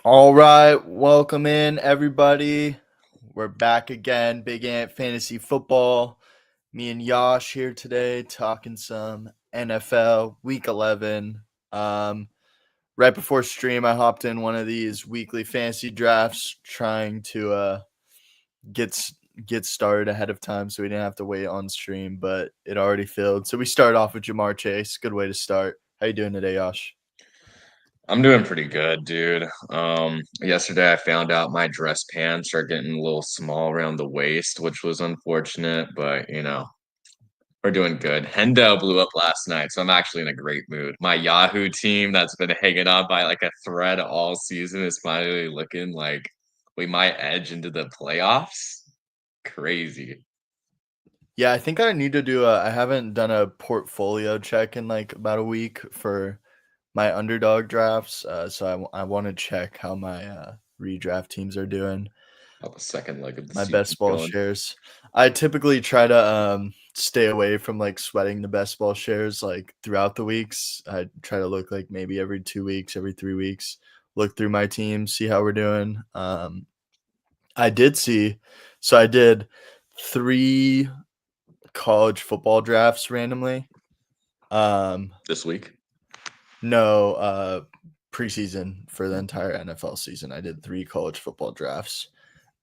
All right, welcome in everybody. We're back again, Big Ant Fantasy Football. Me and Yash here today talking some NFL Week 11. Right before stream, I hopped in one of these weekly fantasy drafts, trying to get get started ahead of time, so we didn't have to wait on stream. But it already filled, so we started off with Jamar Chase. Good way to start. How you doing today, Yash? I'm doing pretty good, dude. Yesterday I found out my dress pants are getting a little small around the waist, which was unfortunate, but we're doing good. Hendo blew up last night, so I'm actually in a great mood. My Yahoo team that's been hanging on by like a thread all season is finally looking like we might edge into the playoffs. Crazy. Yeah, I think I need to do I haven't done a portfolio check in like about a week for my underdog drafts. So I want to check how my redraft teams are doing. How the second leg of the My season's best ball going. shares. I typically try to stay away from like sweating the best ball shares like throughout the weeks. I try to look like maybe every 2 weeks, every 3 weeks, look through my team, see how we're doing. I did see, so I did 3 college football drafts randomly. This week. No, preseason for the entire NFL season. I did 3 college football drafts,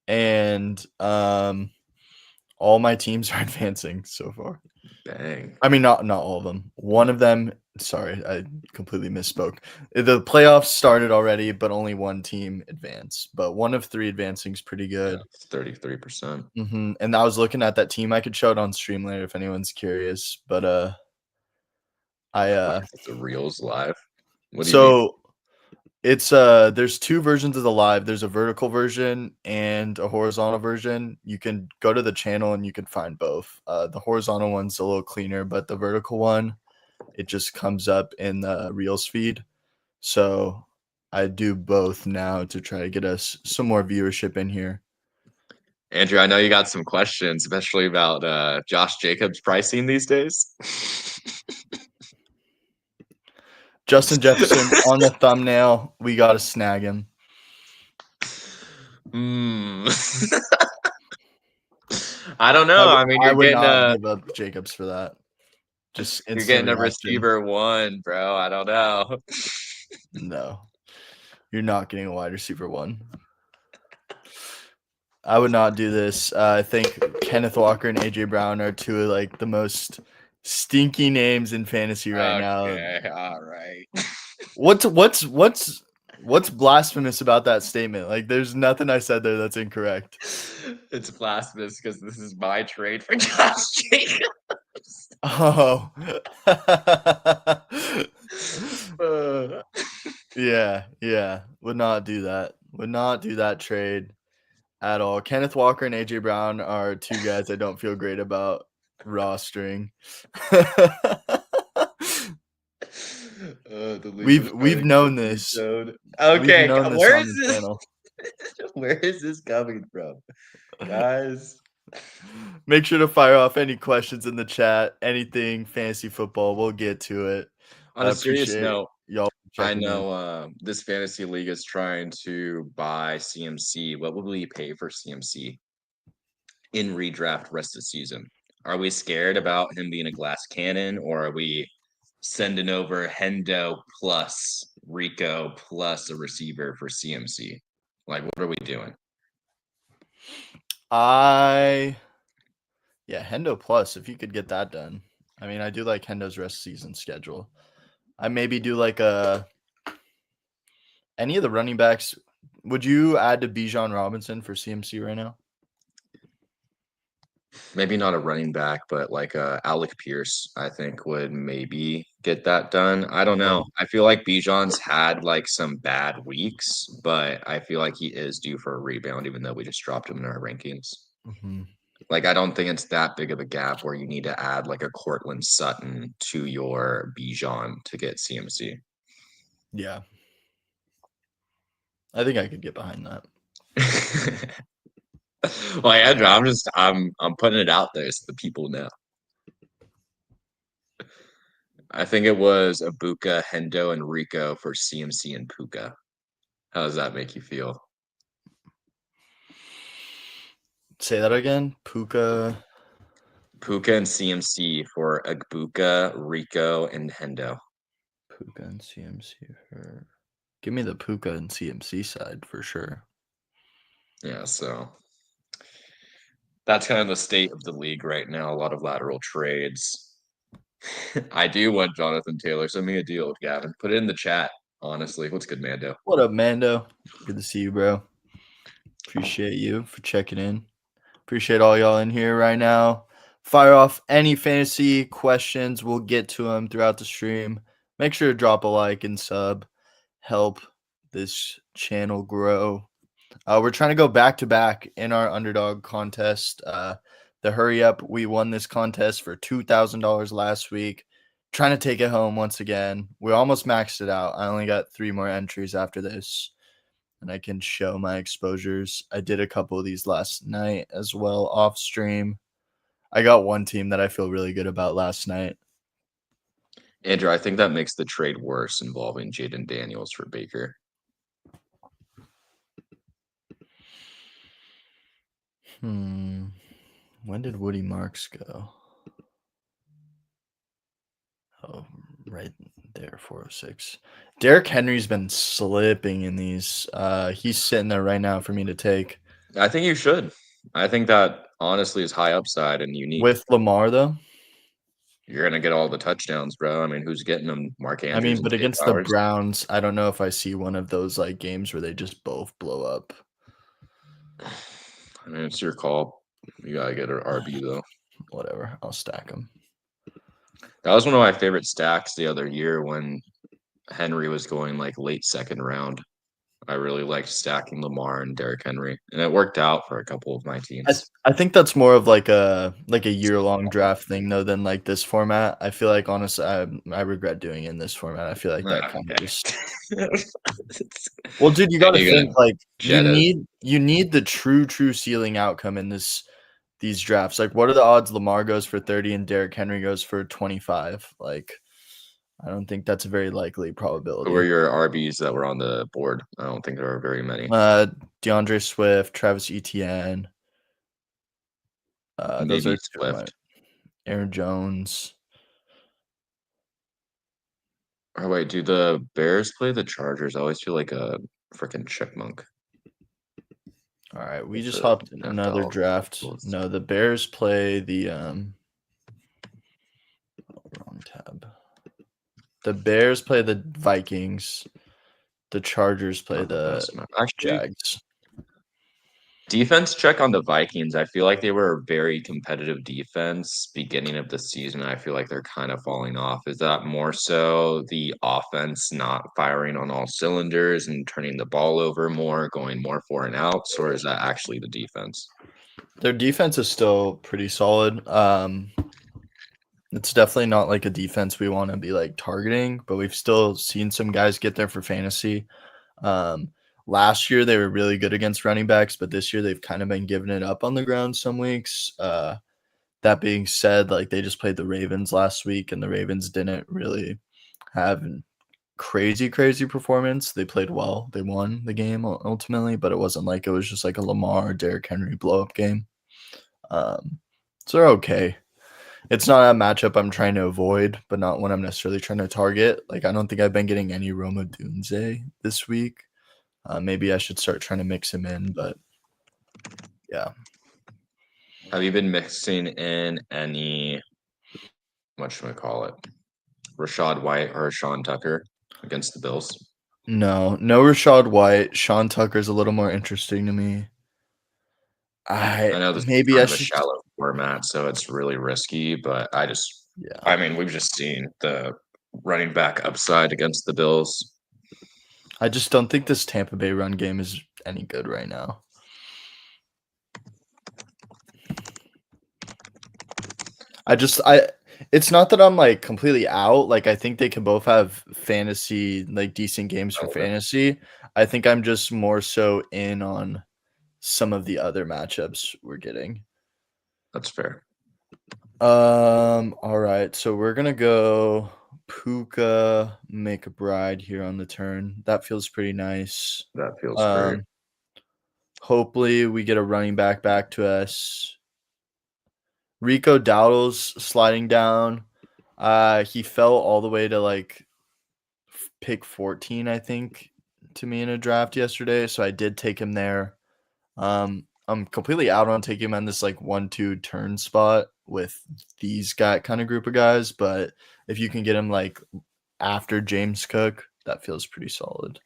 and all my teams are advancing so far. Bang. I mean, not all of them. One of them, sorry, I completely misspoke. The playoffs started already, but only one team advanced. But one of 3 advancing is pretty Yeah, good. it's 33%. And I was looking at that team. I could show it on stream later if anyone's curious. But I Wonder if it's a Reels live. What do you mean? so it's there's 2 versions of the live. There's a vertical version and a horizontal version. You can go to the channel and you can find both. The horizontal one's a little cleaner, but the vertical one, it just comes up in the Reels feed. So I do both now to try to get us some more viewership in here. Andrew, I know you got some questions, especially about Josh Jacobs pricing these days. Justin Jefferson on the thumbnail. We got to snag him. Hmm. I don't know. I mean, I would not give up Jacobs for that. Just you're instant getting a reaction. receiver one, bro. I don't know. No, you're not getting a wide receiver one. I would not do this. I think Kenneth Walker and AJ Brown are 2 of like the most stinky names in fantasy right now. Okay, all right. What's blasphemous about that statement? Like, there's nothing I said there that's incorrect. It's blasphemous because this is my trade for Josh Jacobs. Oh, Uh, yeah. Would not do that. Would not do that trade at all. Kenneth Walker and AJ Brown are 2 guys I don't feel great about rostering. the league was We've running known quickly, this. Toad. We've Okay, known this where on is the this? channel. Where is this coming from, guys? Make sure to fire off any questions in the chat. Anything fantasy football, we'll get to it. On I a serious appreciate note, y'all I checking in. know this fantasy league is trying to buy CMC. What would we pay for CMC in redraft rest of the season? Are we scared about him being a glass cannon, or are we sending over Hendo plus Rico plus a receiver for CMC? Like, what are we doing? Hendo plus, if you could get that done. I mean, I do like Hendo's rest season schedule. I maybe do like any of the running backs. Would you add to Bijan Robinson for CMC right now? Maybe not a running back, but like Alec Pierce, I think would maybe get that done. I don't know. I feel like Bijan's had like some bad weeks, but I feel like he is due for a rebound, even though we just dropped him in our rankings. Mm-hmm. Like, I don't think it's that big of a gap where you need to add like a Cortland Sutton to your Bijan to get CMC. Yeah. I think I could get behind that. Well, Andrew, I'm putting it out there so the people know. I think it was Abuka, Hendo, and Rico for CMC and Puka. How does that make you feel? Say that again. Puka. Puka and CMC for Agbuka, Rico, and Hendo. Puka and CMC. Give me the Puka and CMC side for sure. Yeah, so that's kind of the state of the league right now. A lot of lateral trades. I do want Jonathan Taylor. Send me a deal, Gavin. Put it in the chat. Honestly, what's good, Mando? What up, Mando? Good to see you, bro. Appreciate you for checking in. Appreciate all y'all in here right now. Fire off any fantasy questions. We'll get to them throughout the stream. Make sure to drop a like and sub. Help this channel grow. We're trying to go back to back in our Underdog contest. The hurry up, we won this contest for $2,000 last week. Trying to take it home once again. We almost maxed it out. I only got 3 more entries after this, and I can show my exposures. I did a couple of these last night as well off stream. I got one team that I feel really good about last night. Andrew, I think that makes the trade worse involving Jaden Daniels for Baker. When did Woody Marks go? Oh, right there, 406. Derrick Henry's been slipping in these. He's sitting there right now for me to take. I think you should. I think that honestly is high upside and unique. With Lamar, though? You're gonna get all the touchdowns, bro. I mean, who's getting them? Mark I Andrews mean, and but Zay against the Flowers. Browns, I don't know if I see one of those like games where they just both blow up. I mean, it's your call. You gotta get an RB though. Whatever, I'll stack them. That was one of my favorite stacks the other year when Henry was going like late second round. I really liked stacking Lamar and Derrick Henry, and it worked out for a couple of my teams. I think that's more of like a year-long draft thing though than like this format. I feel like honestly, I regret doing it in this format. I feel like that kind of just. Well, dude, you got to You think got like Jettas. you need the true ceiling outcome in these drafts. Like, what are the odds Lamar goes for 30 and Derrick Henry goes for 25? Like, I don't think that's a very likely Who were probability. your RBs that were on the board? I don't think there are very many. DeAndre Swift, Travis Etienne. Those Maybe are two of my. Swift. Aaron Jones. Oh wait, do the Bears play the Chargers? I always feel like a freaking chipmunk. All right, we With just the hopped in another NFL draft. rules. No, the Bears play the wrong tab. The Bears play the Vikings. The Chargers play Not the the best man. Actually, Jags. defense check on the Vikings. I feel like they were a very competitive defense beginning of the season. I feel like they're kind of falling off. Is that more so the offense not firing on all cylinders and turning the ball over more, going more for and outs, or is that actually the defense? Their defense is still pretty solid. It's definitely not like a defense we want to be like targeting, but we've still seen some guys get there for fantasy. Um, Last year they were really good against running backs, but this year they've kind of been giving it up on the ground some weeks. That being said, like they just played the Ravens last week, and the Ravens didn't really have crazy performance. They played well. They won the game ultimately, but it wasn't like it was just like a Lamar Derrick Henry blow up game. So they're okay. It's not a matchup I'm trying to avoid, but not one I'm necessarily trying to target. Like I don't think I've been getting any Roma Dunze this week. Maybe I should start trying to mix him in, but yeah. Have you been mixing in any, what should I call it, Rashad White or Sean Tucker against the Bills? No Rashad White. Sean Tucker's a little more interesting to me. I know this is Maybe kind I of a should. shallow format, so it's really risky, but Yeah. I mean, we've just seen the running back upside against the Bills. I just don't think this Tampa Bay run game is any good right now. It's not that I'm like completely out. Like I think they can both have fantasy, like decent games for Okay. fantasy. I think I'm just more so in on some of the other matchups we're getting. That's fair. All right. So we're gonna go Puka McBride here on the turn. That feels pretty nice. That feels great. Hopefully we get a running back to us. Rico Dowdle's sliding down. He fell all the way to like pick 14, I think, to me in a draft yesterday. So I did take him there. I'm completely out on taking him on this like 1-2 turn spot with these kind of group of guys, but if you can get him like after James Cook, that feels pretty solid.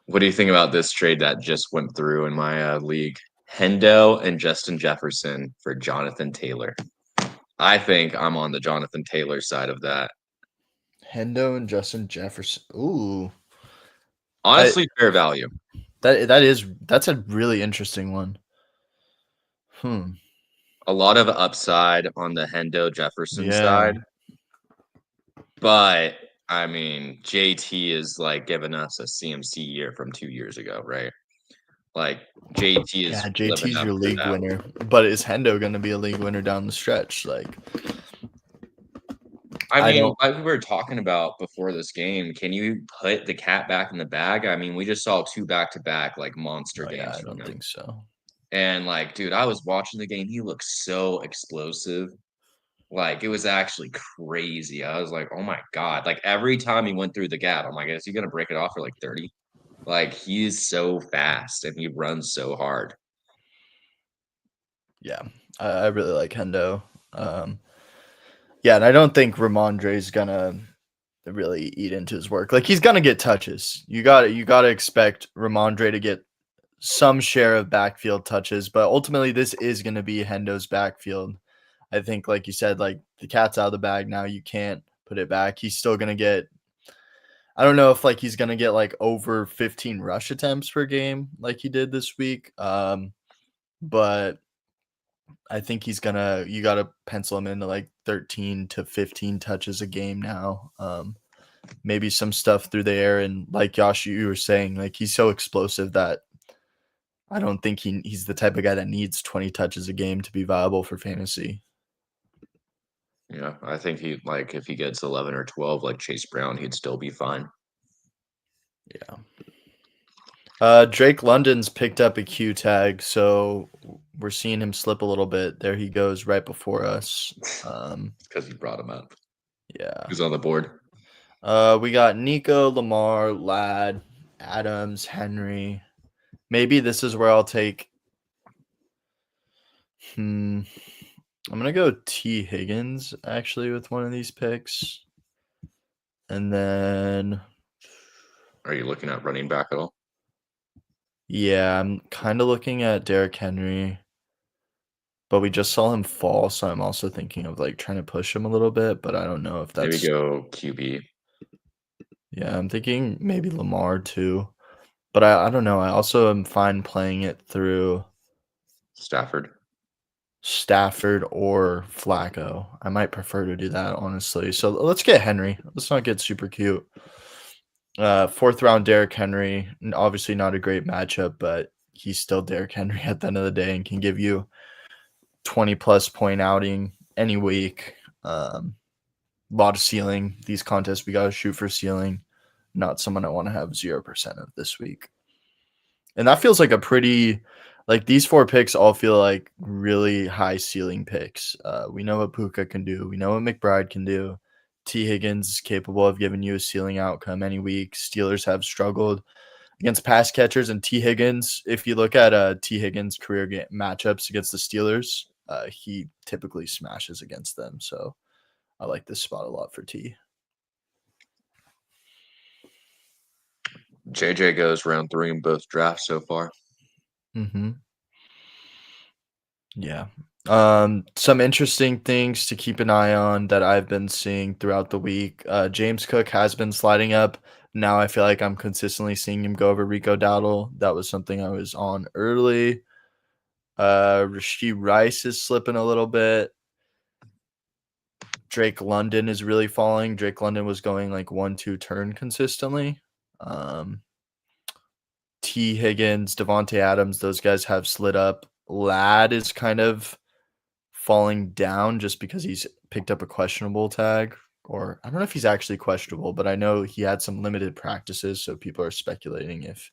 What do you think about this trade that just went through in my league? Hendo and Justin Jefferson for Jonathan Taylor. I think I'm on the Jonathan Taylor side of that. Hendo and Justin Jefferson. Ooh. Honestly, fair value. That's a really interesting one. A lot of upside on the Hendo Jefferson Yeah. side. But I mean, JT is like giving us a CMC year from 2 years ago, right? Like JT is Yeah, living JT's up your to league that. winner. But is Hendo going to be a league winner down the stretch? Like I I mean, don't like we were talking about before this game, can you put the cat back in the bag? I mean, we just saw 2 back-to-back like monster Oh yeah, games I from don't him. think so. And like, dude, I was watching the game. He looked so explosive. Like it was actually crazy. I was like, oh my God. Like every time he went through the gap, I'm like, is he gonna break it off for like 30? Like he's so fast and he runs so hard. Yeah. I really like Hendo. Yeah, and I don't think Ramondre's gonna really eat into his work. Like he's gonna get touches. You gotta expect Ramondre to get some share of backfield touches, but ultimately this is gonna be Hendo's backfield. I think, like you said, like the cat's out of the bag now. You can't put it back. He's still gonna get. I don't know if like he's gonna get like over 15 rush attempts per game like he did this week. But I think he's gonna. You gotta pencil him into like 13 to 15 touches a game now. Maybe some stuff through the air, and like Josh, you were saying, like he's so explosive that I don't think he's the type of guy that needs 20 touches a game to be viable for fantasy. Yeah, I think he like if he gets 11 or 12 like Chase Brown, he'd still be fine. Yeah. Drake London's picked up a Q tag, so we're seeing him slip a little bit. There he goes right before us. Because you brought him up. Yeah. Who's on the board? We got Nico, Lamar, Ladd, Adams, Henry. Maybe this is where I'll take. I'm gonna go T Higgins actually with one of these picks, and then Are you looking at running back at all? yeah, I'm kind of looking at Derrick Henry, but we just saw him fall, so I'm also thinking of like trying to push him a little bit, but I don't know if Maybe that's. go QB. Yeah, I'm thinking maybe Lamar too, but I don't know. I also am fine playing it through Stafford. Stafford or Flacco. I might prefer to do that, honestly. So let's get Henry. Let's not get super cute. Fourth round Derrick Henry. Obviously not a great matchup, but he's still Derrick Henry at the end of the day and can give you 20 plus point outing any week. Lot of ceiling. These contests we gotta shoot for ceiling. Not someone I want to have 0% of this week. And that feels like a pretty, like these 4 picks all feel like really high ceiling picks. We know what Puka can do. We know what McBride can do. T. Higgins is capable of giving you a ceiling outcome any week. Steelers have struggled against pass catchers, and T. Higgins, if you look at T. Higgins' career matchups against the Steelers, he typically smashes against them. So I like this spot a lot for T. JJ goes round 3 in both drafts so far. Mm-hmm. Yeah. Some interesting things to keep an eye on that I've been seeing throughout the week. James Cook has been sliding up. Now I feel like I'm consistently seeing him go over Rico Dowdle. That was something I was on early. Rashee Rice is slipping a little bit. Drake London is really falling. Drake London was going like 1-2 turn consistently. T. Higgins, Devontae Adams, those guys have slid up. Ladd is kind of falling down just because he's picked up a questionable tag or I don't know if he's actually questionable, but I know he had some limited practices, so people are speculating if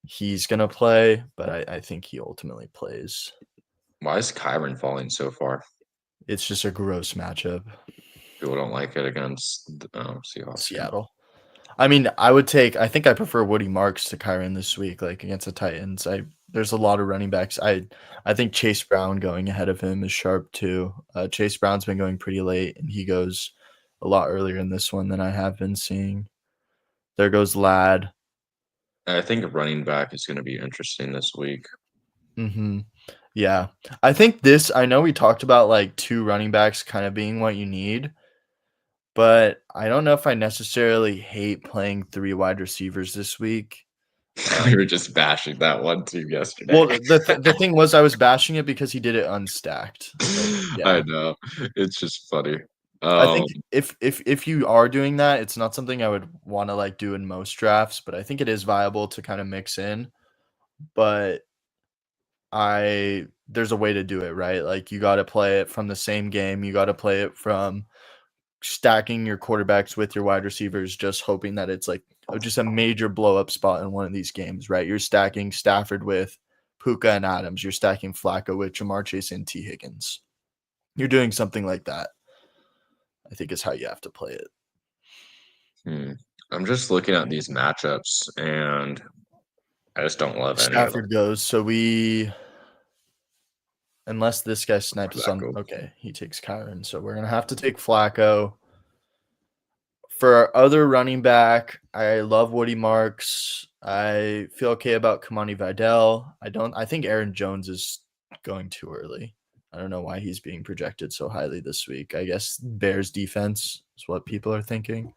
he's gonna play, but I think he ultimately plays. Why is Kyron falling so far? It's just a gross matchup. People don't like it against the Seahawks. Yeah. Seattle. I mean, I think I prefer Woody Marks to Kyron this week, like against the Titans. There's a lot of running backs. I think Chase Brown going ahead of him is sharp too. Chase Brown's been going pretty late, and he goes a lot earlier in this one than I have been seeing. There goes Ladd. I think running back is going to be interesting this week. Mm-hmm. Yeah. I know we talked about like two running backs kind of being what you need, but I don't know if I necessarily hate playing three wide receivers this week. We were just bashing that one too yesterday. Well, the thing was I was bashing it because he did it unstacked. Like, I yeah. know. It's just funny. I Um, think if you are doing that, it's not something I would want to like do in most drafts, but I think it is viable to kind of mix in. But there's a way to do it, right? Like you got to play it from the same game. You got to play it from stacking your quarterbacks with your wide receivers, just hoping that it's like just a major blow up spot in one of these games, right? You're stacking Stafford with Puka and Adams. You're stacking Flacco with Jamar Chase and T. Higgins. You're doing something like that, I think is how you have to play it. I'm just looking at these matchups and I just don't love any of them. Stafford goes. Unless this guy snipes us on, Flacco. okay, he takes Kyron. So we're going to have to take Flacco. For our other running back, I love Woody Marks. I feel okay about Kamani Vidal. I think Aaron Jones is going too early. I don't know why he's being projected so highly this week. I guess Bears defense is what people are thinking.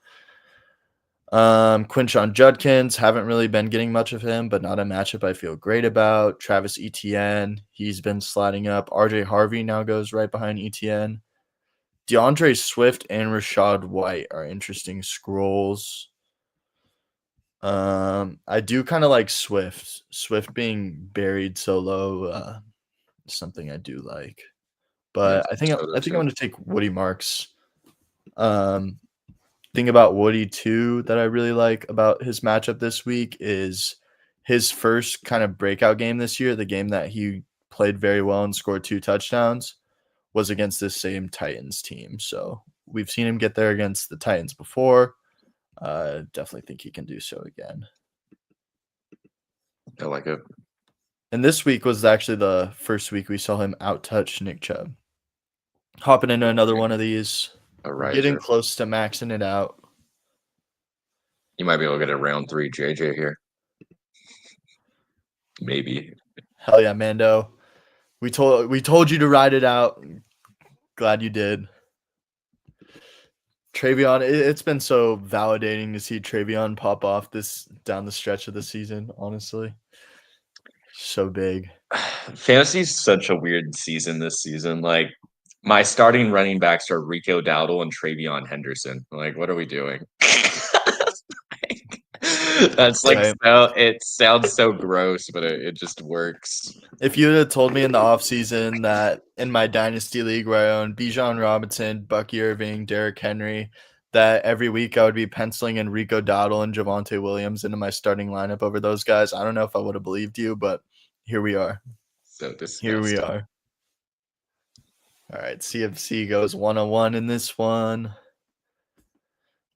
Quinshon Judkins, haven't really been getting much of him, but not a matchup I feel great about. Travis Etienne, he's been sliding up. RJ Harvey now goes right behind Etienne. DeAndre Swift and Rashad White are interesting scrolls. I do kind of like Swift. Swift being buried so low, something I do like. Yeah, But so I think I'm too. going to take Woody Marks. Thing about Woody too that I really like about his matchup this week is his first kind of breakout game this year, the game that he played very well and scored 2 touchdowns, was against this same Titans team. So we've seen him get there against the Titans before. Definitely think he can do so again. I like it. And this week was actually the first week we saw him outtouch Nick Chubb. Hopping into another one of these. A We're getting riser. close to maxing it out. You might be able to get a round 3 JJ here. Maybe. Hell yeah, Mando. We told you to ride it out. Glad you did. Travion, it's been so validating to see Travion pop off this down the stretch of the season, honestly. So big. Fantasy's such a weird season this season. Like my starting running backs are Rico Dowdle and Travion Henderson. Like, what are we doing? That's like Right. so it sounds so gross, but it just works. If you had told me in the offseason that in my dynasty league where I own Bijan Robinson, Bucky Irving, Derrick Henry, that every week I would be penciling in Rico Dowdle and Javonte Williams into my starting lineup over those guys, I don't know if I would have believed you, but here we are. So Here we disgusting. are. All right, CFC goes 101 in this one.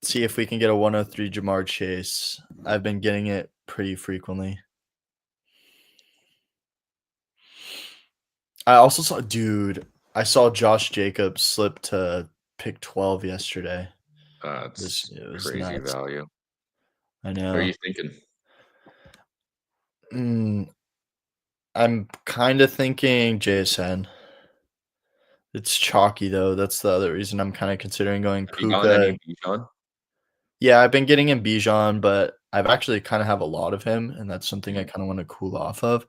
See if we can get a 103 Jamar Chase. I've been getting it pretty frequently. I also I saw Josh Jacobs slip to pick 12 yesterday. It's It was crazy nuts. value. I What are know. you thinking? I'm kind of thinking JSN. It's chalky though. That's the other reason I'm kind of considering going Have you gotten any Puka. Bijan? Yeah, I've been getting him Bijan, but I've actually kind of have a lot of him, and that's something I Mhm. kind of want to cool off of.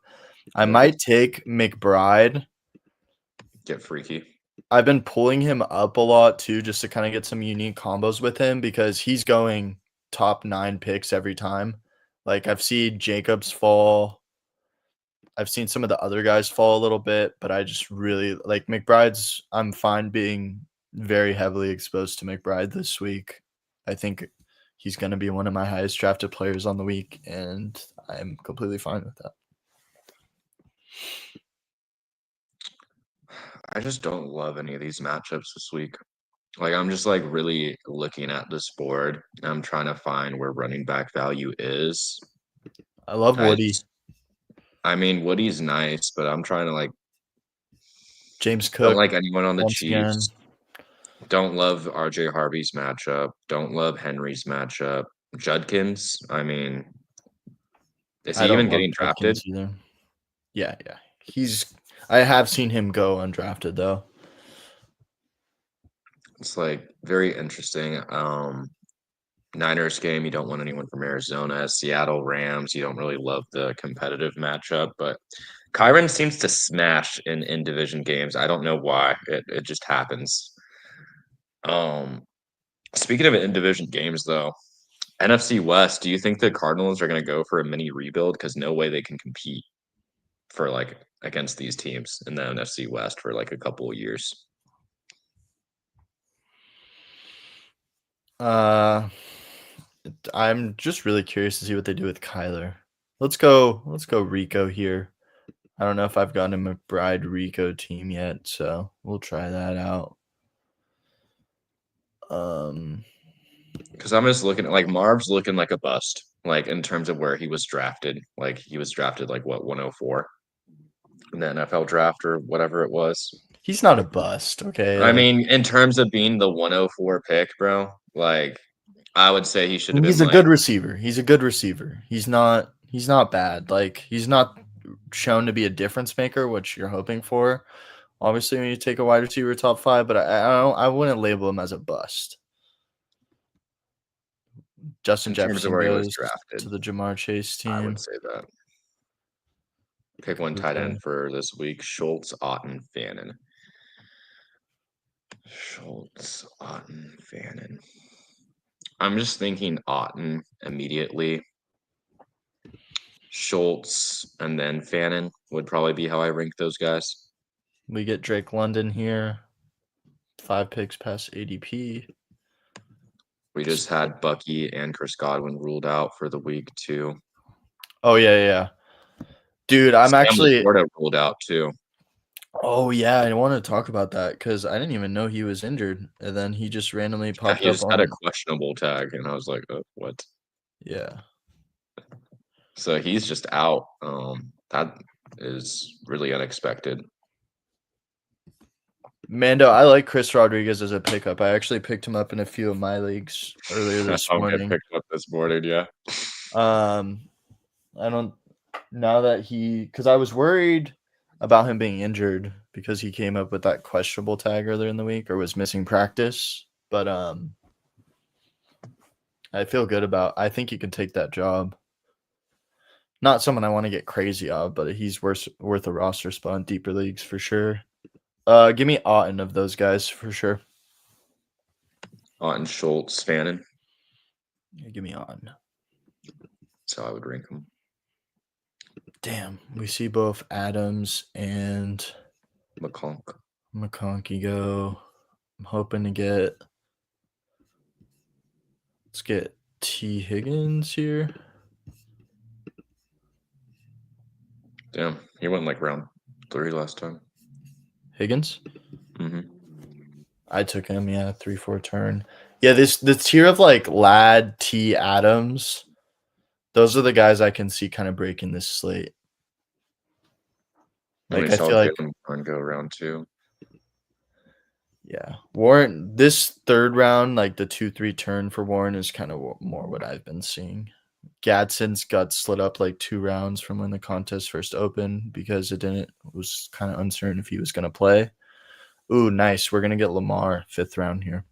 I I like it. might take McBride. Get freaky. I've been pulling him up a lot too, just to kind of get some unique combos with him because he's going top 9 picks every time. Like I've seen Jacobs fall. I've seen some of the other guys fall a little bit, but I just really like McBride's. I'm fine being very heavily exposed to McBride this week. I think he's going to be one of my highest drafted players on the week, and I'm completely fine with that. I just don't love any of these matchups this week. Like I'm just like really looking at this board. I'm trying to find where running back value is. I love I Woody. I mean Woody's nice, but I'm trying to like James don't Cook, like anyone on the once again. Chiefs. Don't love RJ Harvey's matchup. Don't love Henry's matchup. Judkins, I mean, is I he don't even love getting drafted? Judkins either. Yeah. I have seen him go undrafted, though. It's like very interesting. Niners game, you don't want anyone from Arizona. Seattle Rams, you don't really love the competitive matchup, but Kyron seems to smash in division games. I don't know why. It just happens. Um, Speaking of in division games, though, NFC West, do you think the Cardinals are going to go for a mini rebuild? Because no way they can compete for like against these teams in the NFC West for like a couple of years. I'm just really curious to see what they do with Kyler. Let's go Rico here. I don't know if I've gotten a McBride Rico team yet, so we'll try that out. Because I'm just looking at like Marv's looking like a bust, like in terms of where he was drafted. Like he was drafted like what 104 in the NFL draft or whatever it was. He's not a bust, okay? I Like mean, in terms of being the 104 pick, bro, like I would say he should have been he's a like good receiver. He's a good receiver. He's not bad. Like he's not shown to be a difference maker, which you're hoping for. Obviously, when you take a wide receiver top 5, but I wouldn't label him as a bust. Justin in terms of Jefferson where he was goes drafted. to the Jamar Chase I would team. say that. Pick one tight end for this week: Schultz, Otten, Fannin. Schultz, Otten, Fannin. I'm just thinking Otten immediately. Schultz and then Fannin would probably be how I rank those guys. We get Drake London here. 5 picks past ADP. We just had Bucky and Chris Godwin ruled out for the week too. Oh yeah. Dude, I'm Sam actually Laporta ruled out too. Oh yeah, I want to talk about that because I didn't even know he was injured, and then he just randomly Yeah, popped he up just had a on. questionable tag, and I was like, oh, "What?" Yeah, So he's just out. That is really unexpected. Mando, I like Chris Rodriguez as a pickup. I actually picked him up in a few of my leagues earlier this I'll get morning. picked up this morning. Yeah. I don't now that because I was worried about him being injured because he came up with that questionable tag earlier in the week or was missing practice, but I feel good about. I think he can take that job. Not someone I want to get crazy of, but he's worth a roster spot in deeper leagues for sure. Give me Otten of those guys for sure. Otten, Schultz, Fannin. Yeah, give me Otten. So I would rank them. Damn, we see both Adams and McConkey go. I'm hoping to get. Let's get T. Higgins here. Damn, he went like round 3 last time. Higgins? Mm-hmm. I took him, 3-4 turn. Yeah, the tier of like Ladd, T, Adams, those are the guys I can see kind of breaking this slate. And we Like I saw feel like Jalen Warren go round 2. yeah, Warren. This third round, like the 2-3 turn for Warren, is kind of more what I've been seeing. Gadsden's got slid up like 2 rounds from when the contest first opened because it was kind of uncertain if he was going to play. Ooh, nice. We're going to get Lamar 5th round here.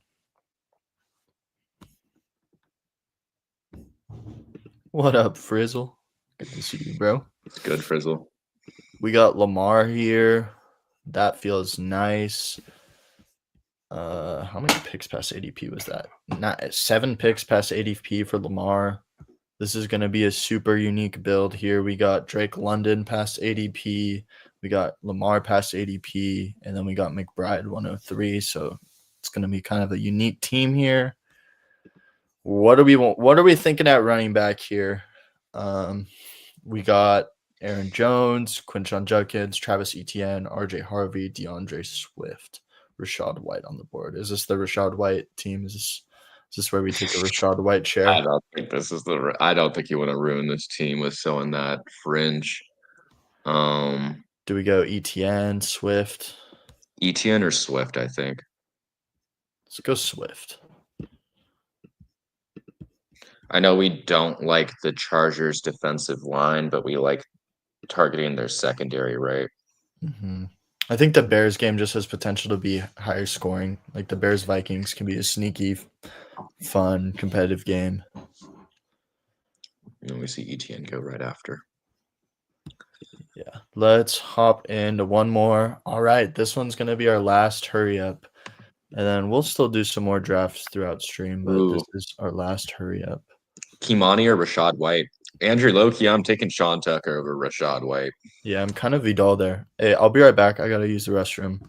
What up, Frizzle? Good to see you, bro. It's good, Frizzle. We got Lamar here. That feels nice. How many picks past ADP was that? Not 7 picks past ADP for Lamar. This is going to be a super unique build here. We got Drake London past ADP. We got Lamar past ADP. And then we got McBride 103. So It's going to be kind of a unique team here. What are we thinking at running back here? We got Aaron Jones, Quinshon Judkins, Travis Etienne, RJ Harvey, DeAndre Swift, Rashad White on the board. Is this the Rashad White team? Is this where we take a Rashad White share? I don't think this is the. I don't think you want to ruin this team with someone that fringe. Do we go Etienne, Swift? Etienne or Swift, I think. Let's go Swift. I know we don't like the Chargers' defensive line, but we like targeting their secondary, right? Mm-hmm. I think the Bears game just has potential to be higher scoring. Like the Bears Vikings can be a sneaky, fun, competitive game. And we see Etienne go right after. Yeah. Let's hop into one more. All right. This one's going to be our last hurry up. And then we'll still do some more drafts throughout stream, but this is our last hurry up. Kimani or Rashad White? Andrew Loki, I'm taking Sean Tucker over Rashad White. Yeah, I'm kind of Vidal there. Hey, I'll be right back. I got to use the restroom.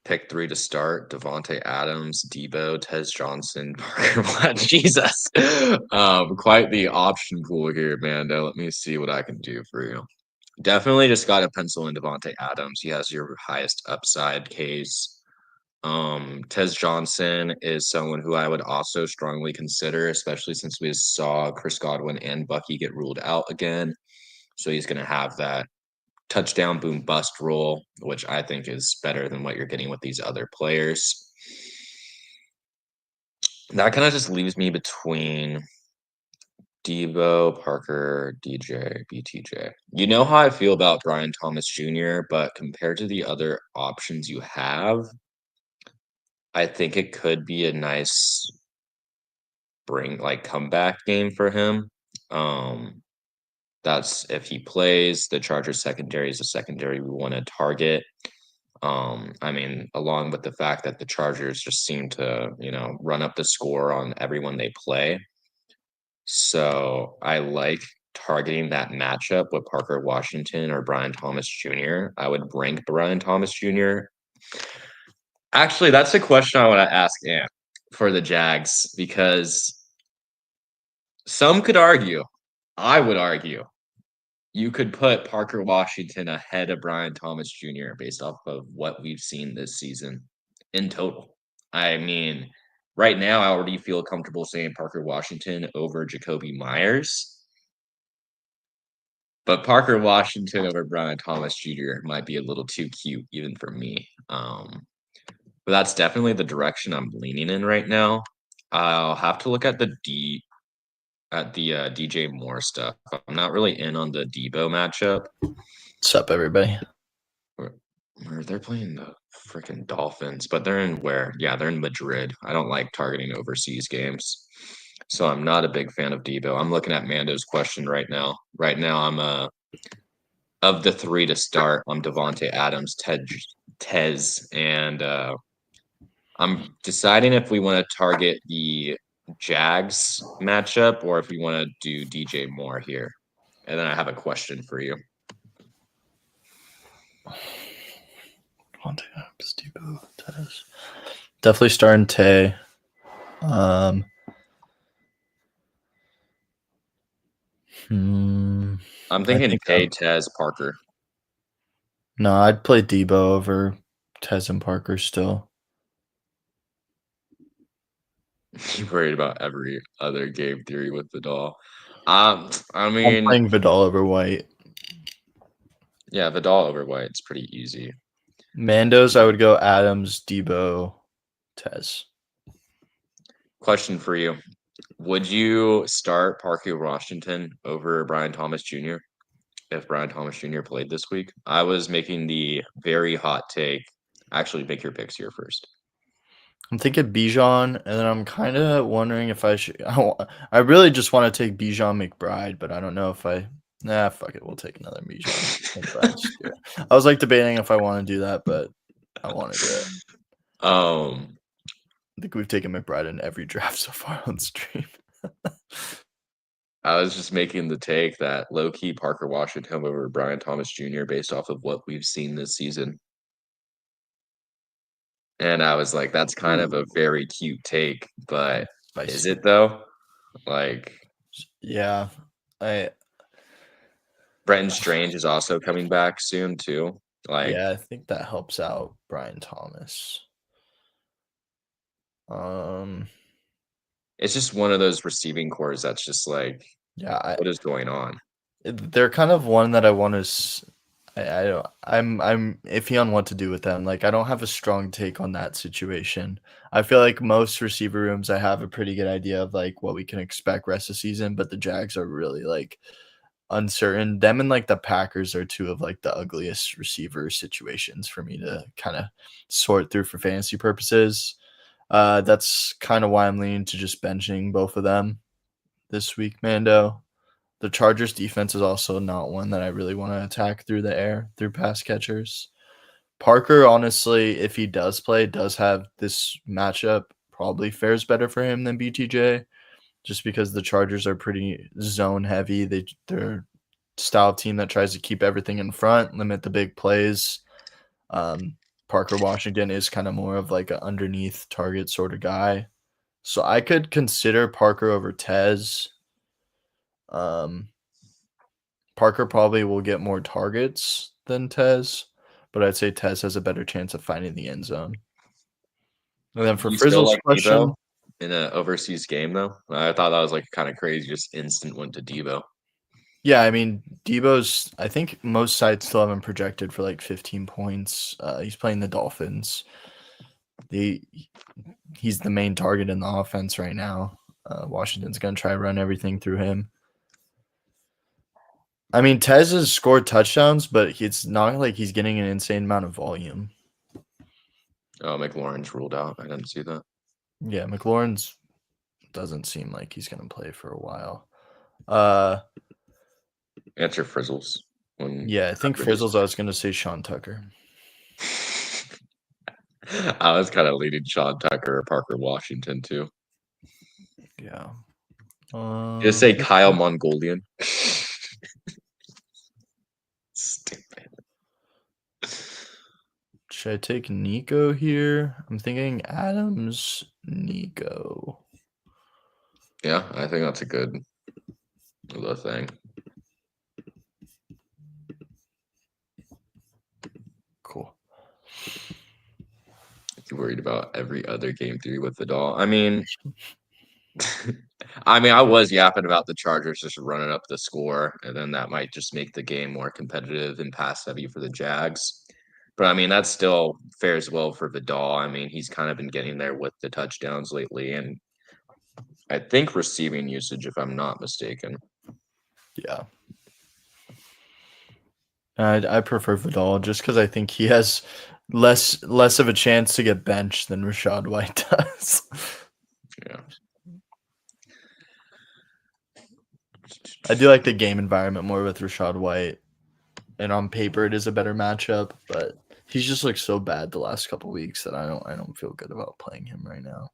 Pick 3 to start: Devontae Adams, Debo, Tez Johnson, Parker Black. Jesus. Quite the option pool here, Mando. Let me see what I can do for you. Definitely just got to pencil in Devontae Adams. He has your highest upside case. Tez Johnson is someone who I would also strongly consider, especially since we saw Chris Godwin and Bucky get ruled out again. So he's going to have that touchdown boom bust role, which I think is better than what you're getting with these other players. That kind of just leaves me between Debo, Parker, DJ, BTJ. You know how I feel about Brian Thomas Jr., but compared to the other options you have, I think it could be a nice comeback game for him. That's if he plays. The Chargers secondary is a secondary we want to target. I mean, along with the fact that the Chargers just seem to, run up the score on everyone they play. So I like targeting that matchup with Parker Washington or Brian Thomas Jr. I would rank Brian Thomas Jr. Actually, that's a question I want to ask Ant for the Jags, because some could argue, I would argue, you could put Parker Washington ahead of Brian Thomas Jr. based off of what we've seen this season in total. I mean, right now, I already feel comfortable saying Parker Washington over Jacoby Myers. But Parker Washington over Brian Thomas Jr. might be a little too cute even for me. But that's definitely the direction I'm leaning in right now. I'll have to look at the DJ Moore stuff. I'm not really in on the Debo matchup. What's up, everybody? Where they're playing the freaking Dolphins, but they're in where? Yeah, they're in Madrid. I don't like targeting overseas games, so I'm not a big fan of Debo. I'm looking at Mando's question right now. Right now, I'm of the 3 to start. I'm Devontae Adams, Tez, and I'm deciding if we want to target the Jags matchup or if we want to do DJ Moore here. And then I have a question for you. Definitely starting Tay. I'm thinking Tay, Tez, Parker. No, I'd play Debo over Tez and Parker still. You worried about every other game theory with Vidal. I mean, I'm playing Vidal over White. Yeah, Vidal over White. It's pretty easy. Mandos, I would go Adams, Debo, Tez. Question for you. Would you start Parker Washington over Brian Thomas Jr. if Brian Thomas Jr. played this week? I was making the very hot take. Actually, make your picks here first. I'm thinking Bijan, and then I'm kind of wondering if I should. I really just want to take Bijan McBride, but I don't know if I. Nah, fuck it. We'll take another Bijan McBride. I was debating if I want to do that, but I want to do it. I think we've taken McBride in every draft so far on stream. I was just making the take that low-key Parker Washington over Brian Thomas Jr. based off of what we've seen this season. And I was like, that's kind of a very cute take, but is Spicy. it though? Like Yeah. I Brenton Strange is also coming back soon too. Like yeah, I think that helps out Brian Thomas. Um it's just one of those receiving cores that's just like, yeah, what is going on? they're kind of one that I want to. I don't. I'm iffy on what to do with them. Like I don't have a strong take on that situation. I feel like most receiver rooms, I have a pretty good idea of like what we can expect rest of season, but the Jags are really like uncertain. Them and like the Packers are two of like the ugliest receiver situations for me to kind of sort through for fantasy purposes. That's kind of why I'm leaning to just benching both of them this week, Mando. The Chargers defense is also not one that I really want to attack through the air, through pass catchers. Parker, honestly, if he does play, does have this matchup, probably fares better for him than BTJ, just because the Chargers are pretty zone heavy. They're style team that tries to keep everything in front, limit the big plays. Um, Parker Washington is kind of more of like an underneath target sort of guy. So I could consider Parker over Tez. Um, Parker probably will get more targets than Tez, but I'd say Tez has a better chance of finding the end zone. And then Do for you still Frizzle's like Debo question, in an overseas game though? I thought that was like kind of crazy, just instant went to Debo. yeah, I mean Debo's. I think most sites still have him projected for like 15 points. He's playing the Dolphins. The He's the main target in the offense right now. Washington's gonna try to run everything through him. I mean, Tez has scored touchdowns, but it's not like he's getting an insane amount of volume. Oh, McLaurin's ruled out. I didn't see that. Yeah, McLaurin's doesn't seem like he's gonna play for a while. Uh, Answer Frizzles when yeah, I think after his. Frizzles. I was gonna say Sean Tucker. I was kind of leading Sean Tucker or Parker Washington too. Yeah. Just say Kyle Mongolian. Stupid. Should I take Nico here? I'm thinking Adams, Nico. Yeah, I think that's a good little thing. Cool. You worried about every other game 3 with the doll? I mean, I was yapping about the Chargers just running up the score, and then that might just make the game more competitive and pass heavy for the Jags. But I mean, that still fares well for Vidal. I mean, he's kind of been getting there with the touchdowns lately, and I think receiving usage, if I'm not mistaken. Yeah. I prefer Vidal just because I think he has less of a chance to get benched than Rashad White does. Yeah. I do like the game environment more with Rashad White, and on paper it is a better matchup, but he's just looked so bad the last couple weeks that I don't feel good about playing him right now.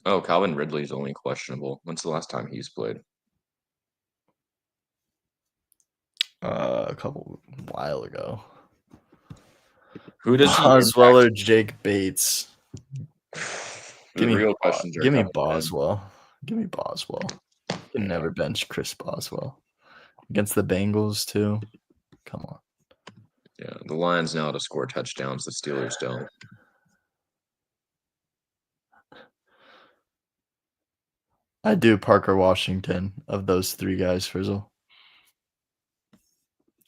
Oh, Calvin Ridley's only questionable. When's the last time he's played? A couple while ago. Who does he Boswell impact? or Jake Bates? The real questions are Give me coming in. Boswell. Give me Boswell. You can Yeah. never bench Chris Boswell against the Bengals too. Come on. Yeah, the Lions know how to score touchdowns. The Steelers don't. I do Parker Washington of those three guys, Frizzle.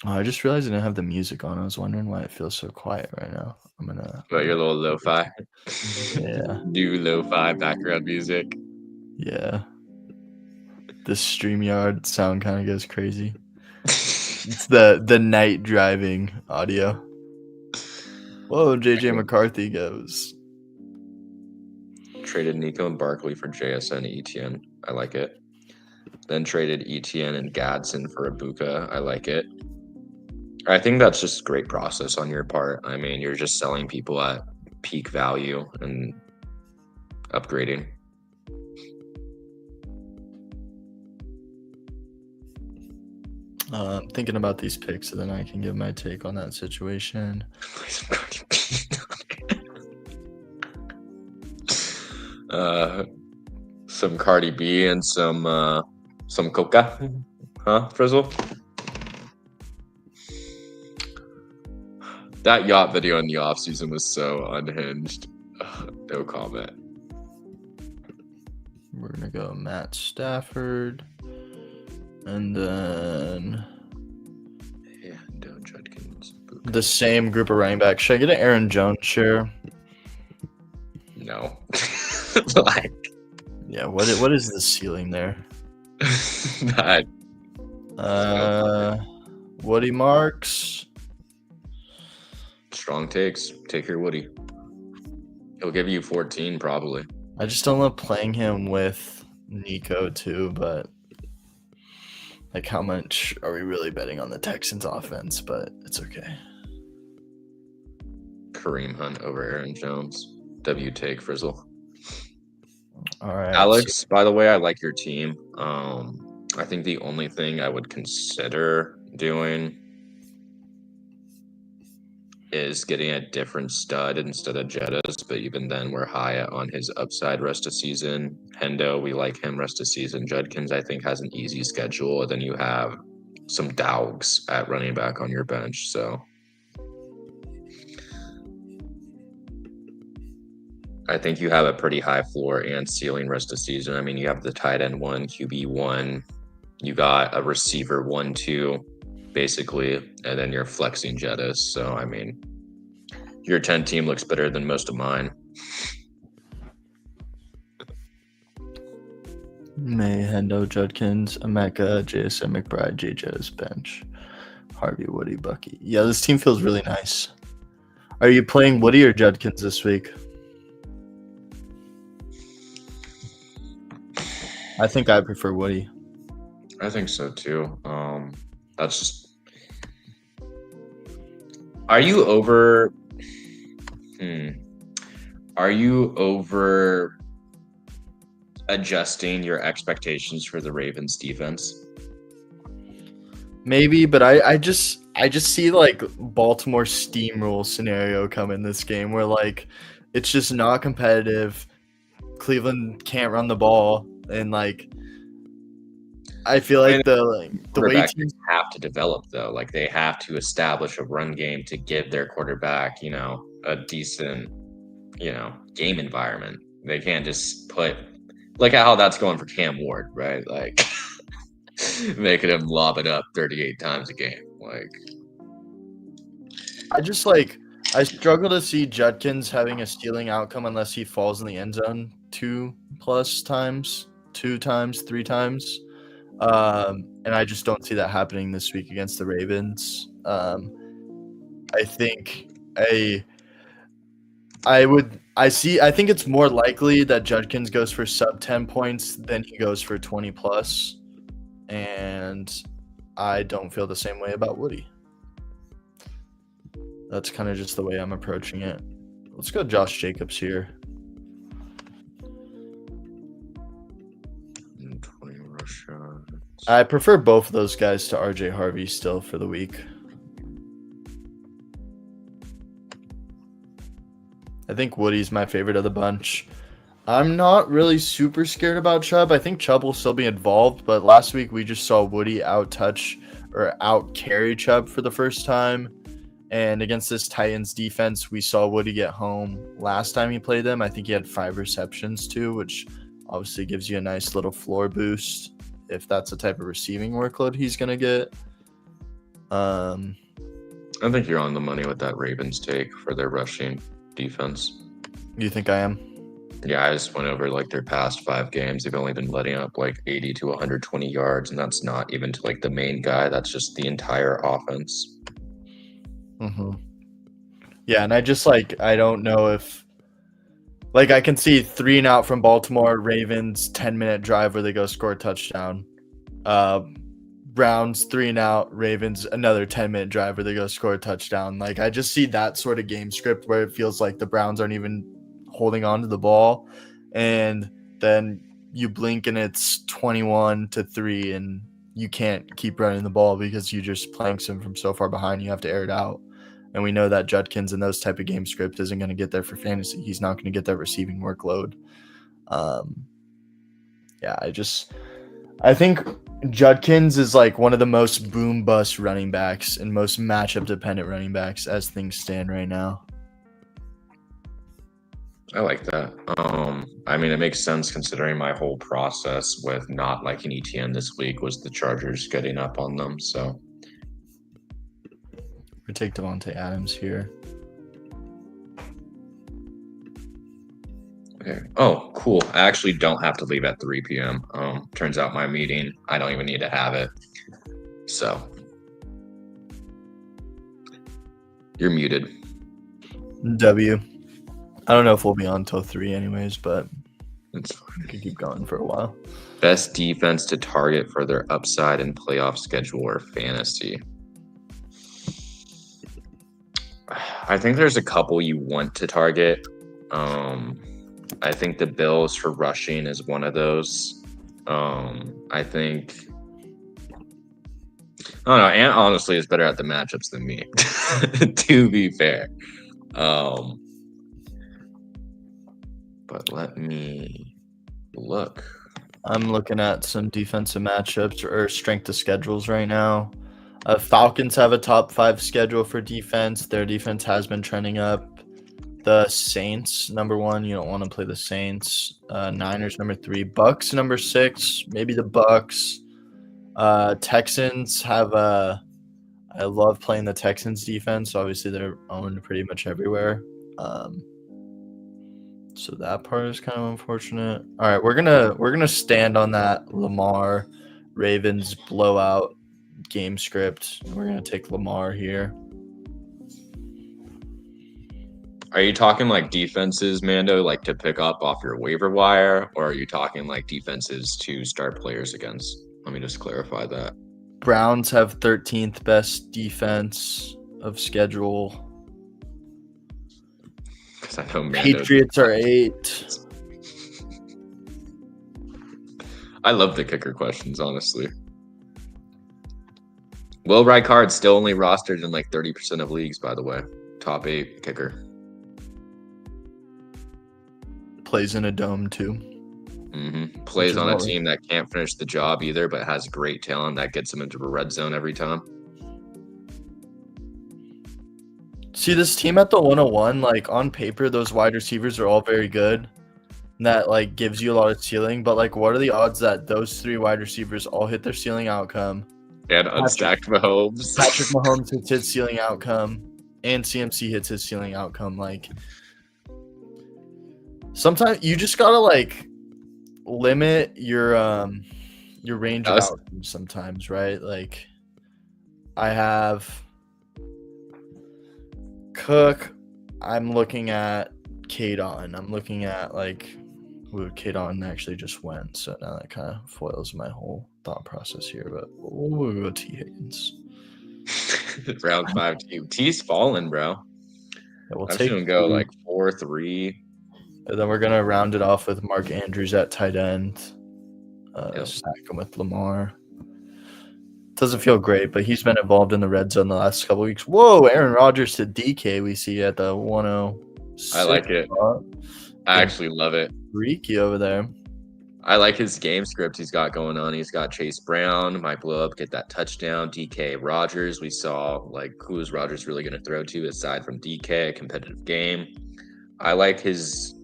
Oh, I just realized I didn't have the music on. I was wondering why it feels so quiet right now. But your little lo-fi. Yeah. New lo-fi background music. Yeah. This StreamYard sound kind of goes crazy. It's the night driving audio. Whoa, JJ McCarthy goes. Traded Nico and Barkley for JSN ETN. I like it. Then traded ETN and Gadsden for Ibuka. I like it. I think that's just great process on your part. I mean, you're just selling people at peak value and upgrading. Thinking about these picks, so then I can give my take on that situation. Some Cardi B and some Coca, huh, Frizzle? That yacht video in the off season was so unhinged. No comment. We're gonna go Matt Stafford, and then Judkins. the same group of running backs. Should I get an Aaron Jones share? No. Yeah. What is the ceiling there? Woody Marks. Strong takes. Take your Woody. He'll give you 14 probably. I just don't love playing him with Nico too, but like how much are we really betting on the Texans offense? But it's okay. Kareem Hunt over Aaron Jones. W take, Frizzle. All right. Alex, by the way, I like your team. I think the only thing I would consider doing is getting a different stud instead of Jettas, but even then we're high on his upside rest of season. Hendo, we like him rest of season. Judkins, I think, has an easy schedule. And then you have some dogs at running back on your bench. So I think you have a pretty high floor and ceiling rest of season. I mean, you have the tight end 1, QB 1, you got a receiver 1, 2, basically, and then you're flexing Jettas. So, I mean, your 10 team looks better than most of mine. May, Hendo, Judkins, Emeka, JSN, McBride, JJ's bench, Harvey, Woody, Bucky. Yeah, this team feels really nice. Are you playing Woody or Judkins this week? I think I prefer Woody. I think so too. That's just. Are you over? Are you over adjusting your expectations for the Ravens defense? Maybe, but I just see like Baltimore steamroll scenario come in this game where like it's just not competitive. Cleveland can't run the ball, and like I feel like the way teams have to develop though, like they have to establish a run game to give their quarterback, a decent, game environment. They can't just look at how that's going for Cam Ward, right? Like making him lob it up 38 times a game. Like I struggle to see Judkins having a stealing outcome unless he falls in the end zone 2+ times, 2 times, 3 times. And I just don't see that happening this week against the Ravens. I think I think it's more likely that Judkins goes for sub 10 points than he goes for 20 plus. And I don't feel the same way about Woody. That's kind of just the way I'm approaching it. Let's go Josh Jacobs here. 20 rush shots. I prefer both of those guys to RJ Harvey still for the week. I think Woody's my favorite of the bunch. I'm not really super scared about Chubb. I think Chubb will still be involved, but last week we just saw Woody out-touch or out-carry Chubb for the first time. And against this Titans defense, we saw Woody get home last time he played them. I think he had 5 receptions too, which obviously gives you a nice little floor boost if that's the type of receiving workload he's going to get. I think you're on the money with that Ravens take for their rushing defense. You think I am? Yeah, I just went over like their past 5 games. They've only been letting up like 80 to 120 yards, and that's not even to like the main guy. That's just the entire offense. Mm-hmm. Yeah, and I don't know if I can see 3 and out from Baltimore, Ravens 10-minute drive where they go score a touchdown. Browns 3 and out, Ravens another 10-minute drive where they go score a touchdown. Like I just see that sort of game script where it feels like the Browns aren't even holding on to the ball, and then you blink and it's 21-3 and you can't keep running the ball because you just planks him from so far behind. You have to air it out. And we know that Judkins in those type of game script isn't going to get there for fantasy. He's not going to get that receiving workload. I think Judkins is like one of the most boom bust running backs and most matchup dependent running backs as things stand right now. I like that. I mean, it makes sense considering my whole process with not liking ETN this week was the Chargers getting up on them. So we take Devontae Adams here. Okay. Oh, cool. I actually don't have to leave at 3 p.m. Turns out my meeting, I don't even need to have it. So you're muted. W. I don't know if we'll be on until 3 anyways, but it's fine. We could keep going for a while. Best defense to target for their upside in playoff schedule or fantasy. I think there's a couple you want to target. I think the Bills for rushing is one of those. I think I don't know. Ant honestly is better at the matchups than me, to be fair. But let me look. I'm looking at some defensive matchups or strength of schedules right now. Falcons have a top 5 schedule for defense. Their defense has been trending up. The Saints, number 1. You don't want to play the Saints. Niners, number 3. Bucks, number 6. Maybe the Bucks. Texans have a. I love playing the Texans defense. Obviously, they're owned pretty much everywhere. So that part is kind of unfortunate. All right, we're gonna stand on that Lamar Ravens blowout game script. We're gonna take Lamar here. Are you talking like defenses, Mando, like to pick up off your waiver wire, or are you talking like defenses to start players against? Let me just clarify that. Browns have 13th best defense of schedule. Because I know Mando Patriots are 8. I love the kicker questions, honestly. Will Rijkaard's still only rostered in like 30% of leagues, by the way. Top 8 kicker. Plays in a dome too. Mm-hmm. Plays on a team that can't finish the job either, but has great talent that gets him into a red zone every time. See, this team at the 101, like on paper, those wide receivers are all very good. And that like gives you a lot of ceiling, but like, what are the odds that those 3 wide receivers all hit their ceiling outcome? And unstacked Mahomes. Patrick Mahomes hits his ceiling outcome, and CMC hits his ceiling outcome. Like, sometimes you just gotta like limit your range of outcomes sometimes, right? Like, I have Cook. I'm looking at Kadon. I'm looking at like, Kadon actually just went, so now that kind of foils my whole thought process here. But we'll go T Higgins. Round 5 T. T's fallen, bro. Yeah, I've seen him go like 4-3. And then we're gonna round it off with Mark Andrews at tight end. Stack him with Lamar. Doesn't feel great, but he's been involved in the red zone the last couple weeks. Whoa, Aaron Rodgers to DK we see at the 106. I like it. I actually love it. Freaky over there. I like his game script he's got going on. He's got Chase Brown, might blow up, get that touchdown. DK Rodgers, we saw like who is Rodgers really going to throw to aside from DK, a competitive game. I like his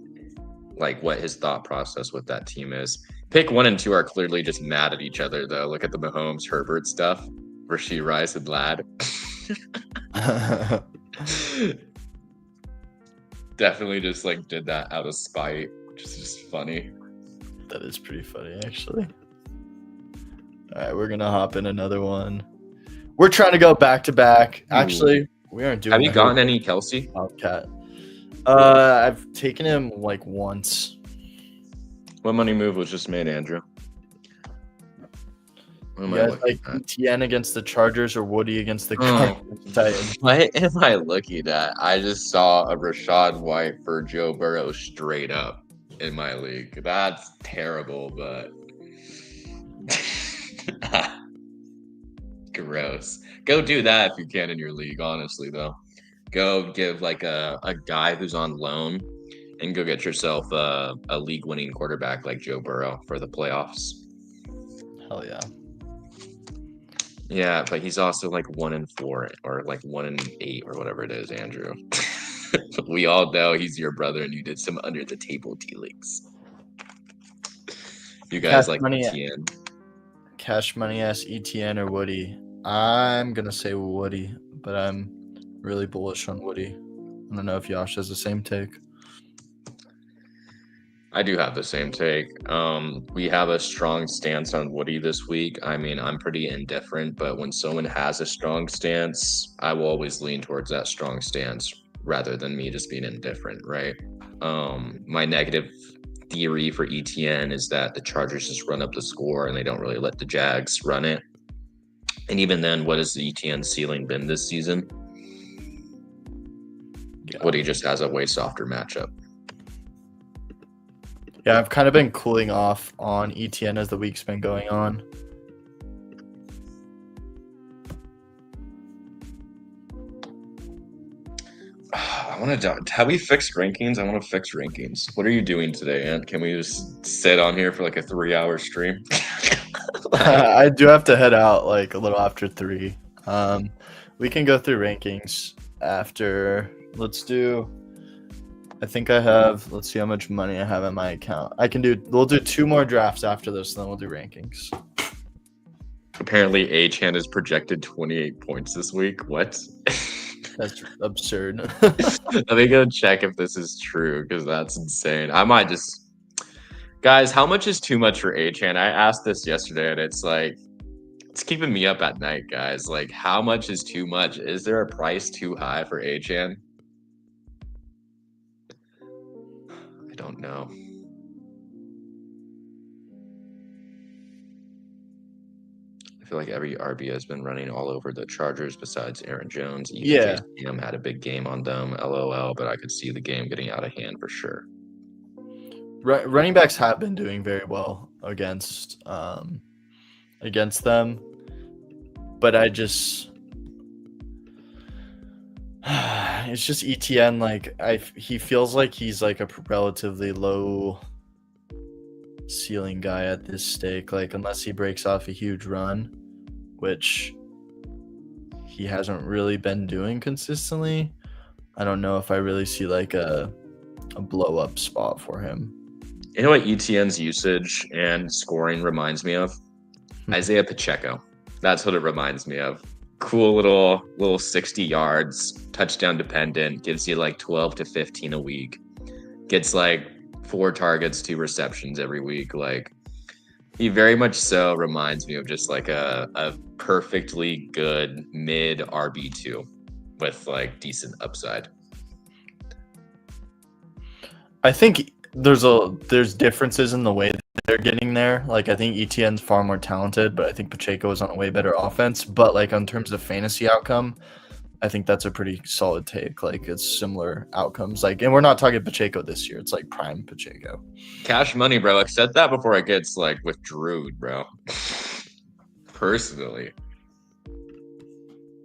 what his thought process with that team is. Pick 1 and 2 are clearly just mad at each other, though. Look at the Mahomes Herbert stuff. Rashee Rice and Ladd. Definitely just like did that out of spite, which is just funny. That is pretty funny, actually. All right, we're gonna hop in another one. We're trying to go back to back. Actually, we aren't doing. Have you gotten any Kelsey? Wildcat. I've taken him like once. What money move was just made, Andrew? You guys like ETN against the Chargers or Woody against the Titans? What am I looking at? I just saw a Rashad White for Joe Burrow straight up in my league. That's terrible, but close. Go do that if you can in your league, honestly, though. Go give like a guy who's on loan and go get yourself a league-winning quarterback like Joe Burrow for the playoffs. Hell yeah. Yeah, but he's also like 1-4 or like 1-8 or whatever it is, Andrew. We all know he's your brother and you did some under the table dealings. You guys like ETN. Cash money ass ETN or Woody. I'm gonna say Woody, but I'm really bullish on Woody. I don't know if Yash has the same take. I do have the same take. We have a strong stance on Woody this week. I mean, I'm pretty indifferent, but when someone has a strong stance, I will always lean towards that strong stance rather than me just being indifferent, right? My negative theory for ETN is that the Chargers just run up the score and they don't really let the Jags run it. And even then, what has the ETN ceiling been this season? Yeah. Woody just has a way softer matchup. Yeah, I've kind of been cooling off on ETN as the week's been going on. Have we fixed rankings? I want to fix rankings. What are you doing today, Ant? Can we just sit on here for like a 3-hour stream? I do have to head out like a little after 3. We can go through rankings after. Let's do. I think I have. Let's see how much money I have in my account. We'll do 2 more drafts after this, and then we'll do rankings. Apparently, Achan is projected 28 points this week. What? That's absurd. Let me go check if this is true because that's insane. I might just. Guys, how much is too much for Achan? I asked this yesterday, and it's like, it's keeping me up at night, guys. Like, how much is too much? Is there a price too high for Achan? I don't know. I feel like every RB has been running all over the Chargers besides Aaron Jones. Yeah. Even had a big game on them, LOL, but I could see the game getting out of hand for sure. Running backs have been doing very well against them, but it's just ETN. Like he feels like he's like a relatively low ceiling guy at this stake. Like unless he breaks off a huge run, which he hasn't really been doing consistently, I don't know if I really see like a blow up spot for him. You know what ETN's usage and scoring reminds me of? Isaiah Pacheco. That's what it reminds me of. Cool little 60 yards, touchdown dependent, gives you like 12 to 15 a week. Gets like 4 targets, 2 receptions every week. Like he very much so reminds me of just like a perfectly good mid RB2 with like decent upside. I think there's differences in the way that they're getting there. Like I think ETN's far more talented, but I think Pacheco is on a way better offense. But like in terms of fantasy outcome, I think that's a pretty solid take. Like it's similar outcomes. Like, and we're not talking Pacheco this year. It's like prime Pacheco. Cash money, bro. Like said that before it gets like withdrew, bro. Personally.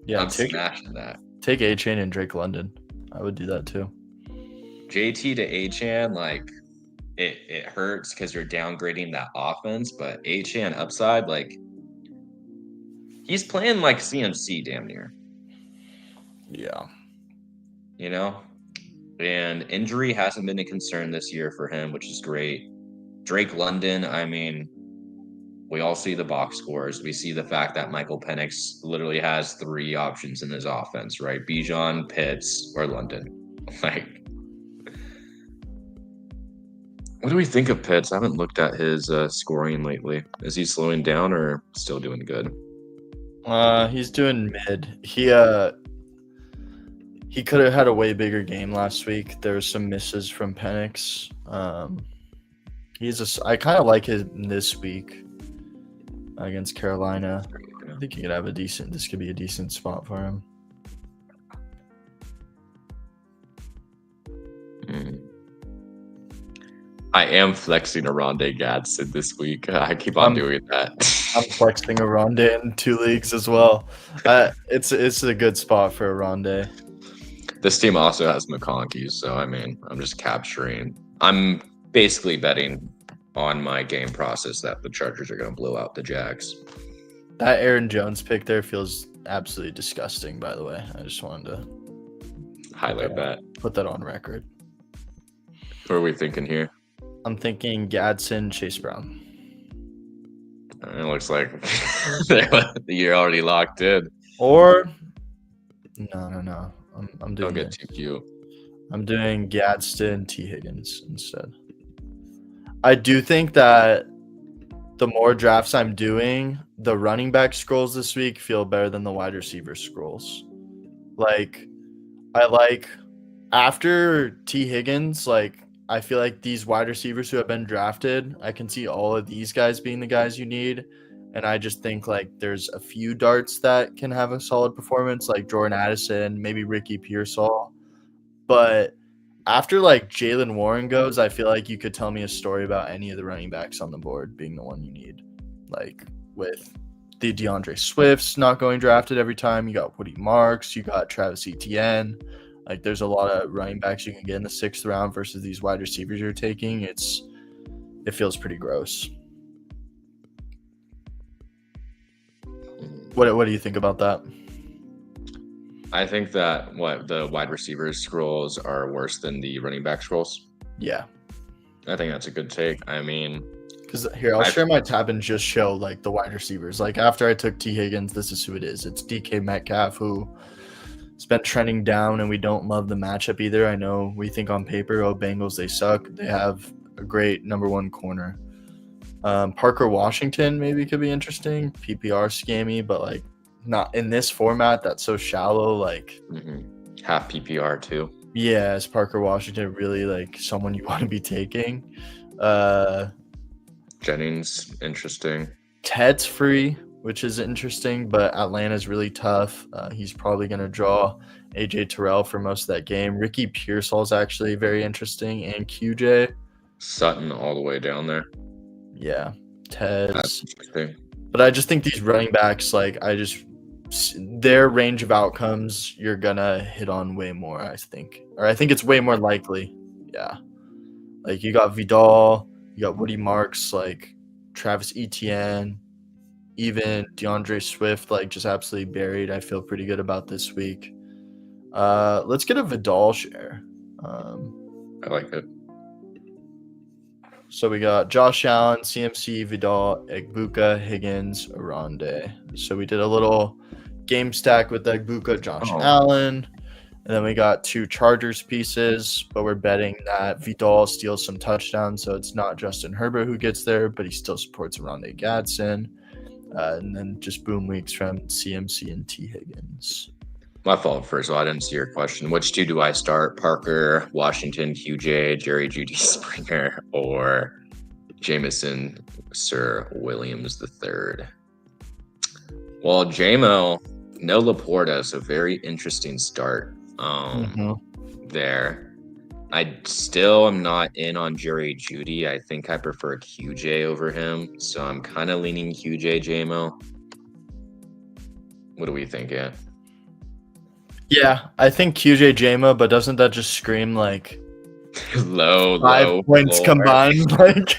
Yeah, I'm smashing that. Take A-Chain and Drake London. I would do that too. JT to A-Chan, like it hurts because you're downgrading that offense, but A-Chan upside, like he's playing like CMC damn near. Yeah. You know? And injury hasn't been a concern this year for him, which is great. Drake London, I mean, we all see the box scores. We see the fact that Michael Penix literally has 3 options in his offense, right? Bijan, Pitts, or London. Like, what do we think of Pitts? I haven't looked at his scoring lately. Is he slowing down or still doing good? He's doing mid. He could have had a way bigger game last week. There were some misses from Penix. I kind of like him this week against Carolina. I think he could have this could be a decent spot for him. I am flexing a Rondé Gadsden this week. I keep on doing that. I'm flexing a Rondé in 2 leagues as well. It's a good spot for a Rondé. This team also has McConkey, so I mean, I'm just capturing. I'm basically betting on my game process that the Chargers are going to blow out the Jags. That Aaron Jones pick there feels absolutely disgusting, by the way. I just wanted to highlight that. Put that on record. What are we thinking here? I'm thinking Gadsden, Chase Brown. It looks like you're already locked in. Or no. I'm doing. Don't get too cute. I'm doing Gadsden, T. Higgins instead. I do think that the more drafts I'm doing, the running back scrolls this week feel better than the wide receiver scrolls. Like, I like after T. Higgins, like, I feel like these wide receivers who have been drafted, I can see all of these guys being the guys you need. And I just think, like, there's a few darts that can have a solid performance, like Jordan Addison, maybe Ricky Pearsall. But after, like, Jalen Warren goes, I feel like you could tell me a story about any of the running backs on the board being the one you need. Like, with the DeAndre Swifts not going drafted every time, you got Woody Marks, you got Travis Etienne. Like, there's a lot of running backs you can get in the 6th round versus these wide receivers you're taking. It feels pretty gross. What do you think about that? I think that the wide receivers scrolls are worse than the running back scrolls. Yeah. I think that's a good take. I mean, because here, I'll share my tab and just show, like, the wide receivers. Like, after I took T. Higgins, this is who it is. It's DK Metcalf, who has been trending down, and we don't love the matchup either. I know we think on paper, oh, Bengals, they suck. They have a great number 1 corner. Parker Washington maybe could be interesting. PPR scammy, but, like, not in this format that's so shallow. Like, half PPR too. Yeah, is Parker Washington really, like, someone you want to be taking? Jennings, interesting. Ted's free, which is interesting, but Atlanta's really tough. He's probably going to draw AJ Terrell for most of that game. Ricky Pearsall is actually very interesting, and QJ. Sutton all the way down there. Yeah, Ted's. That's interesting. But I just think these running backs, like, their range of outcomes, you're going to hit on way more, I think. Or I think it's way more likely. Yeah. Like, you got Vidal, you got Woody Marks, like, Travis Etienne, even DeAndre Swift, like, just absolutely buried. I feel pretty good about this week. Let's get a Vidal share. I like it. So we got Josh Allen, CMC, Vidal, Egbuka, Higgins, Rondé. So we did a little game stack with Egbuka, Josh Allen. And then we got 2 Chargers pieces, but we're betting that Vidal steals some touchdowns, so it's not Justin Herbert who gets there, but he still supports Rondé Gadsden. And then just boom weeks from CMC and T. Higgins. My fault. First of all, I didn't see your question. Which 2 do I start? Parker, Washington, QJ, Jerry Judy Springer, or Jameson, Sir Williams III? Well, JMO, no Laporta, so very interesting start there. I still am not in on Jerry Judy. I think I prefer QJ over him, so I'm kind of leaning QJ, JMO. What do we think, yeah? Yeah, I think QJ Jama, but doesn't that just scream, like, low 5 points combined? Like,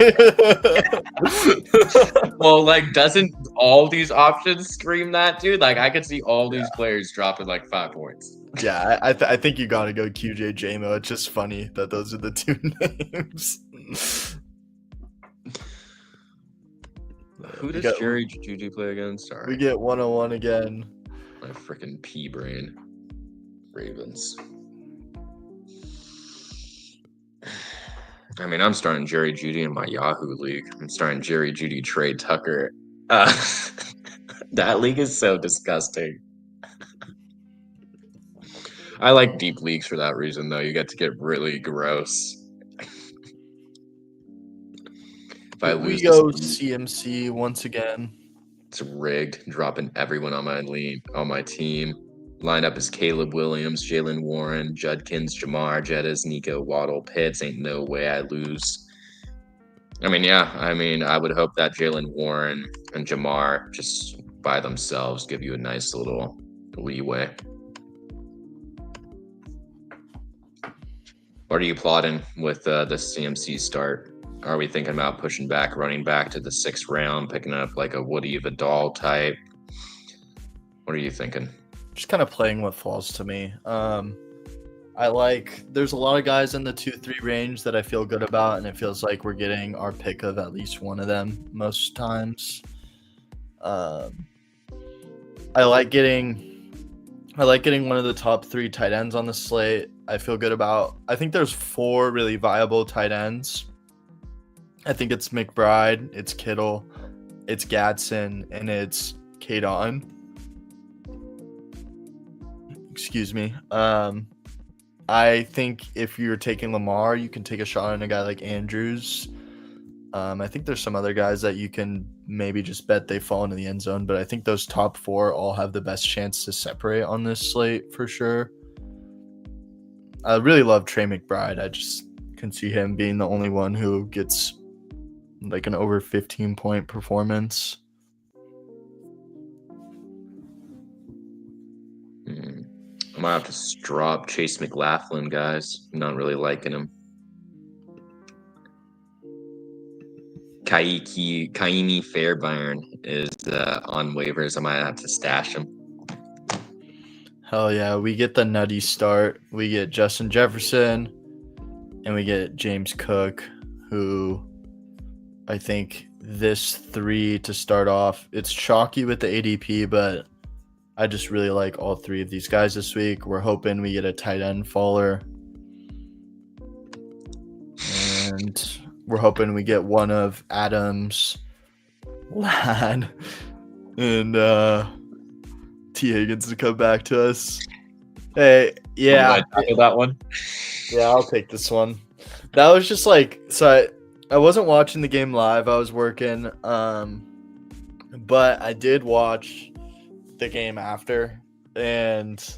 well, like, doesn't all these options scream that, dude? Like, I could see all these players dropping like 5 points. Yeah, I think you gotta go QJ Jamo. It's just funny that those are the 2 names. Who does Jerry Judy play against? Sorry, we get 101 again. My freaking pea brain. Ravens. I mean, I'm starting Jerry Judy in my Yahoo league. I'm starting Jerry Judy, Trey Tucker. That league is so disgusting. I like deep leagues for that reason, though. You get to get really gross. If I lose, we go CMC once again. It's rigged. Dropping everyone on my team. Lineup is Caleb Williams, Jalen Warren, Judkins, Jamar, Jettis, Nico, Waddle, Pitts. Ain't no way I lose I mean, yeah. I mean, I would hope that Jalen Warren and Jamar just by themselves give you a nice little leeway. What are you plotting with the CMC start? Are we thinking about pushing back, running back to the 6th round, picking up like a Woody Vidal type? What are you thinking? Just kind of playing what falls to me. There's a lot of guys in the 2-3 range that I feel good about, and it feels like we're getting our pick of at least one of them most times. I like getting one of the top 3 tight ends on the slate. I feel good about. I think there's 4 really viable tight ends. I think it's McBride, it's Kittle, it's Gadsden, and it's Kadon. Excuse me. I think if you're taking Lamar, you can take a shot on a guy like Andrews. I think there's some other guys that you can maybe just bet they fall into the end zone, but I think those top 4 all have the best chance to separate on this slate for sure. I really love Trey McBride. I just can see him being the only one who gets like an over 15-point performance. I might have to drop Chase McLaughlin, guys. I'm not really liking him. Kaimi Fairbairn is on waivers. I might have to stash him. Hell yeah, we get the nutty start. We get Justin Jefferson, and we get James Cook, who I think this 3 to start off. It's chalky with the ADP, but I just really like all 3 of these guys this week. We're hoping we get a tight end faller. And we're hoping we get one of Adams, Ladd, and T. Higgins to come back to us. Hey, yeah. That one? Yeah, I'll take this one. That was just like, so I wasn't watching the game live. I was working, but I did watch the game after, and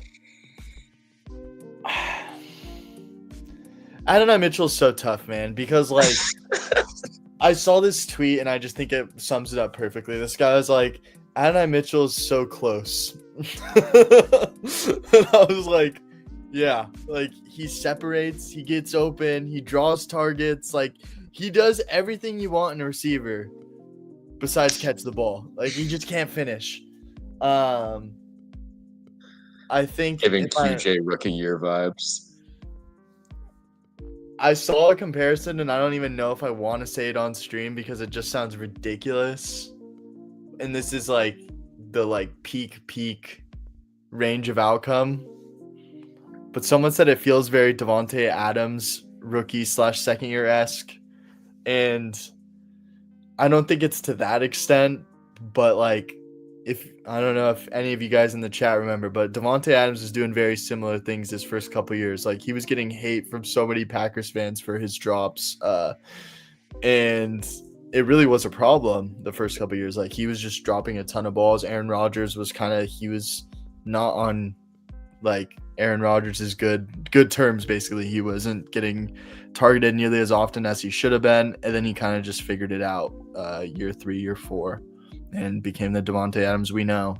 Adonai Mitchell's so tough, man, because like I saw this tweet and I just think it sums it up perfectly. This guy was like, Adonai Mitchell's so close. And I was like, yeah, like he separates, he gets open, he draws targets, like he does everything you want in a receiver besides catch the ball. Like he just can't finish. I think giving QJ rookie year vibes. I saw a comparison and I don't even know if I want to say it on stream because it just sounds ridiculous. And this is like the like peak range of outcome. But someone said it feels very Devontae Adams rookie / second year-esque. And I don't think it's to that extent, but like I don't know if any of you guys in the chat remember, but Devontae Adams is doing very similar things his first couple years. Like he was getting hate from so many Packers fans for his drops. And it really was a problem the first couple years. Like he was just dropping a ton of balls. Aaron Rodgers was he was not on like Aaron Rodgers' good terms, basically. He wasn't getting targeted nearly as often as he should have been. And then he kind of just figured it out year 3, year 4. And became the Devontae Adams we know.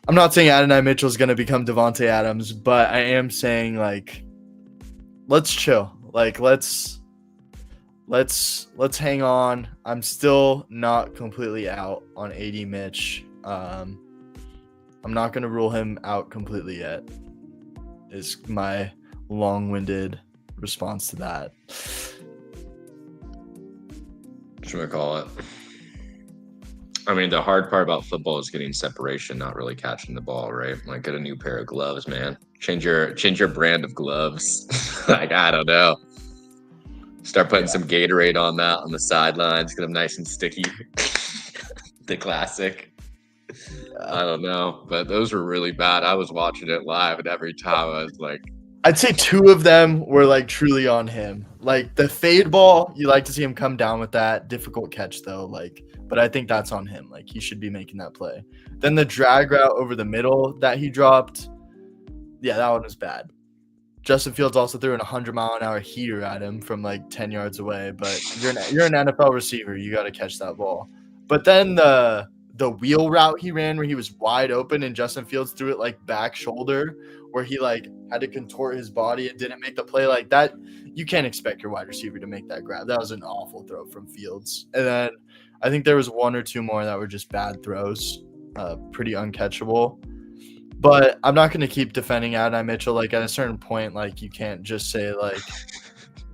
I'm not saying Adonai Mitchell is going to become Devontae Adams, but I am saying like, let's chill. Like let's hang on. I'm still not completely out on AD Mitch. I'm not going to rule him out completely yet. Is my long-winded response to that. What should we call it? I mean, the hard part about football is getting separation, not really catching the ball, right? Like, get a new pair of gloves, man. Change your brand of gloves. Like, I don't know. Start putting some Gatorade on that on the sidelines, get them nice and sticky. The classic. I don't know, but those were really bad. I was watching it live, and every time I was like, I'd say 2 of them were like truly on him. Like the fade ball, you like to see him come down with that. Difficult catch though, but I think that's on him. Like he should be making that play. Then the drag route over the middle that he dropped, yeah, that one was bad. Justin Fields also threw an 100-mile-an-hour heater at him from like 10 yards away. But you're an NFL receiver. You got to catch that ball. But then the wheel route he ran where he was wide open and Justin Fields threw it like back shoulder where he like had to contort his body and didn't make the play like that. You can't expect your wide receiver to make that grab. That was an awful throw from Fields. And then I think there was one or two more that were just bad throws, pretty uncatchable. But I'm not going to keep defending Adonai Mitchell. Like at a certain point, like you can't just say like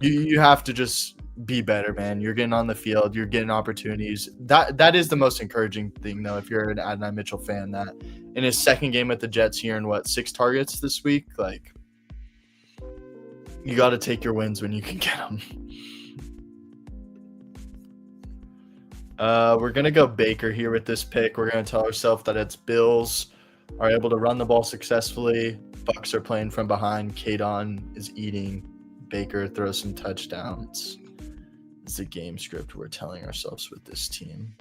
you have to just be better, man. You're getting on the field, you're getting opportunities. That is the most encouraging thing, though. If you're an Adonai Mitchell fan, that in his second game with the Jets, here in 6 targets this week, like you got to take your wins when you can get them. We're gonna go Baker here with this pick. We're gonna tell ourselves that it's Bills are able to run the ball successfully. Bucks are playing from behind. Kadon is eating. Baker throws some touchdowns. It's the game script we're telling ourselves with this team.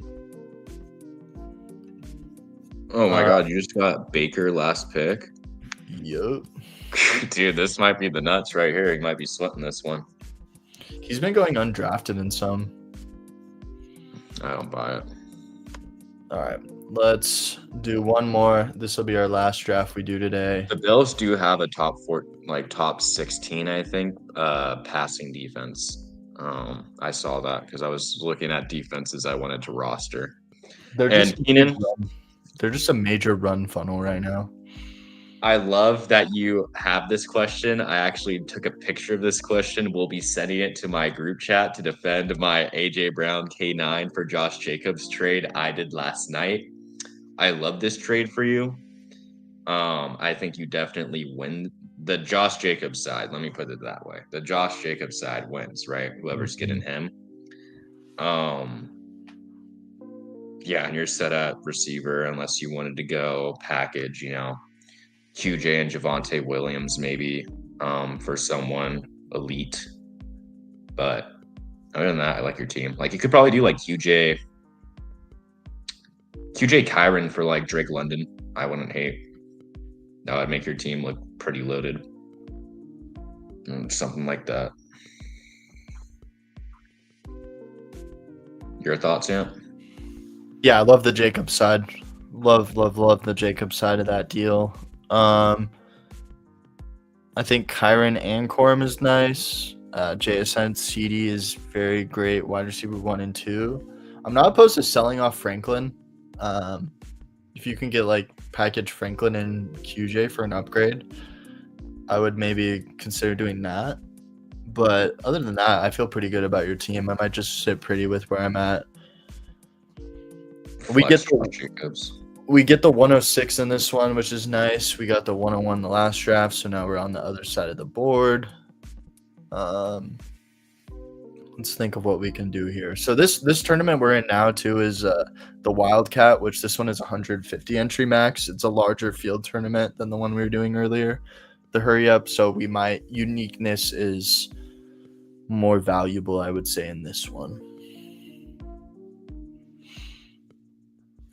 Oh my God, you just got Baker last pick? Yup. Dude, this might be the nuts right here. He might be sweating this one. He's been going undrafted in some. I don't buy it. All right, let's do one more. This will be our last draft we do today. The Bills do have a top 16, I think, passing defense. I saw that because I was looking at defenses I wanted to roster. They're just a major run funnel right now. I love that you have this question. I actually took a picture of this question. We'll be sending it to my group chat to defend my AJ Brown K9 for Josh Jacobs trade I did last night. I love this trade for you. I think you definitely win the Josh Jacobs side. Let me put it that way. The Josh Jacobs side wins, right? Whoever's getting him. Yeah, and you're set at receiver unless you wanted to go package, QJ and Javonte Williams maybe for someone elite. But other than that, I like your team. Like you could probably do like QJ Kyron for like Drake London. I wouldn't hate. That would make your team look pretty loaded. Something like that. Your thoughts, yeah? Yeah, I love the Jacobs side. Love the Jacobs side of that deal. I think Kyron and Corum is nice. JSN CD is very great. Wide receiver 1 and 2. I'm not opposed to selling off Franklin. If you can get like package Franklin and QJ for an upgrade, I would maybe consider doing that. But other than that, I feel pretty good about your team. I might just sit pretty with where I'm at. We get the 106 in this one, which is nice. We got the 101 in the last draft, so now we're on the other side of the board. Let's think of what we can do here. So this tournament we're in now too is the Wildcat, which this one is 150 entry max. It's a larger field tournament than the one we were doing earlier. The hurry up, so uniqueness is more valuable, I would say, in this one.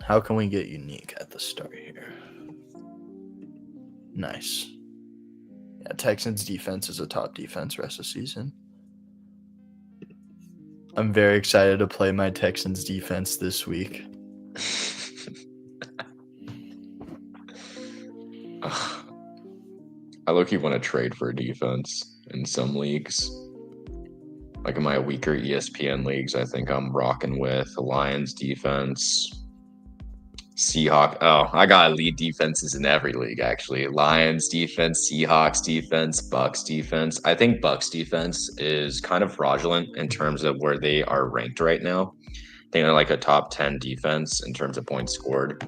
How can we get unique at the start here? Nice. Yeah, Texans defense is a top defense rest of the season. I'm very excited to play my Texans defense this week. I low-key want to trade for a defense in some leagues. Like in my weaker ESPN leagues, I think I'm rocking with the Lions defense. Seahawks. Oh, I got elite defenses in every league, actually. Lions defense, Seahawks defense, Bucks defense. I think Bucks defense is kind of fraudulent in terms of where they are ranked right now. I think they're like a top 10 defense in terms of points scored.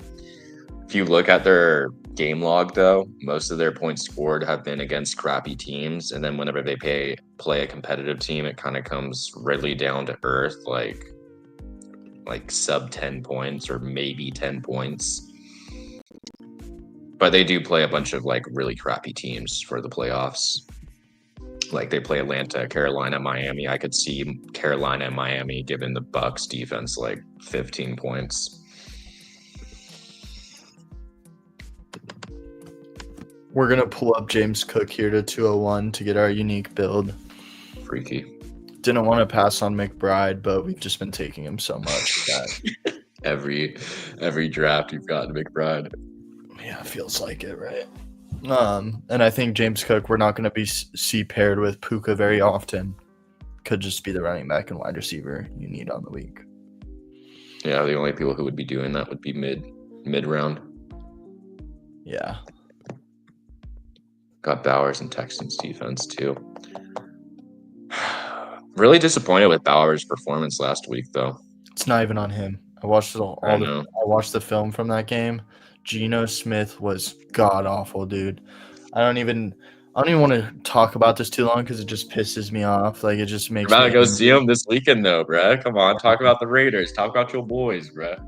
If you look at their game log, though, most of their points scored have been against crappy teams. And then whenever they play a competitive team, it kind of comes really down to earth, like sub 10 points or maybe 10 points. But they do play a bunch of like really crappy teams for the playoffs. Like they play Atlanta, Carolina, Miami. I could see Carolina and Miami giving the Bucks defense like 15 points. We're going to pull up James Cook here to 201 to get our unique build. Freaky. Didn't want to pass on McBride, but we've just been taking him so much that every draft you've gotten McBride. Yeah, it feels like it, right? And I think James Cook, we're not going to be see paired with Puka very often. Could just be the running back and wide receiver you need on the week. Yeah, the only people who would be doing that would be mid round. Yeah. Got Bowers and Texans defense too. Really disappointed with Bowers' performance last week, though. It's not even on him. I watched I watched the film from that game. Geno Smith was god awful, dude. I don't even want to talk about this too long because it just pisses me off. Like, it just makes You're about me to go see him this weekend, though, bruh. Come on, talk about the Raiders. Talk about your boys, bruh.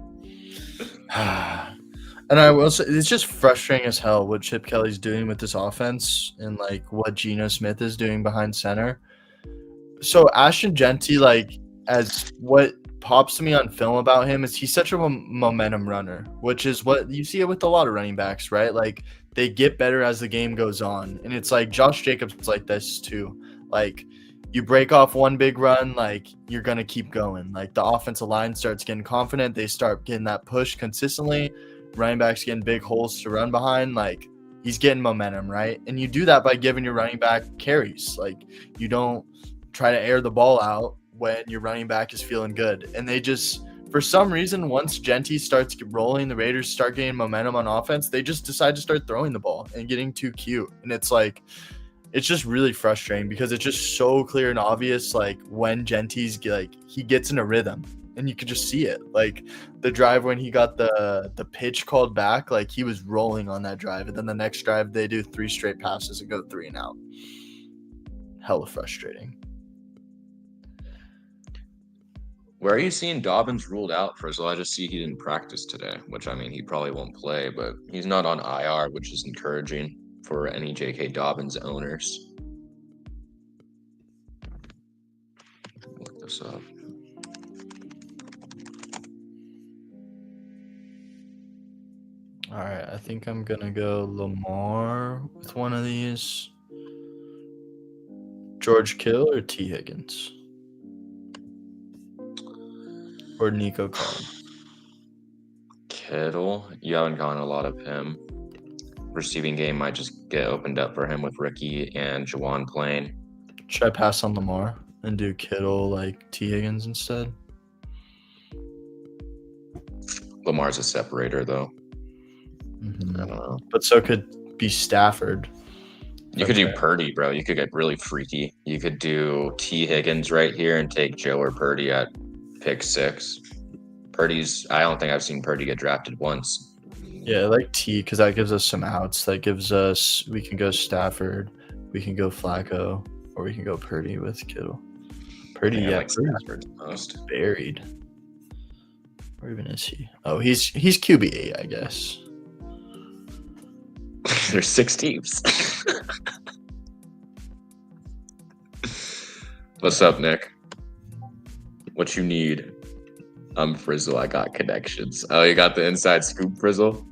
And I will say, it's just frustrating as hell what Chip Kelly's doing with this offense and like what Geno Smith is doing behind center. So Ashton Genty, like, as what pops to me on film about him is he's such a momentum runner, which is what you see it with a lot of running backs, right? Like, they get better as the game goes on. And it's like Josh Jacobs like this too. Like, you break off one big run, like, you're going to keep going. Like, the offensive line starts getting confident. They start getting that push consistently. Running backs getting big holes to run behind. Like, he's getting momentum, right? And you do that by giving your running back carries. Like, you don't try to air the ball out when your running back is feeling good. And they just, for some reason, once Genty starts rolling, the Raiders start getting momentum on offense, they just decide to start throwing the ball and getting too cute. And it's like, it's just really frustrating because it's just so clear and obvious, like, when Genty's, like, he gets in a rhythm and you could just see it. Like, the drive when he got the pitch called back, like, he was rolling on that drive. And then the next drive, they do 3 straight passes and go 3 and out. Hella frustrating. Where are you seeing Dobbins ruled out for? So I just see he didn't practice today, which, I mean, he probably won't play, but he's not on IR, which is encouraging for any J.K. Dobbins owners. Look this up. All right, I think I'm going to go Lamar with one of these. George Kittle or T. Higgins? Or Nico Collins? Kittle. You haven't gotten a lot of him. Receiving game might just get opened up for him with Ricky and Juwan playing. Should I pass on Lamar and do Kittle like T. Higgins instead? Lamar's a separator, though. Mm-hmm. I don't know. But so could be Stafford. You could do Purdy, bro. You could get really freaky. You could do T. Higgins right here and take Joe or Purdy at pick 6. I don't think I've seen Purdy get drafted once. Yeah, I like T because that gives us some outs. That gives us, we can go Stafford, we can go Flacco, or we can go Purdy with Kittle. Purdy, yeah, like Stafford most. Buried. Where even is he? Oh, he's QB8, I guess. There's 6 teams. What's up, Nick? What you need? I'm Frizzle. I got connections. Oh, you got the inside scoop, Frizzle?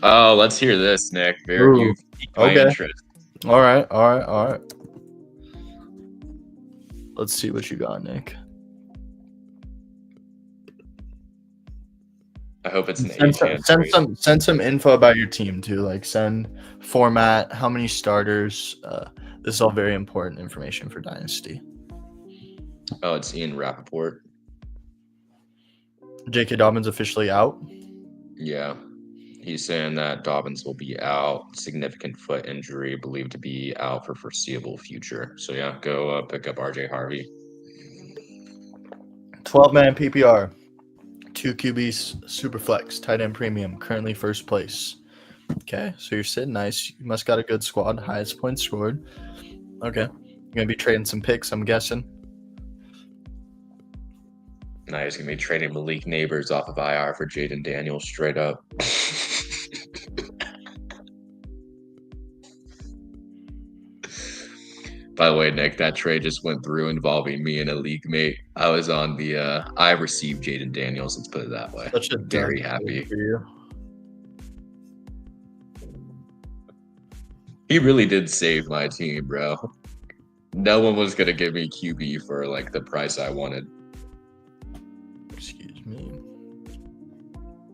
Oh, let's hear this, Nick. You've piqued my interest. All right. Let's see what you got, Nick. I hope it's an send some info about your team too. Like, send format, how many starters. This is all very important information for Dynasty. Oh, it's Ian Rappaport. J.K. Dobbins officially out? Yeah. He's saying that Dobbins will be out. Significant foot injury, believed to be out for foreseeable future. So, yeah, go pick up R.J. Harvey. 12-man PPR. 2 QBs, super flex, tight end premium, currently first place. Okay, so you're sitting nice. You must got a good squad, highest points scored. Okay, you're going to be trading some picks, I'm guessing. Nah, he's going to be trading Malik Neighbors off of IR for Jaden Daniels straight up. By the way, Nick, that trade just went through involving me and a league mate. I was on the I received Jaden Daniels, let's put it that way. Such a very happy for you. He really did save my team, bro. No one was gonna give me QB for like the price I wanted. Excuse me.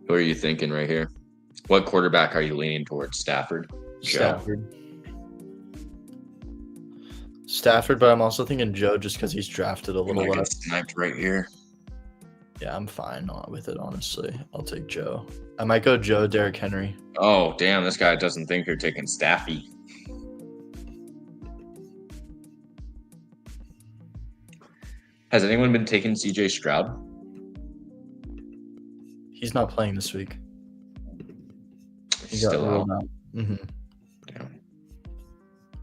Who are you thinking right here? What quarterback are you leaning towards? Stafford? Joe? Stafford, but I'm also thinking Joe just because he's drafted a little I get less. sniped right here. Yeah, I'm fine with it, honestly. I'll take Joe. I might go Joe, Derrick Henry. Oh, damn, this guy doesn't think you're taking Staffy. Has anyone been taking CJ Stroud? He's not playing this week. He got Still ruled out. out. Mm-hmm. Yeah.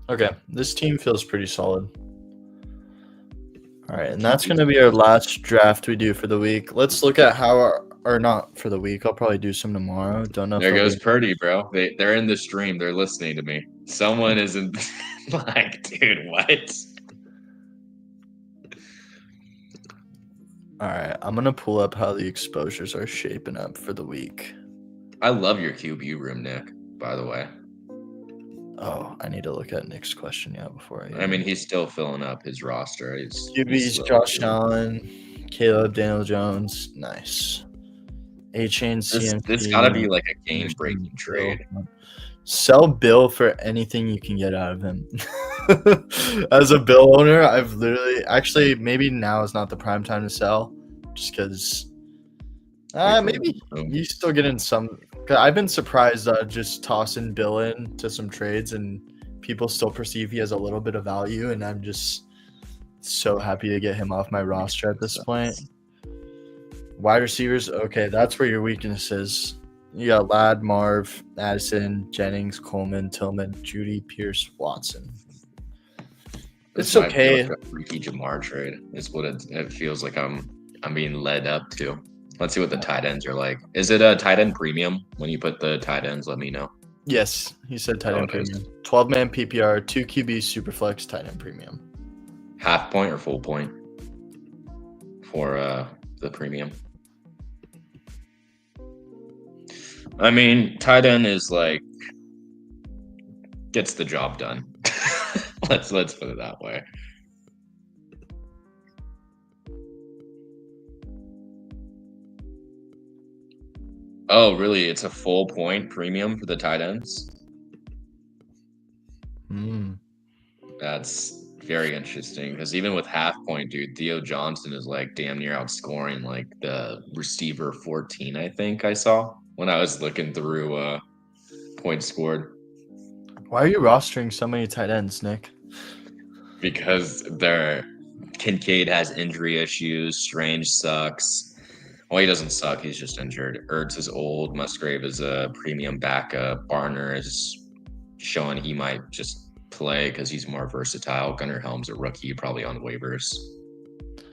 Okay, this team feels pretty solid. All right, and that's going to be our last draft we do for the week. Let's look at or not for the week. I'll probably do some tomorrow. Don't know. There goes Purdy, bro. They're in the stream. They're listening to me. Someone isn't like, dude, what? All right, I'm going to pull up how the exposures are shaping up for the week. I love your QB room, Nick, by the way. Oh, I need to look at Nick's question before I mean, he's still filling up his roster. QB's Josh Allen, Caleb, Daniel Jones. Nice. A-Chain, CMC. This got to be like a game-breaking trade. Sell Bill for anything you can get out of him. As a Bill owner, I've literally maybe now is not the prime time to sell, just because maybe you still get in some. Cause I've been surprised just tossing Bill in to some trades and people still perceive he has a little bit of value, and I'm just so happy to get him off my roster at this point. Wide receivers, okay, that's where your weakness is. You got Ladd, Marv, Addison, Jennings, Coleman, Tillman, Judy, Pierce, Watson. It's okay. Like a freaky Jamar trade is what it feels like I'm being led up to. Let's see what the tight ends are like. Is it a tight end premium? When you put the tight ends, let me know. Yes, he said tight end premium. 12-man PPR, 2 QB Superflex tight end premium. Half point or full point for the premium? I mean, tight end is like gets the job done. let's put it that way. Oh, really? It's a full point premium for the tight ends? That's very interesting because even with half point, dude, Theo Johnson is like damn near outscoring like the receiver 14, I think I saw when I was looking through points scored. Why are you rostering so many tight ends, Nick? Because Kincaid has injury issues. Strange sucks. Well, he doesn't suck. He's just injured. Ertz is old. Musgrave is a premium backup. Barner is showing he might just play because he's more versatile. Gunnar Helm's a rookie, probably on waivers.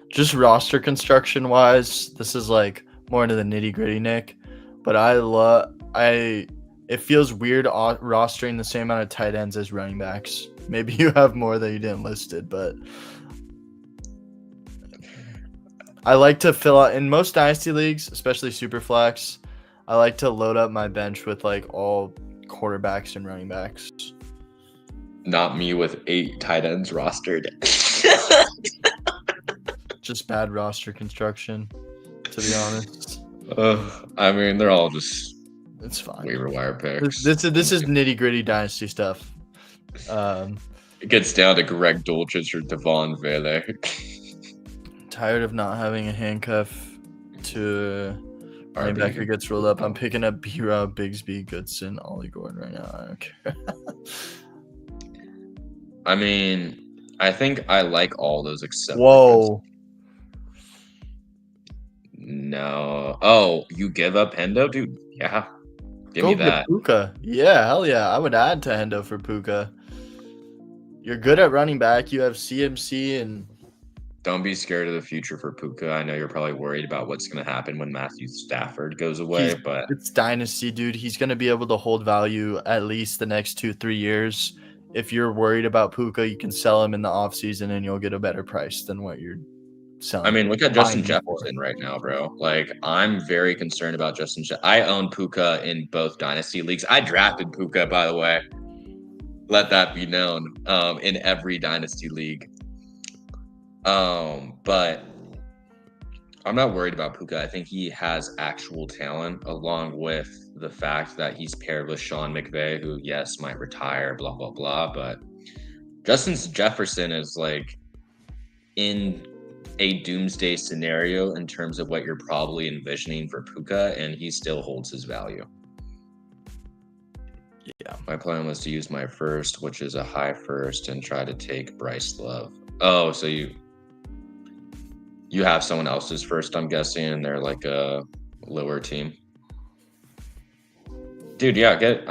Just roster construction wise, this is like more into the nitty gritty, Nick. But it feels weird rostering the same amount of tight ends as running backs. Maybe you have more that you didn't listed, but I like to fill out in most dynasty leagues, especially Superflex. I like to load up my bench with like all quarterbacks and running backs. Not me with 8 tight ends rostered. Just bad roster construction, to be honest. I mean, they're all just it's fine. Waiver wire picks. This is nitty gritty dynasty stuff. It gets down to Greg Dulcich or Devon Vele. Tired of not having a handcuff to running back who gets rolled up. I'm picking up B-Rob, Bigsby, Goodson, Ollie Gordon right now. I don't care. I mean, I think I like all those except. Whoa. No. Oh, you give up Hendo, dude? Yeah. Give me that. Puka. Yeah, hell yeah. I would add to Hendo for Puka. You're good at running back. You have CMC and. Don't be scared of the future for Puka. I know you're probably worried about what's going to happen when Matthew Stafford goes away, but it's dynasty, dude. He's going to be able to hold value at least the next 2-3 years. If you're worried about Puka, you can sell him in the offseason and you'll get a better price than what you're selling. I mean, look at Justin Jefferson right now, bro. Like, I'm very concerned about Justin. I own Puka in both dynasty leagues. I drafted Puka, by the way. Let that be known in every dynasty league. But I'm not worried about Puka. I think he has actual talent, along with the fact that he's paired with Sean McVay, who, yes, might retire, blah, blah, blah. But Justin Jefferson is like in a doomsday scenario in terms of what you're probably envisioning for Puka, and he still holds his value. Yeah. My plan was to use my first, which is a high first, and try to take Bryce Love. Oh, so you have someone else's first, I'm guessing, and they're like a lower team. Dude, yeah, get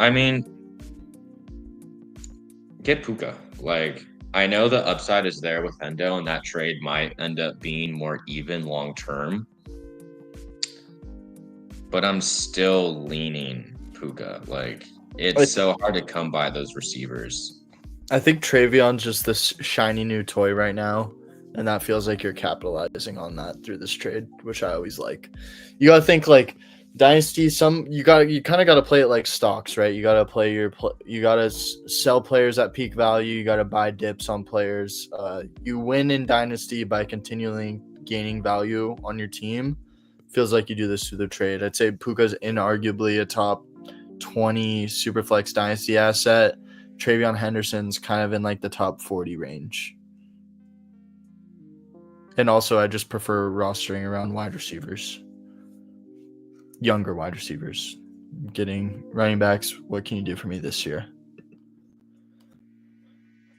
Puka. Like, I know the upside is there with Endo, and that trade might end up being more even long term. But I'm still leaning Puka. Like, it's so hard to come by those receivers. I think Travion's just this shiny new toy right now, and that feels like you're capitalizing on that through this trade, which I always like. You gotta think like Dynasty. You kind of gotta play it like stocks, right? You gotta play you gotta sell players at peak value. You gotta buy dips on players. You win in Dynasty by continually gaining value on your team. Feels like you do this through the trade. I'd say Puka's inarguably a top 20 Superflex Dynasty asset. Travion Henderson's kind of in like the top 40 range. And also, I just prefer rostering around wide receivers. Younger wide receivers. Getting running backs, what can you do for me this year?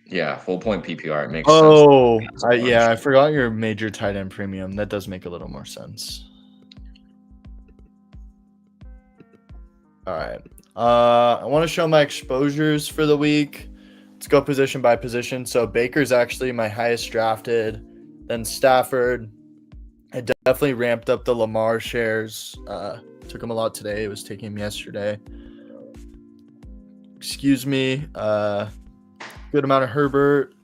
Yeah, full point PPR. It makes sense. I forgot your major tight end premium. That does make a little more sense. All right. I want to show my exposures for the week. Let's go position by position. So Baker's actually my highest drafted. Then Stafford. I definitely ramped up the Lamar shares. Took him a lot today. It was taking him yesterday. Excuse me. Good amount of Herbert.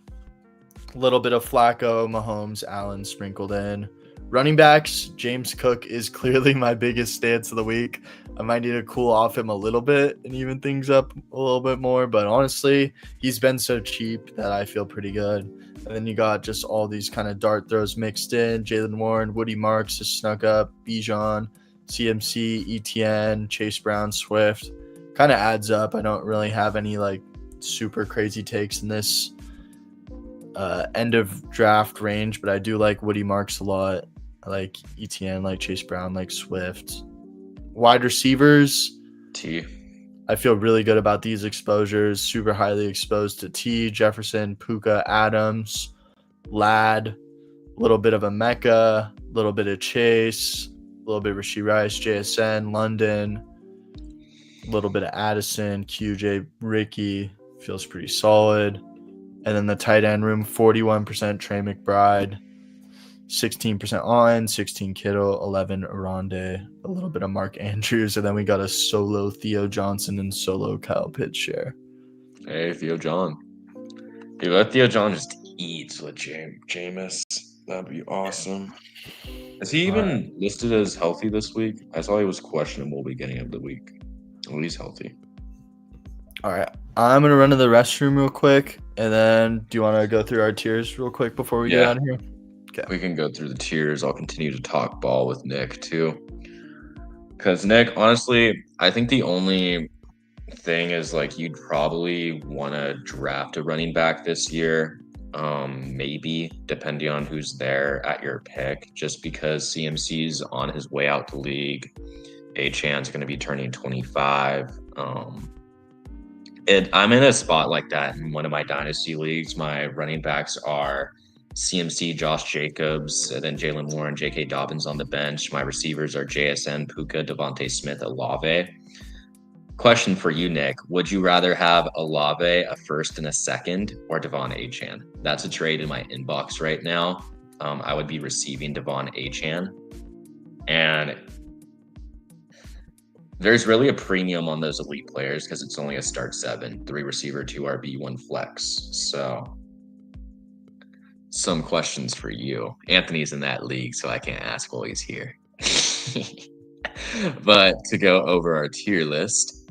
A little bit of Flacco, Mahomes, Allen sprinkled in. Running backs, James Cook is clearly my biggest stance of the week. I might need to cool off him a little bit and even things up a little bit more. But honestly, he's been so cheap that I feel pretty good. And then you got just all these kind of dart throws mixed in. Jalen Warren, Woody Marks just snuck up. Bijan, CMC, ETN, Chase Brown, Swift. Kind of adds up. I don't really have any like super crazy takes in this end of draft range, but I do like Woody Marks a lot. I like ETN, like Chase Brown, like Swift. Wide receivers, T. I feel really good about these exposures. Super highly exposed to T, Jefferson, Puka, Adams, Ladd, a little bit of a Mecca, a little bit of Chase, a little bit of Rashee Rice, JSN, London, a little bit of Addison, QJ, Ricky. Feels pretty solid. And then the tight end room, 41% Trey McBride, 16% on, 16 Kittle, 11 Aronde, a little bit of Mark Andrews, and then we got a solo Theo Johnson and solo Kyle Pitts share. Hey, Theo John. Dude, let Theo John just eat with Jameis. That'd be awesome. Is he even listed as healthy this week? I saw he was questionable beginning of the week. Oh, he's healthy. All right. I'm going to run to the restroom real quick, and then do you want to go through our tiers real quick before we get out of here? Okay. We can go through the tiers. I'll continue to talk ball with Nick, too. Because, Nick, honestly, I think the only thing is, like, you'd probably want to draft a running back this year. Maybe, depending on who's there at your pick, just because CMC's on his way out the league. Achan's going to be turning 25. I'm in a spot like that in one of my dynasty leagues. My running backs are CMC, Josh Jacobs, and then Jalen Warren, J.K. Dobbins on the bench. My receivers are JSN, Puka, Devontae Smith, Olave. Question for you, Nick. Would you rather have Olave, a first and a second, or Devon Achan? That's a trade in my inbox right now. I would be receiving Devon Achan. And there's really a premium on those elite players because it's only a start 7, 3 receiver, 2 RB, 1 flex. So some questions for you. Anthony's in that league, so I can't ask while he's here. But to go over our tier list,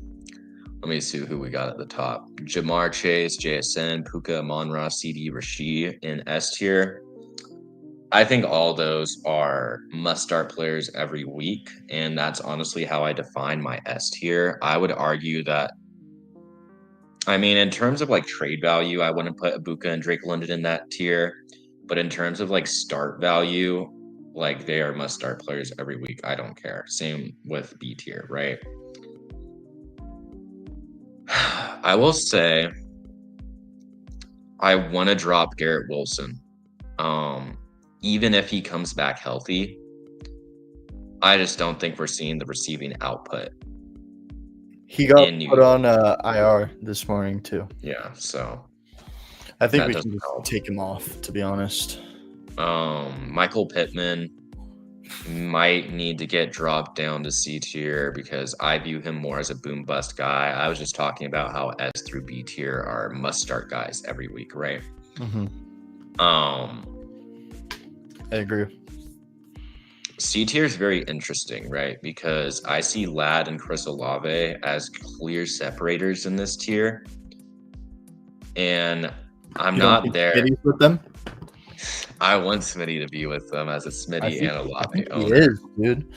Let me see who we got at the top. Jamar Chase, JSN, Puka, Monra, CD, Rasheed in S tier. I think all those are must-start players every week, and that's honestly how I define my S tier. I would argue that, I mean, in terms of like trade value, I wouldn't put Ibuka and Drake London in that tier, but in terms of like start value, like they are must-start players every week. I don't care. Same with B tier, right? I will say I want to drop Garrett Wilson. Even if he comes back healthy, I just don't think we're seeing the receiving output. He got put on IR this morning too. Yeah, so I think we can just take him off, to be honest. Michael Pittman might need to get dropped down to C tier because I view him more as a boom bust guy. I was just talking about how S through B tier are must start guys every week, right? Mm-hmm. I agree. C tier is very interesting, right? Because I see Ladd and Chris Olave as clear separators in this tier. And I'm not there. Smitty's with them? I want Smitty to be with them as a Smitty and Olave owner. He is, dude.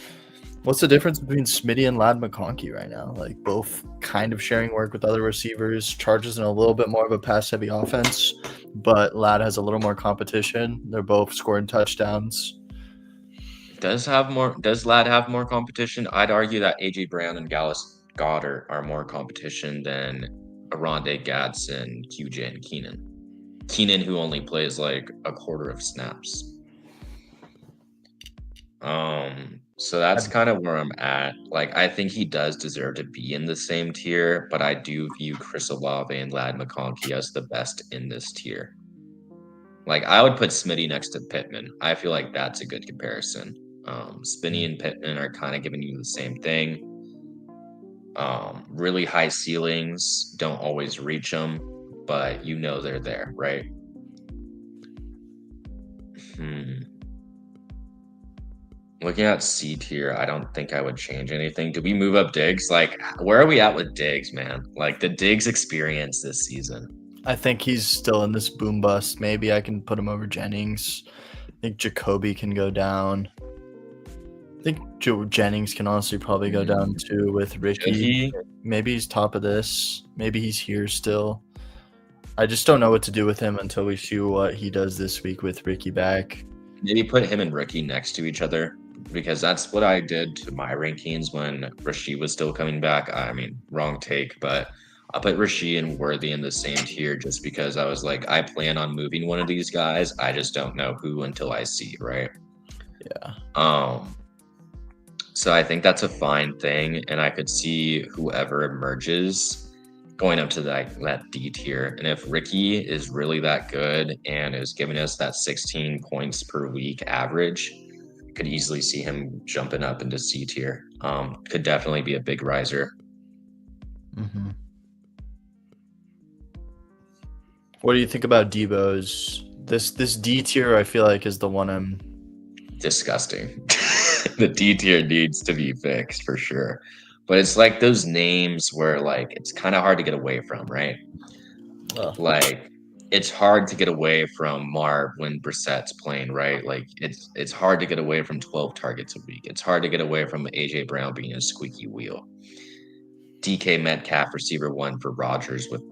What's the difference between Smitty and Ladd McConkey right now? Like, both kind of sharing work with other receivers. Chargers in a little bit more of a pass-heavy offense, but Ladd has a little more competition. They're both scoring touchdowns. Does Ladd have more competition? I'd argue that AJ Brown and Dallas Goedert are more competition than Arondé Gadsden, QJ, and Keenan. Keenan, who only plays like a quarter of snaps. So that's kind of where I'm at. Like, I think he does deserve to be in the same tier, but I do view Chris Olave and Ladd McConkey as the best in this tier. Like, I would put Smitty next to Pittman. I feel like that's a good comparison. Spinney and Pittman are kind of giving you the same thing. Really high ceilings, don't always reach them, but you know they're there, right? Looking at C tier, I don't think I would change anything. Do we move up Diggs? Like, where are we at with Diggs, man? Like, the Diggs experience this season. I think he's still in this boom bust. Maybe I can put him over Jennings. I think Jacoby can go down. I think Jennings can honestly probably go down too with Ricky. Maybe he's top of this. Maybe he's here still. I just don't know what to do with him until we see what he does this week with Ricky back. Maybe put him and Ricky next to each other, because that's what I did to my rankings when Rasheed was still coming back. I mean, wrong take, but I put Rasheed and Worthy in the same tier just because I was like, I plan on moving one of these guys. I just don't know who until I see, right? Yeah. So I think that's a fine thing, and I could see whoever emerges going up to that D tier. And if Ricky is really that good and is giving us that 16 points per week average, could easily see him jumping up into C tier. Could definitely be a big riser. Mm-hmm. What do you think about Debo's? This D tier, I feel like, is the one I'm disgusting. The D tier needs to be fixed for sure. But it's like those names where like it's kind of hard to get away from, right? Like, it's hard to get away from Marv when Brissett's playing, right? Like, it's hard to get away from 12 targets a week. It's hard to get away from AJ Brown being a squeaky wheel. DK Metcalf, receiver one for Rodgers, with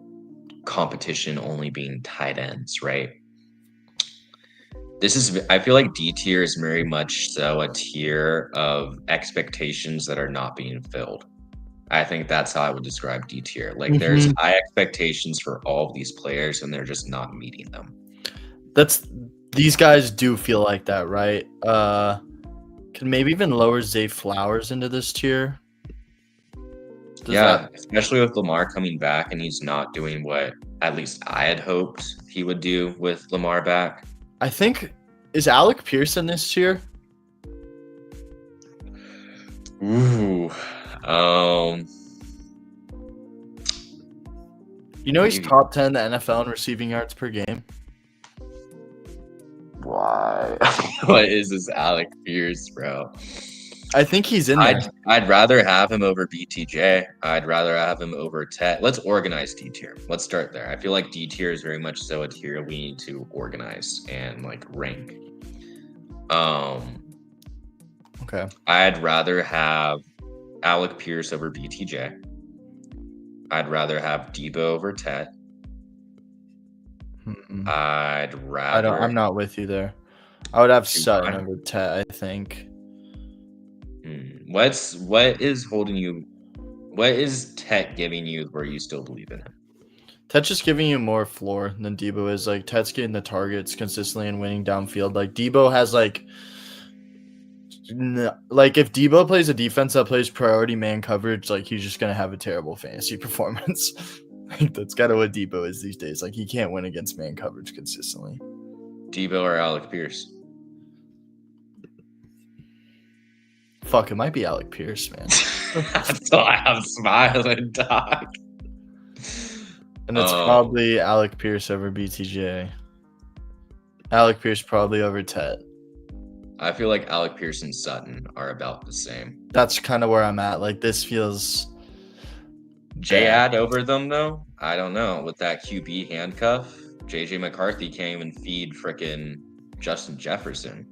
competition only being tight ends, right? I feel like D tier is very much so a tier of expectations that are not being filled. I think that's how I would describe D tier. Like, there's high expectations for all of these players, and they're just not meeting them. These guys do feel like that, right? Can maybe even lower Zay Flowers into this tier. Especially with Lamar coming back, and he's not doing what at least I had hoped he would do with Lamar back. I think, is Alec Pierce in this tier? Ooh. You know he's top 10 in the NFL in receiving yards per game. Why? What is this Alec Pierce, bro? I think he's in there. I'd rather have him over BTJ. I'd rather have him over Tet. Let's organize D tier. Let's start there. I feel like D tier is very much so a tier we need to organize and like rank. Okay. I'd rather have Alec Pierce over BTJ. I'd rather have Debo over Tet. I'd rather. I'm not with you there. I would have Sutton over Tet, I think. What is holding you? What is Tet giving you where you still believe in him? Tet's just giving you more floor than Debo is. Like, Tet's getting the targets consistently and winning downfield. Like, Debo has, like, if Debo plays a defense that plays priority man coverage, like, he's just going to have a terrible fantasy performance. Like, that's kind of what Debo is these days. Like, he can't win against man coverage consistently. Debo or Alec Pierce? Fuck, it might be Alec Pierce, man. That's why I'm smiling, dog. And it's probably Alec Pierce over BTJ. Alec Pierce probably over Tet. I feel like Alec Pierce and Sutton are about the same. That's kind of where I'm at. Like, this feels J-Ad over them, though? I don't know. With that QB handcuff, JJ McCarthy can't even feed frickin' Justin Jefferson.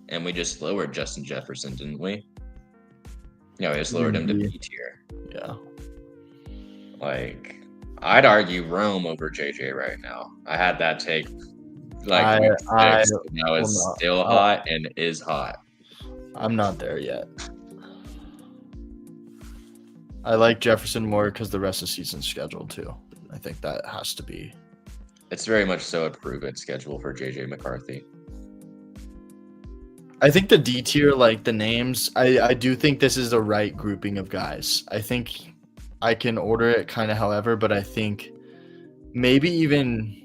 And we just lowered Justin Jefferson, didn't we? Yeah, we just lowered him to B tier. Yeah. Like, I'd argue Rome over JJ right now. I had that take like week 6. Now it's still hot and is hot. I'm not there yet. I like Jefferson more because the rest of the season's scheduled too. I think that has to be. It's very much so a prove-it schedule for JJ McCarthy. I think the D tier, like the names, I do think this is the right grouping of guys. I think I can order it kind of however, but I think maybe even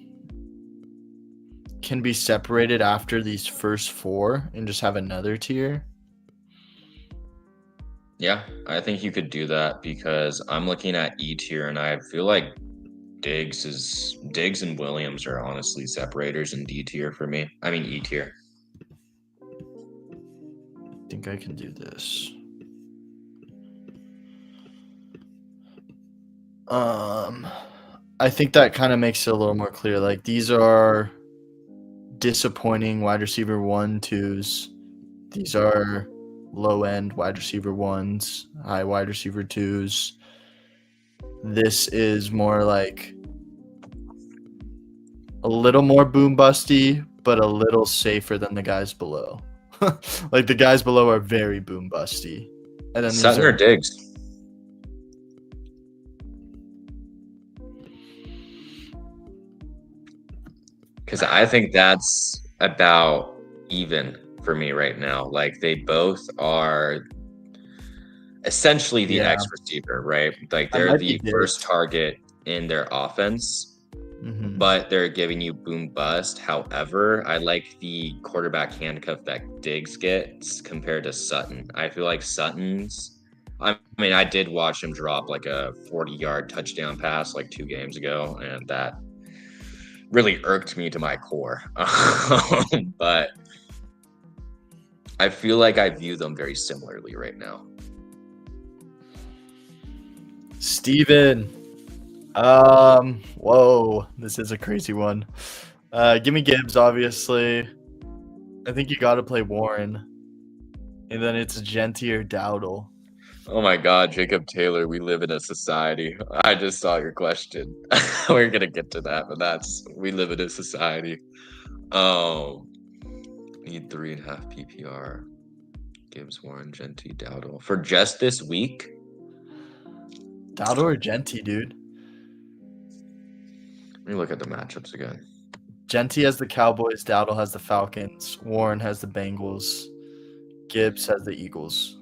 can be separated after these first 4 and just have another tier. Yeah, I think you could do that because I'm looking at E tier and I feel like Diggs and Williams are honestly separators in D tier for me. I mean E tier. I think I can do this. I think that kind of makes it a little more clear. Like, these are disappointing wide receiver 1, 2s. These are low end wide receiver 1s, high wide receiver 2s. This is more like a little more boom busty, but a little safer than the guys below. Like, the guys below are very boom busty. And then Sutton or Diggs? Because I think that's about even for me right now. Like, they both are essentially the X receiver, right? Like, they're the first target in their offense. But they're giving you boom bust. However, I like the quarterback handcuff that Diggs gets compared to Sutton. I feel like Sutton's, I mean, I did watch him drop like a 40-yard touchdown pass like 2 games ago, and that really irked me to my core. But I feel like I view them very similarly right now. Steven. Whoa, this is a crazy one. Give me Gibbs, obviously. I think you got to play Warren. And then it's Genty or Dowdle. Oh my God, Jacob Taylor, we live in a society. I just saw your question. We're going to get to that, but we live in a society. Need 3.5 PPR. Gibbs, Warren, Genty, Dowdle. For just this week? Dowdle or Genty, dude? Let me look at the matchups again. Genty has the Cowboys. Dowdle has the Falcons. Warren has the Bengals. Gibbs has the Eagles.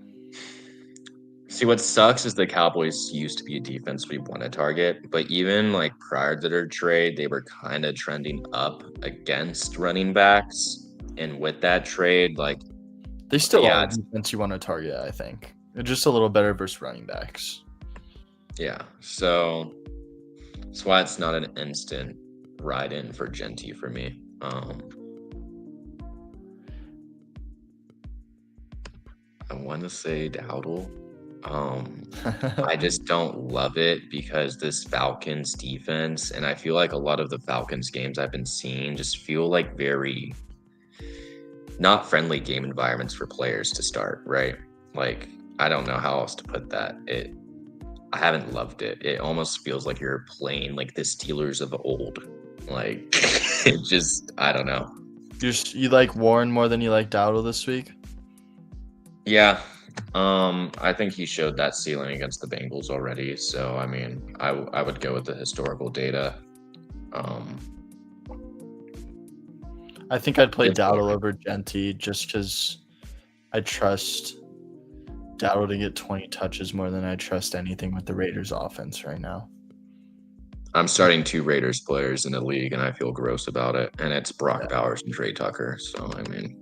See, what sucks is the Cowboys used to be a defense we want to target, but even like prior to their trade, they were kind of trending up against running backs. And with that trade, like, they still are a defense you want to target, I think. They're just a little better versus running backs. Yeah, so that's why it's not an instant ride-in for Genty for me. I want to say Dowdle. I just don't love it because this Falcons defense, and I feel like a lot of the Falcons games I've been seeing just feel like very not friendly game environments for players to start, right? Like, I don't know how else to put that. I haven't loved it. It almost feels like you're playing like the Steelers of old. Like, it just, I don't know. You like Warren more than you like Dowdle this week? Yeah. I think he showed that ceiling against the Bengals already. So, I mean, I would go with the historical data. Um, I think I'd play it's Dowdle over Genty just because I trust Dowdle to get 20 touches more than I trust anything with the Raiders offense right now. I'm starting 2 Raiders players in the league, and I feel gross about it. And it's Brock Bowers and Trey Tucker. So, I mean,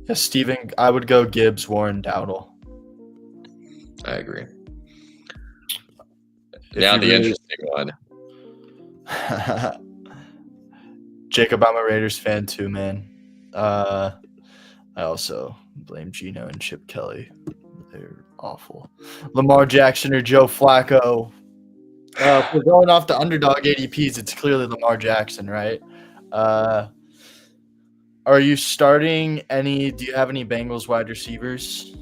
yeah, Steven, I would go Gibbs, Warren, Dowdle. I agree. Now the interesting one. Jacob, I'm a Raiders fan too, man. I also blame Gino and Chip Kelly. They're awful. Lamar Jackson or Joe Flacco. If we're going off the underdog ADPs, it's clearly Lamar Jackson, right? Are you starting any? Do you have any Bengals wide receivers?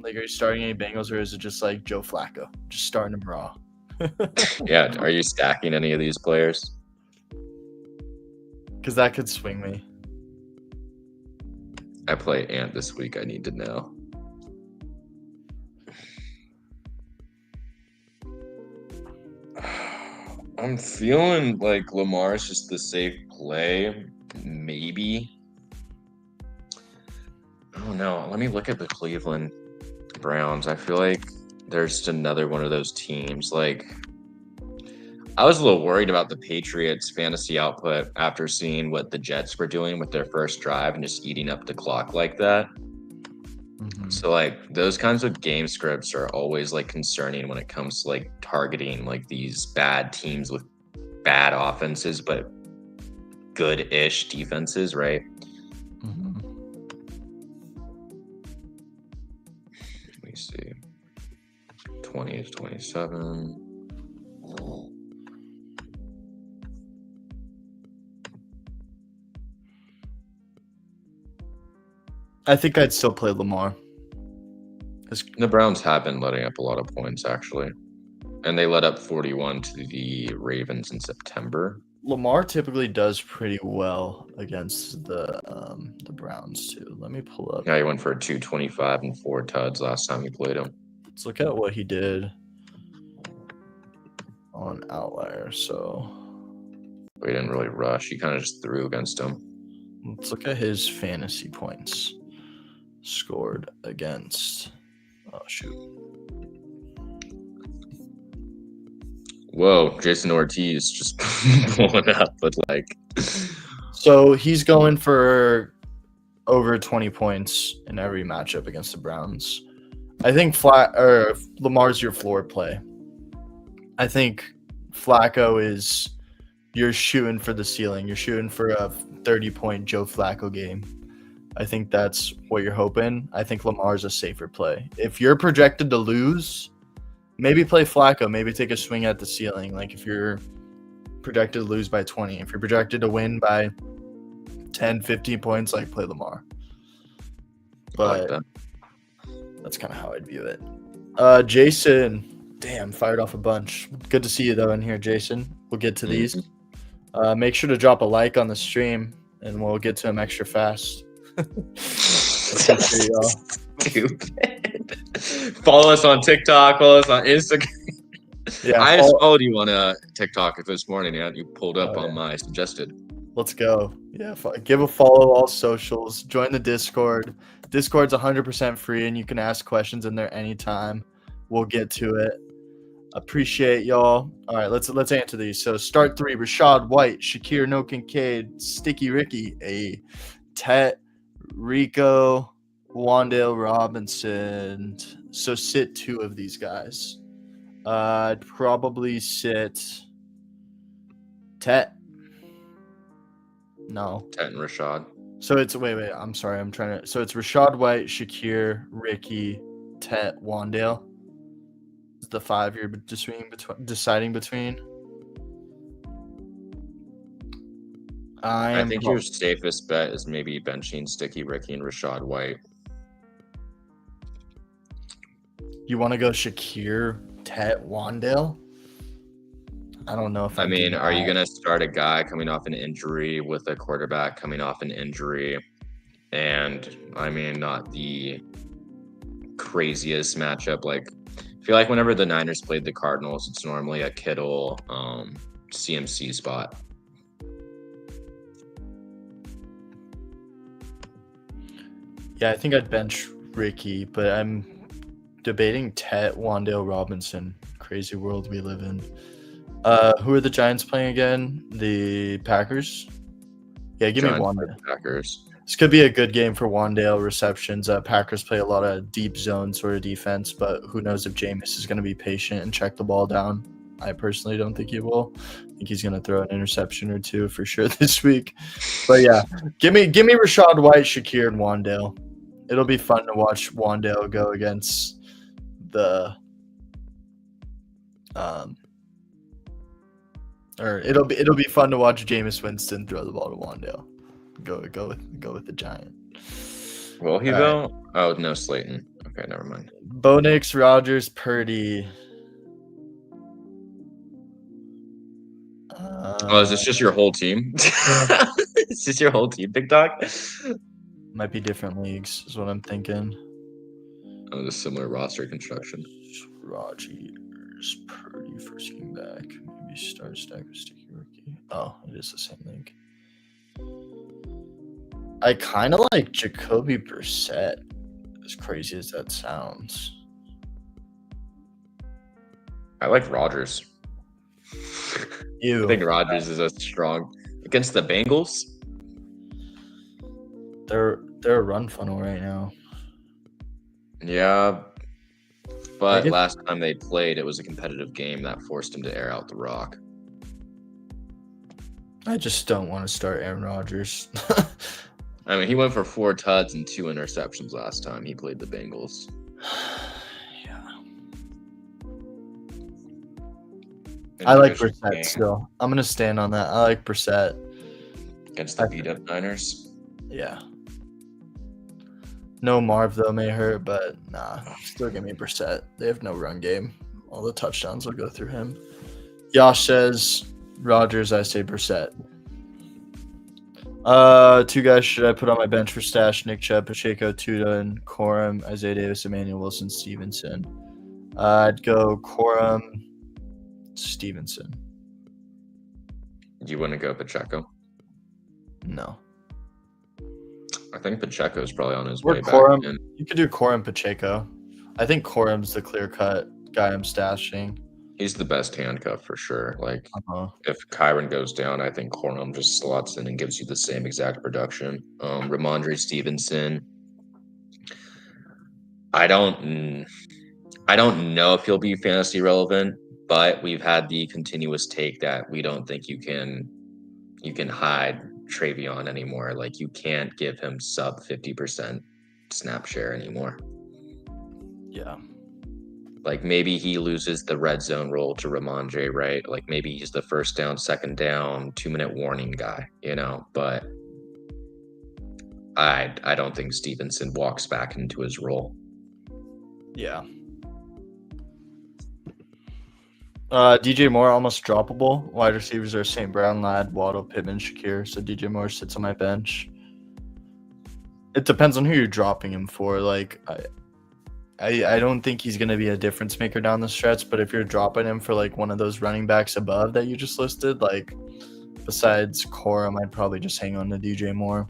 Like, are you starting any Bengals, or is it just like Joe Flacco, just starting them raw? Yeah, are you stacking any of these players? Because that could swing me. I play Ant this week. I need to know. I'm feeling like Lamar's just the safe play. Maybe. Oh no. Let me look at the Cleveland Browns. I feel like there's just another one of those teams. Like, I was a little worried about the Patriots' fantasy output after seeing what the Jets were doing with their first drive and just eating up the clock like that. So like those kinds of game scripts are always like concerning when it comes to like targeting like these bad teams with bad offenses but good-ish defenses, right? Let me see. 20 to 27. I think I'd still play Lamar. The Browns have been letting up a lot of points, actually. And they let up 41 to the Ravens in September. Lamar typically does pretty well against the Browns, too. Let me pull up. Yeah, he went for 225 and 4 tuds last time he played him. Let's look at what he did on Outlier. So But he didn't really rush. He kind of just threw against him. let's look at his fantasy points scored against. Oh, shoot. Whoa, Jason Ortiz just blowing up, but like. So he's going for over 20 points in every matchup against the Browns. I think Lamar's your floor play. I think Flacco is you're shooting for the ceiling. You're shooting for a 30-point Joe Flacco game. I think that's what you're hoping. I think Lamar's a safer play. If you're projected to lose, maybe play Flacco. Maybe take a swing at the ceiling. Like if you're projected to lose by 20. If you're projected to win by 10, 15 points, like play Lamar. But that's kind of how I'd view it. Jason, damn, fired off a bunch. Good to see you, though, in here, Jason. We'll get to these. Make sure to drop a like on the stream, and we'll get to them extra fast. Stupid. Follow us on TikTok. Follow us on Instagram. Yeah, I just followed you on TikTok this morning. Yeah, you pulled up on my suggested. Let's go. Yeah, give a follow all socials. Join the Discord. Discord's 100% free, and you can ask questions in there anytime. We'll get to it. Appreciate y'all. All right, let's answer these. So start 3: Rashad White, Shakir No Kincaid, Sticky Ricky, Tet, Rico, Wandale Robinson. So sit 2 of these guys. I'd probably sit Tet. No. Tet and Rashad. So it's wait. I'm sorry. I'm trying to. So it's Rashad White, Shakir, Ricky, Tet, Wandale. Is the 5 you're deciding between? I think your safest bet is maybe benching Sticky Ricky and Rashad White. You want to go Shakir, Tet, Wandale? I don't know if I mean, are you gonna start a guy coming off an injury with a quarterback coming off an injury, and I mean, not the craziest matchup? Like, I feel like whenever the Niners played the Cardinals, it's normally a Kittle, CMC spot. Yeah, I think I'd bench Ricky, but I'm debating Tet, Wandale Robinson. Crazy world we live in. Who are the Giants playing again? The Packers? Yeah, give me Wandale. Packers. This could be a good game for Wandale receptions. Packers play a lot of deep zone sort of defense, but who knows if Jameis is going to be patient and check the ball down. I personally don't think he will. I think he's going to throw an interception or two for sure this week. But yeah, give me Rashad White, Shakir, and Wandale. It'll be fun to watch Wandale go against the or it'll be fun to watch Jameis Winston throw the ball to Wandale. Go with the Giant. Will he though? Right. Oh no, Slayton. Okay, never mind. Bo Nix, Rodgers, Purdy. Is this just your whole team? Is this your whole team, Big Dog? Might be different leagues, is what I'm thinking. Oh, the similar roster construction. Rodgers, Purdy, first game back. Maybe start stack with Sticky Rookie. Oh, it is the same league. I kind of like Jacoby Brissett, as crazy as that sounds. I like Rodgers. I think Rodgers is a strong against the Bengals. They're a run funnel right now. Yeah, but last time they played, it was a competitive game that forced him to air out the rock. I just don't want to start Aaron Rodgers. I mean, he went for 4 tuds and 2 interceptions last time he played the Bengals. Yeah. I like Brissett still. I'm going to stand on that. I like Brissett. Against the beat-up Niners? Yeah. No Marv, though, may hurt, but nah. Still give me Brissett. They have no run game. All the touchdowns will go through him. Josh says Rodgers, I say Brissett. 2 guys should I put on my bench for stash? Nick Chubb, Pacheco, Tuda, and Corum, Isaiah Davis, Emmanuel Wilson, Stevenson. I'd go Corum, Stevenson. Do you want to go Pacheco? No. I think Pacheco is probably on his or way Corum. back. You could do Corum, Pacheco. I think Corum's the clear-cut guy I'm stashing. He's the best handcuff for sure. Like, if Kyron goes down, I think Corum just slots in and gives you the same exact production. Ramondre Stevenson. I don't know if he'll be fantasy relevant, but we've had the continuous take that we don't think you can hide Travion anymore. Like, you can't give him sub 50% snap share anymore. Yeah. Like, maybe he loses the red zone role to Ramondre, right? Like, maybe he's the first down, second down, 2-minute warning guy, but I don't think Stevenson walks back into his role. Yeah. DJ Moore almost droppable. Wide receivers are St. Brown, Ladd, Waddle, Pittman, Shakir. So DJ Moore sits on my bench. It depends on who you're dropping him for. Like, I don't think he's going to be a difference maker down the stretch, but if you're dropping him for like one of those running backs above that you just listed, like besides Corum, I'd probably just hang on to DJ Moore.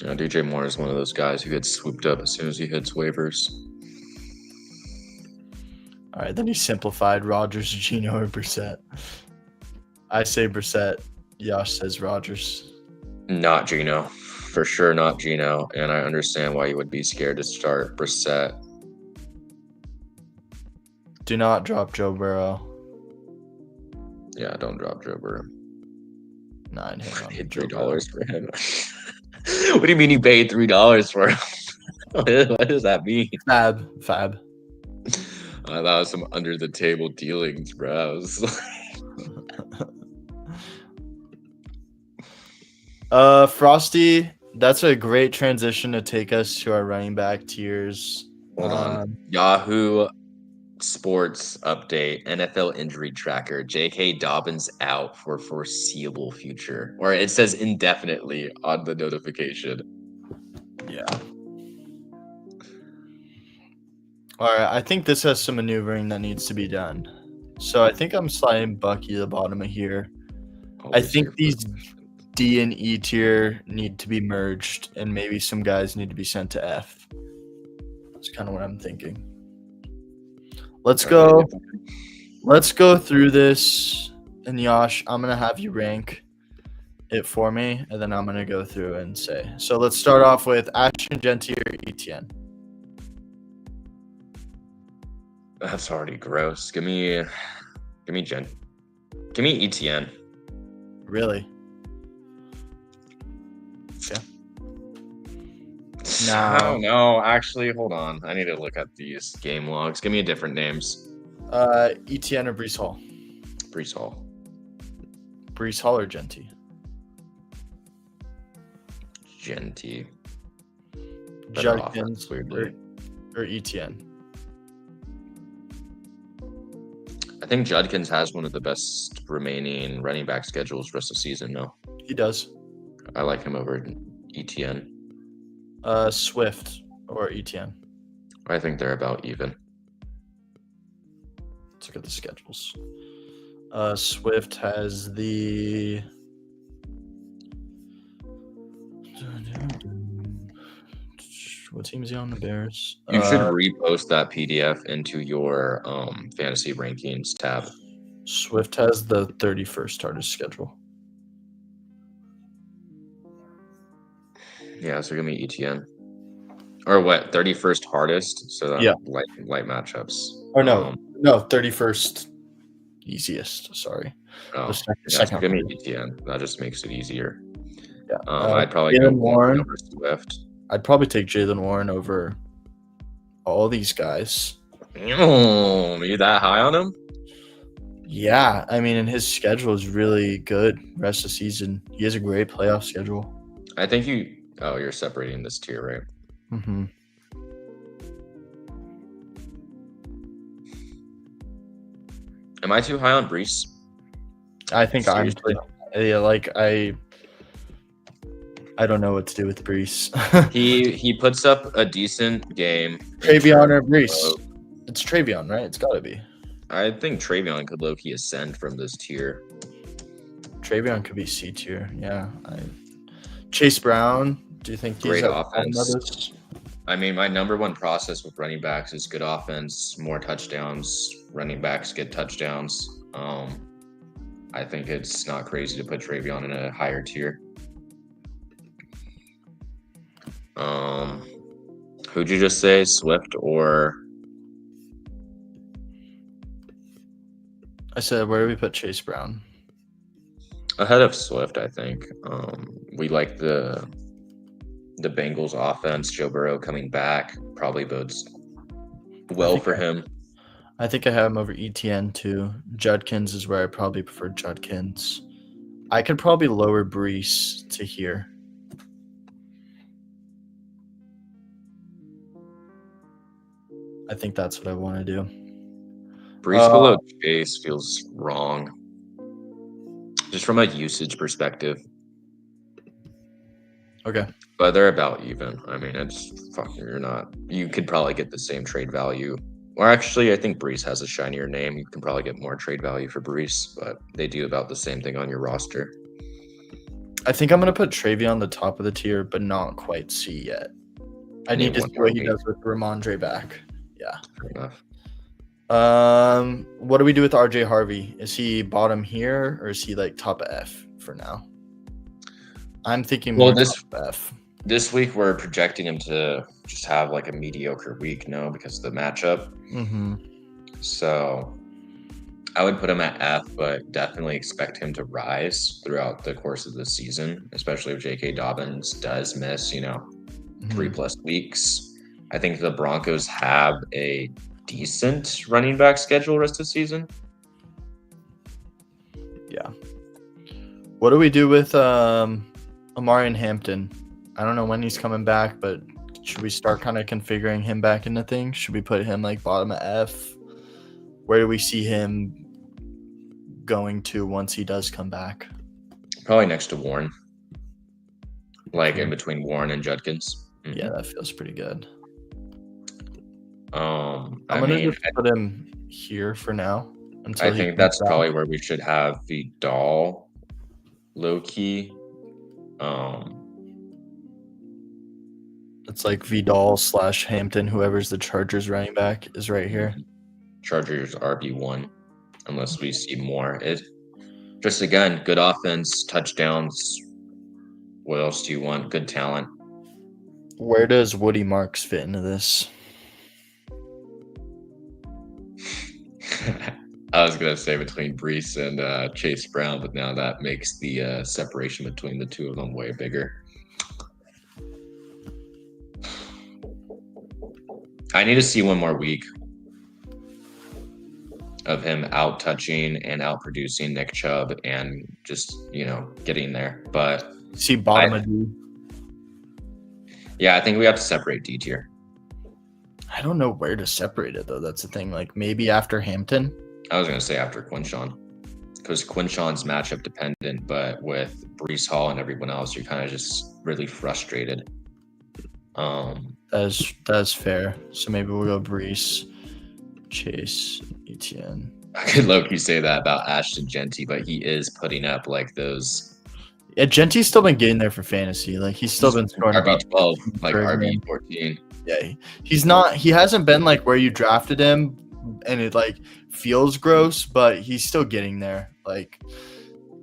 Yeah, DJ Moore is one of those guys who gets swooped up as soon as he hits waivers. All right, then he simplified Rodgers, Gino, or Brissett. I say Brissett. Josh says Rodgers. Not Gino. For sure not Gino. And I understand why you would be scared to start Brissett. Do not drop Joe Burrow. Yeah, don't drop Joe Burrow. Hang on. I paid $3 for him. What do you mean you paid $3 for him? What does that mean? Fab. I thought it was some under the table dealings, bro. Frosty, that's a great transition to take us to our running back tiers. Hold on. Yahoo Sports update, NFL injury tracker. J.K. Dobbins out for foreseeable future. Or it says indefinitely on the notification. Yeah. All right, I think this has some maneuvering that needs to be done. So I think I'm sliding Bucky to the bottom of here. I think these D and E tier need to be merged, and maybe some guys need to be sent to F. That's kind of what I'm thinking. Let's go through this, and Yash, I'm gonna have you rank it for me, and then I'm gonna go through and say. So let's start off with Ashton Genty or Etienne. That's already gross. Give me Etienne. Really? Yeah. No. No, actually, hold on. I need to look at these game logs. Give me different names. Etienne or Breece Hall? Breece Hall. Breece Hall or Genty? Genty. Judkins or Etienne? I think Judkins has one of the best remaining running back schedules rest of the season. No, he does. I like him over Etienne. Swift or Etienne? I think they're about even. Let's look at the schedules. Swift has the what team is he on? The Bears. You should repost that PDF into your fantasy rankings tab. Swift has the 31st hardest schedule. Yeah, so give me Etienne. Or what? 31st hardest. So yeah, light matchups. Or no, 31st easiest. Sorry. Oh, so give me Etienne. That just makes it easier. Yeah. I'd probably go Warren over Swift. I'd probably take Jaylen Warren over all these guys. Oh, are you that high on him? Yeah, I mean, and his schedule is really good rest of the season. He has a great playoff schedule. I think you're separating this tier, right? Mm-hmm. Am I too high on Breece? I think seriously? I don't know what to do with Breece. he puts up a decent game. Travion or Breece? It's Travion, right? It's got to be. I think Travion could low-key ascend from this tier. Travion could be C tier, yeah. Chase Brown, do you think great offense? I mean, my number one process with running backs is good offense, more touchdowns. Running backs get touchdowns. I think it's not crazy to put Travion in a higher tier. Who'd you just say, Swift or? I said, where do we put Chase Brown? Ahead of Swift, I think. We like the Bengals offense. Joe Burrow coming back probably bodes well for him. I think I have him over Etienne too. Judkins is where I probably prefer Judkins. I could probably lower Breece to here. I think that's what I want to do. Breece below Chase feels wrong. Just from a usage perspective. Okay. But they're about even. I mean, you could probably get the same trade value. Or actually, I think Breece has a shinier name. You can probably get more trade value for Breece, but they do about the same thing on your roster. I think I'm going to put Travion on the top of the tier, but not quite C yet. I need to see what he does with Ramondre back. Yeah. Fair enough. What do we do with RJ Harvey? Is he bottom here or is he like top of F for now? I'm thinking more top of F. This week we're projecting him to just have like a mediocre week, no, because of the matchup. Mm-hmm. So I would put him at F, but definitely expect him to rise throughout the course of the season, especially if J.K. Dobbins does miss, 3+ weeks. I think the Broncos have a decent running back schedule rest of the season. Yeah. What do we do with Amari Hampton? I don't know when he's coming back, but should we start kind of configuring him back into things? Should we put him like bottom of F? Where do we see him going to once he does come back? Probably next to Warren. Like in between Warren and Judkins. Mm-hmm. Yeah, that feels pretty good. I'm gonna just put him here for now. I think that's probably where we should have Vidal low key. It's like Vidal / Hampton, whoever's the Chargers running back is right here. Chargers RB1, unless we see more. It just again, good offense, touchdowns. What else do you want? Good talent. Where does Woody Marks fit into this? I was gonna say between Brees and Chase Brown, but now that makes the separation between the two of them way bigger. I need to see one more week of him out touching and out producing Nick Chubb and just getting there. But see bottom of D. Yeah, I think we have to separate D tier. I don't know where to separate it though. That's the thing. Like maybe after Hampton. I was gonna say after Quinshawn, because Quinshawn's matchup dependent, but with Brees Hall and everyone else, you're kind of just really frustrated. That's fair. So maybe we'll go Brees, Chase, Etienne. I could low-key say that about Ashton Genty, but he is putting up like those. Yeah, Genty's still been getting there for fantasy. Like he's still been scoring RB12, like RB14. Yeah, he's not. He hasn't been like where you drafted him, and it like feels gross, but he's still getting there. Like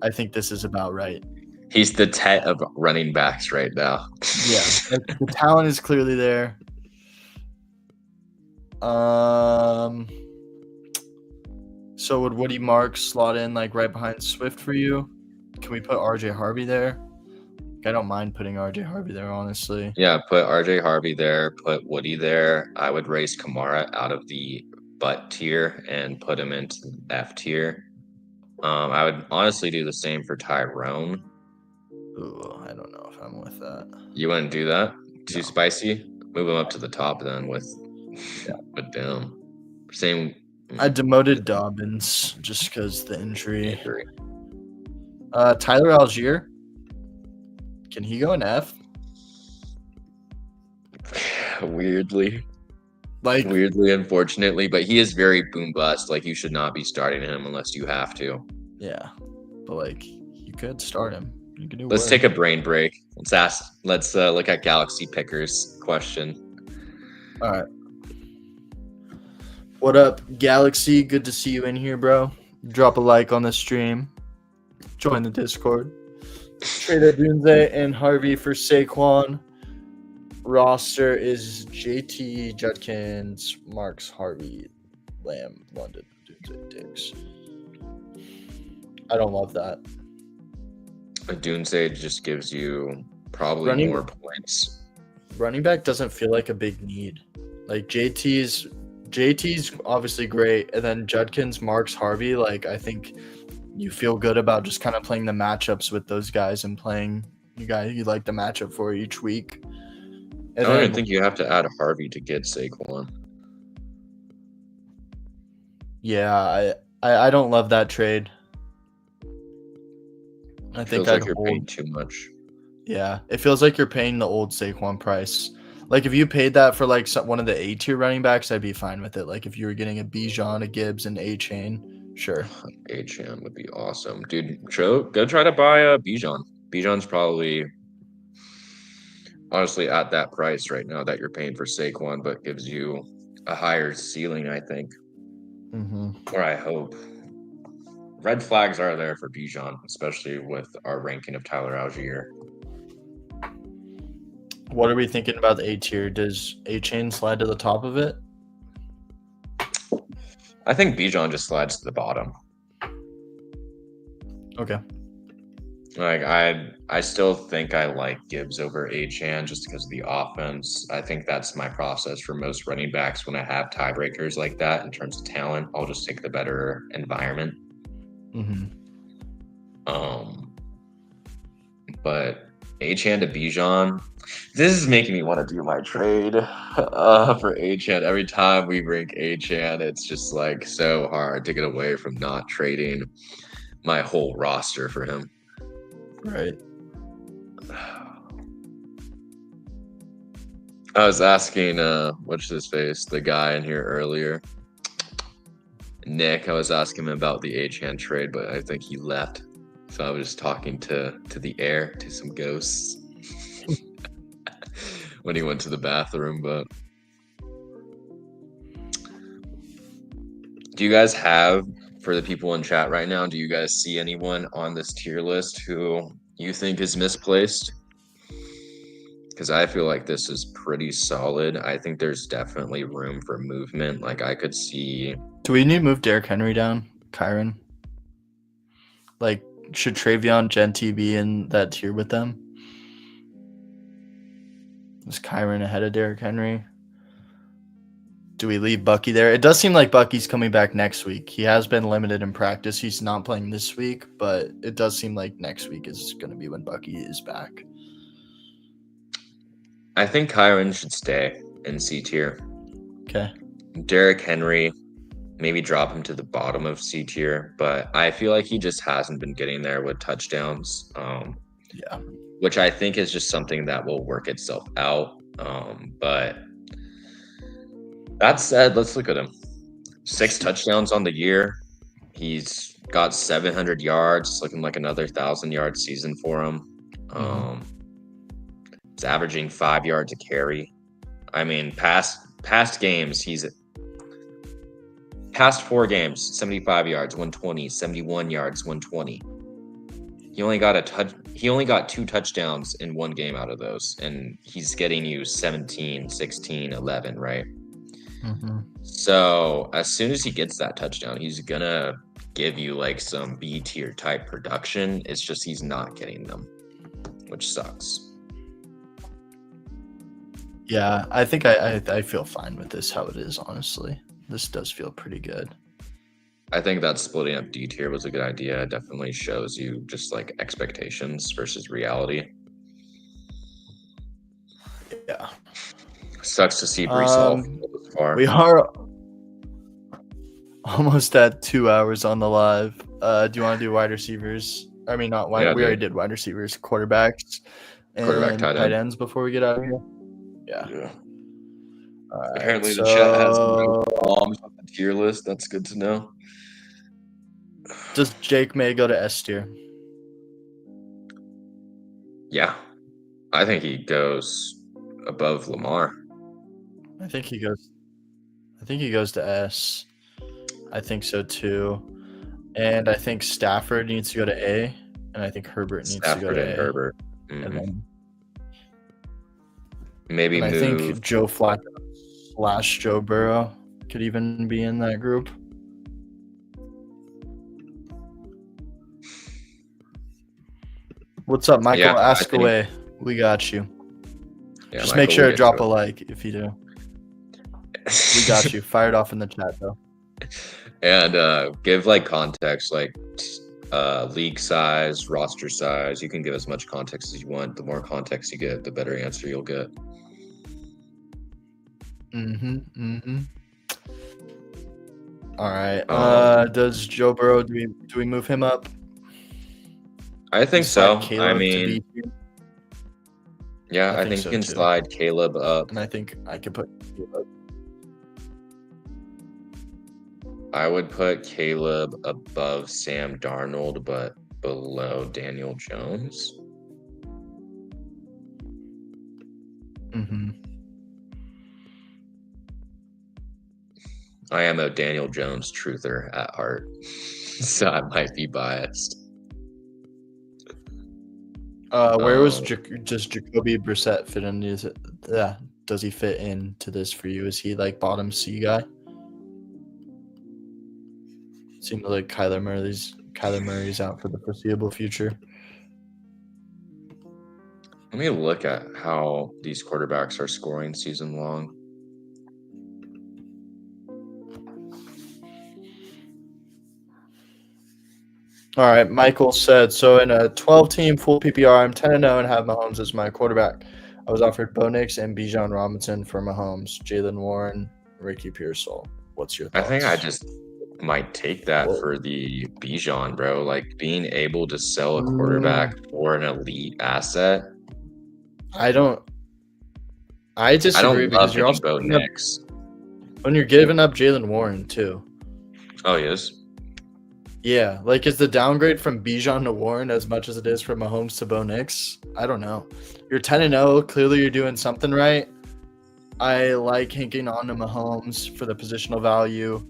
I think this is about right. He's the Tet of running backs right now. Yeah, the talent is clearly there. So would Woody Marks slot in like right behind Swift for you? Can we put RJ Harvey there? I don't mind putting RJ Harvey there, honestly. Yeah, put RJ Harvey there, put Woody there. I would raise Kamara out of the butt tier and put him into the F tier. I would honestly do the same for Tyrone. Ooh, I don't know if I'm with that. You wouldn't do that? Too spicy? Move him up to the top then with down. Same. I demoted Dobbins just because the injury. Tyler Algier. Can he go in F? Weirdly, unfortunately, but he is very boom bust. Like you should not be starting him unless you have to. Yeah, but like you could start him. You can do. Let's take a brain break. Let's look at Galaxy Pickers question. All right. What up, Galaxy? Good to see you in here, bro. Drop a like on the stream. Join the Discord. Traded Dunze and Harvey for Saquon. Roster is JT, Judkins, Marks, Harvey, Lamb, London, Dunze, Diggs. I don't love that. A Dunze just gives you probably more points. Running back doesn't feel like a big need. Like JT's obviously great, and then Judkins, Marks, Harvey. Like I think you feel good about just kind of playing the matchups with those guys and playing you like the matchup for each week. And I don't think you have to add Harvey to get Saquon. Yeah, I don't love that trade. I think like you're paying too much. Yeah, it feels like you're paying the old Saquon price. Like if you paid that for like one of the A tier running backs, I'd be fine with it. Like if you were getting a Bijan, a Gibbs, and A Chain, sure. A Chain would be awesome, dude. Go try to buy a Bijan. Bijan's probably honestly at that price right now that you're paying for Saquon, but gives you a higher ceiling, I think. Or I hope. Red flags are there for Bijan, especially with our ranking of Tyler Algier. What are we thinking about the A tier? Does A Chain slide to the top of it? I think Bijan just slides to the bottom. Okay. Like I still think I like Gibbs over Achane just because of the offense. I think that's my process for most running backs when I have tiebreakers like that in terms of talent. I'll just take the better environment. Mm-hmm. But Achane to Bijan, this is making me want to do my trade for Achane. Every time we rank Achane, it's just like so hard to get away from not trading my whole roster for him. Right. I was asking what's his face, the guy in here earlier. Nick, I was asking him about the Achane trade, but I think he left. So I was just talking to the air, to some ghosts when he went to the bathroom. But do you guys have, for the people in chat right now, do you guys see anyone on this tier list who you think is misplaced? Because I feel like this is pretty solid. I think there's definitely room for movement. Like I could see. Do we need to move Derrick Henry down, Kyron? Like, should Travion Genty be in that tier with them? Is Kyron ahead of Derrick Henry? Do we leave Bucky there? It does seem like Bucky's coming back next week. He has been limited in practice. He's not playing this week, but it does seem like next week is going to be when Bucky is back. I think Kyron should stay in C tier. Okay. Derrick Henry, maybe drop him to the bottom of C tier, but I feel like he just hasn't been getting there with touchdowns. Yeah. Which I think is just something that will work itself out. But that said, let's look at him. 6 touchdowns on the year. He's got 700 yards. It's looking like another 1,000-yard season for him. He's averaging 5 yards a carry. I mean, past games, he's past 4 games, 75 yards, 120, 71 yards, 120. He only got 2 touchdowns in one game out of those, and he's getting you 17, 16, 11, right? Mm-hmm. So as soon as he gets that touchdown, he's gonna give you like some B tier type production. It's just he's not getting them, which sucks. Yeah, I think I feel fine with this how it is, honestly. This does feel pretty good. I think that splitting up D tier was a good idea. It definitely shows you just like expectations versus reality. Yeah. Sucks to see Brees Hall this far. We are almost at 2 hours on the live. Do you want to do wide receivers? I mean, not wide. We already did wide receivers, quarterbacks, and tight ends before we get out of here. Yeah. All right, apparently the chat has no bombs on the tier list. That's good to know. Does Jake May go to S tier? Yeah. I think he goes above Lamar. I think he goes to S. I think so too. And I think Stafford needs to go to A. And I think Herbert needs to go to A. Herbert. Mm-hmm. And then maybe I think Joe Flacco / Joe Burrow could even be in that group. What's up, Michael? Yeah, ask away. We got you. Yeah, just Michael, make sure to drop a like if you do. We got you. Fired off in the chat though. And give like context, like league size, roster size. You can give as much context as you want. The more context you get, the better answer you'll get. All right. Does Joe Burrow? Do we move him up? I think so. Caleb I mean, yeah, I think you can slide Caleb up. And I think I could put Caleb. I would put Caleb above Sam Darnold, but below Daniel Jones. I am a Daniel Jones truther at heart, so I might be biased. Where was does Jacoby Brissett fit in? Does he fit into this for you? Is he like bottom C guy? Seems like Kyler Murray's out for the foreseeable future. Let me look at how these quarterbacks are scoring season long. All right, Michael said, so in a 12-team full PPR, I'm 10-0 and have Mahomes as my quarterback. I was offered Bo Nix and Bijan Robinson for Mahomes, Jalen Warren, Ricky Pearsall. What's your thoughts? I think I just might take that Whoa. for the Bijan, bro. Like being able to sell a quarterback for an elite asset. I I disagree don't love because you're getting also Bo Nix. when you're giving up Jalen Warren too. Oh, he is? Yeah, like is the downgrade from Bijan to Warren as much as it is from Mahomes to Bo Nix? I don't know. You're 10-0. Clearly, you're doing something right. I like hinking on to Mahomes for the positional value.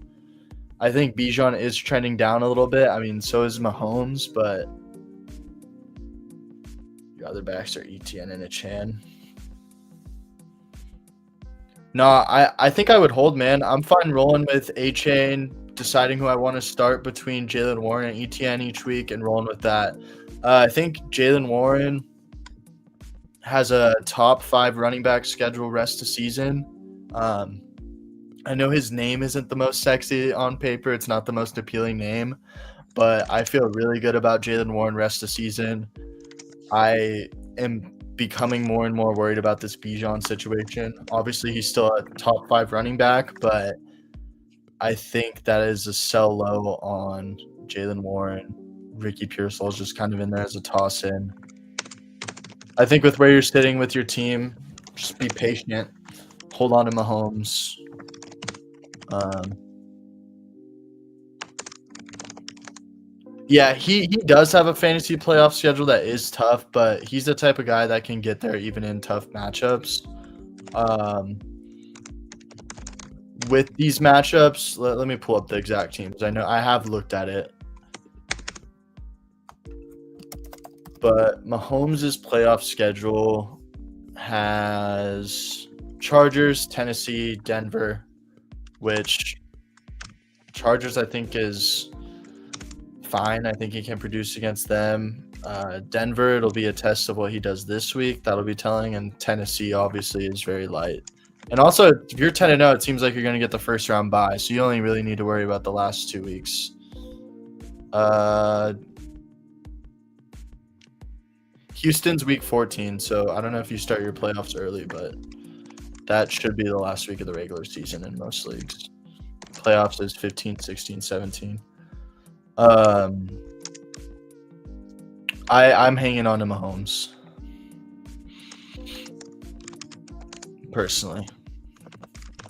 I think Bijan is trending down a little bit. I mean, so is Mahomes, but your other backs are ETN and Achane. No, I think I would hold, man. I'm fine rolling with Achane, deciding who I want to start between Jalen Warren and ETN each week and rolling with that. I think Jalen Warren has a top 5 running back schedule rest of season. I know his name isn't the most sexy on paper. It's not the most appealing name, but I feel really good about Jalen Warren rest of season. I am becoming more and more worried about this Bijan situation. Obviously, he's still a top 5 running back, but I think that is a sell low on Jalen Warren. Ricky Pearsall is just kind of in there as a toss in. I think with where you're sitting with your team, just be patient. Hold on to Mahomes. Yeah, he does have a fantasy playoff schedule that is tough, but he's the type of guy that can get there even in tough matchups. With these matchups, let me pull up the exact teams. I know I have looked at it. But Mahomes' playoff schedule has Chargers, Tennessee, Denver, which Chargers I think is fine. I think he can produce against them. Denver, it'll be a test of what he does this week. That'll be telling. And Tennessee obviously is very light. And also, if you're 10-0, it seems like you're going to get the first round bye. So you only really need to worry about the last 2 weeks. Houston's week 14, so I don't know if you start your playoffs early, but that should be the last week of the regular season in most leagues. Playoffs is 15, 16, 17. I'm hanging on to Mahomes. Personally.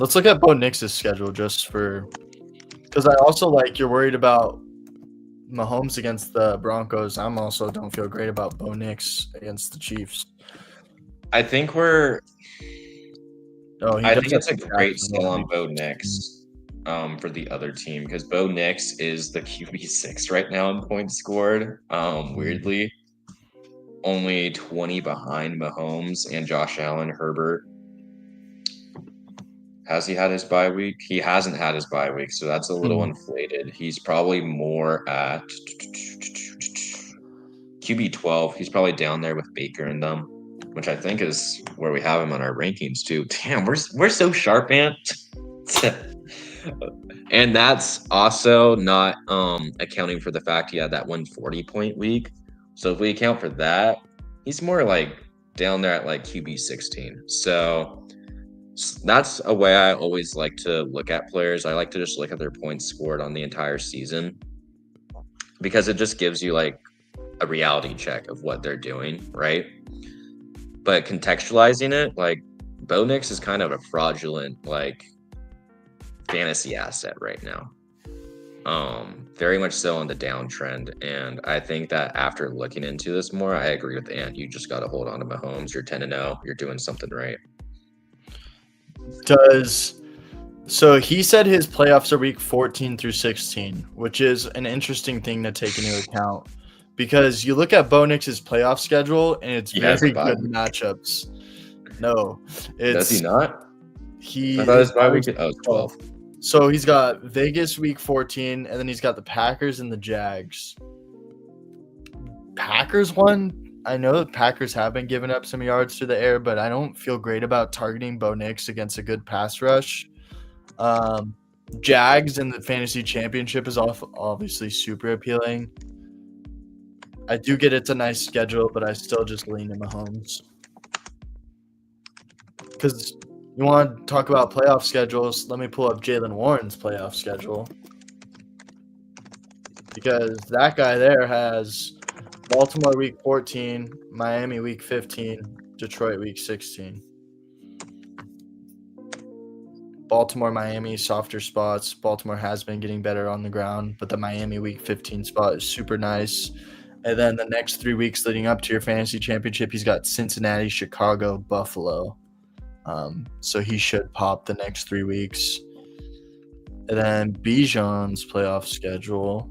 Let's look at Bo Nix's schedule just for – because I also like you're worried about Mahomes against the Broncos. I'm also don't feel great about Bo Nix against the Chiefs. I think it's a great sell on Bo Nix for the other team because Bo Nix is the QB6 right now in points scored. Weirdly, only 20 behind Mahomes and Josh Allen. Herbert. Has he had his bye week? He hasn't had his bye week, so that's a little inflated. He's probably more at QB 12. He's probably down there with Baker and them, which I think is where we have him on our rankings too. Damn, we're so sharp, man. And that's also not accounting for the fact he had that 140-point week. So if we account for that, he's more like down there at like QB 16. So that's a way I always like to look at players. I like to just look at their points scored on the entire season because it just gives you like a reality check of what they're doing, right? But contextualizing it, like Bo Nix is kind of a fraudulent like fantasy asset right now. Very much so on the downtrend. And I think that after looking into this more, I agree with Ant. You just got to hold on to Mahomes. You're 10-0. You're doing something right. So he said his playoffs are week 14 through 16, which is an interesting thing to take into account because you look at Bo Nix's playoff schedule and it's very good matchups. No, does he not? I thought his bye week. Oh, 12. So he's got Vegas week 14, and then he's got the Packers and the Jags. Packers one, I know the Packers have been giving up some yards to the air, but I don't feel great about targeting Bo Nix against a good pass rush. Jags in the fantasy championship is obviously super appealing. I do get it's a nice schedule, but I still just lean in Mahomes. Because you want to talk about playoff schedules, let me pull up Jalen Warren's playoff schedule. Because that guy there has Baltimore week 14, Miami week 15, Detroit week 16. Baltimore, Miami, softer spots. Baltimore has been getting better on the ground, but the Miami week 15 spot is super nice. And then the next 3 weeks leading up to your fantasy championship, he's got Cincinnati, Chicago, Buffalo. So he should pop the next 3 weeks. And then Bijan's playoff schedule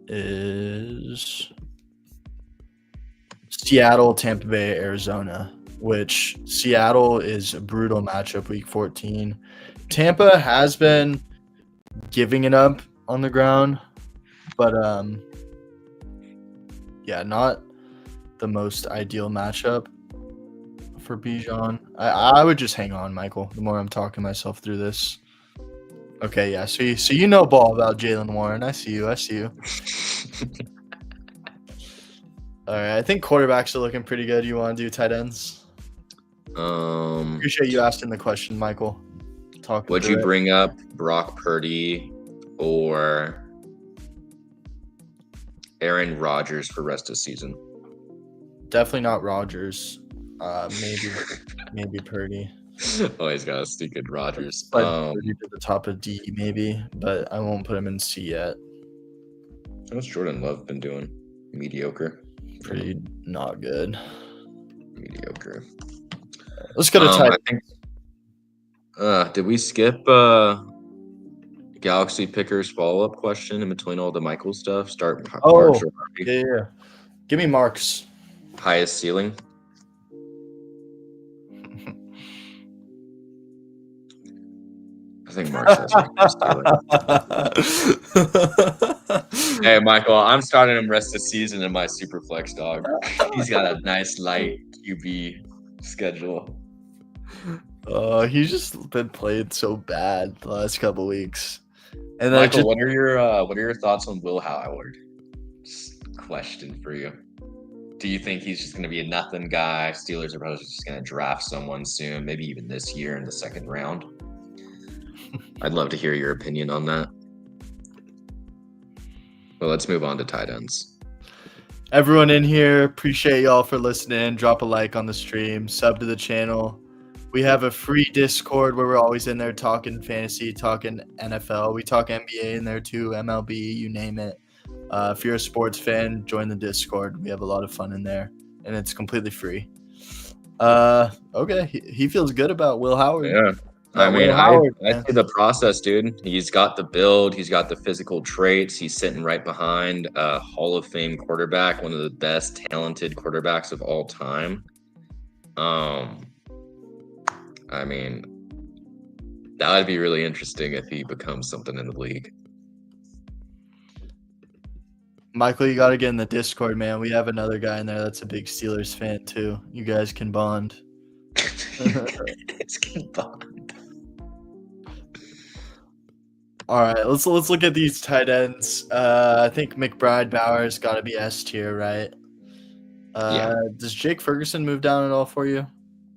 is Seattle, Tampa Bay, Arizona, which Seattle is a brutal matchup week 14. Tampa has been giving it up on the ground, but yeah, not the most ideal matchup for Bijan. I would just hang on, Michael, the more I'm talking myself through this. Okay, yeah, so you know ball about Jalen Warren. I see you. All right, I think quarterbacks are looking pretty good. You want to do tight ends? Appreciate you asking the question, Michael. Would you bring up Brock Purdy or Aaron Rodgers for rest of the season? Definitely not Rodgers. Maybe Purdy. Oh, he's got a stupid Rodgers. Purdy to the top of D, maybe, but I won't put him in C yet. How's Jordan Love been doing? Mediocre. Pretty not good. Mediocre. Let's go to tight ends. Did we skip Galaxy Pickers follow-up question in between all the Michael stuff? Start Marks or Harvey? Yeah. Give me Marks. Highest ceiling? I think Marks has ceiling. Hey, Michael, I'm starting him rest of the season in my super flex dog. He's got a nice light QB schedule. He's just been playing so bad the last couple weeks. And Michael, what are your thoughts on Will Howard? Just a question for you. Do you think he's just going to be a nothing guy? Steelers are probably just going to draft someone soon, maybe even this year in the second round. I'd love to hear your opinion on that. Well, let's move on to tight ends. Everyone in here, appreciate y'all for listening. Drop a like on the stream, sub to the channel. We have a free Discord where we're always in there talking fantasy, talking NFL. We talk NBA in there too, MLB, you name it. If you're a sports fan, join the Discord. We have a lot of fun in there, and it's completely free. Okay, he feels good about Will Howard. Yeah. I mean, I see the process, dude. He's got the build. He's got the physical traits. He's sitting right behind a Hall of Fame quarterback, one of the best talented quarterbacks of all time. I mean, that would be really interesting if he becomes something in the league. Michael, you got to get in the Discord, man. We have another guy in there that's a big Steelers fan, too. You guys can bond. It's can bond. All right, let's look at these tight ends. I think McBride Bowers got to be S tier, right? Yeah. Does Jake Ferguson move down at all for you?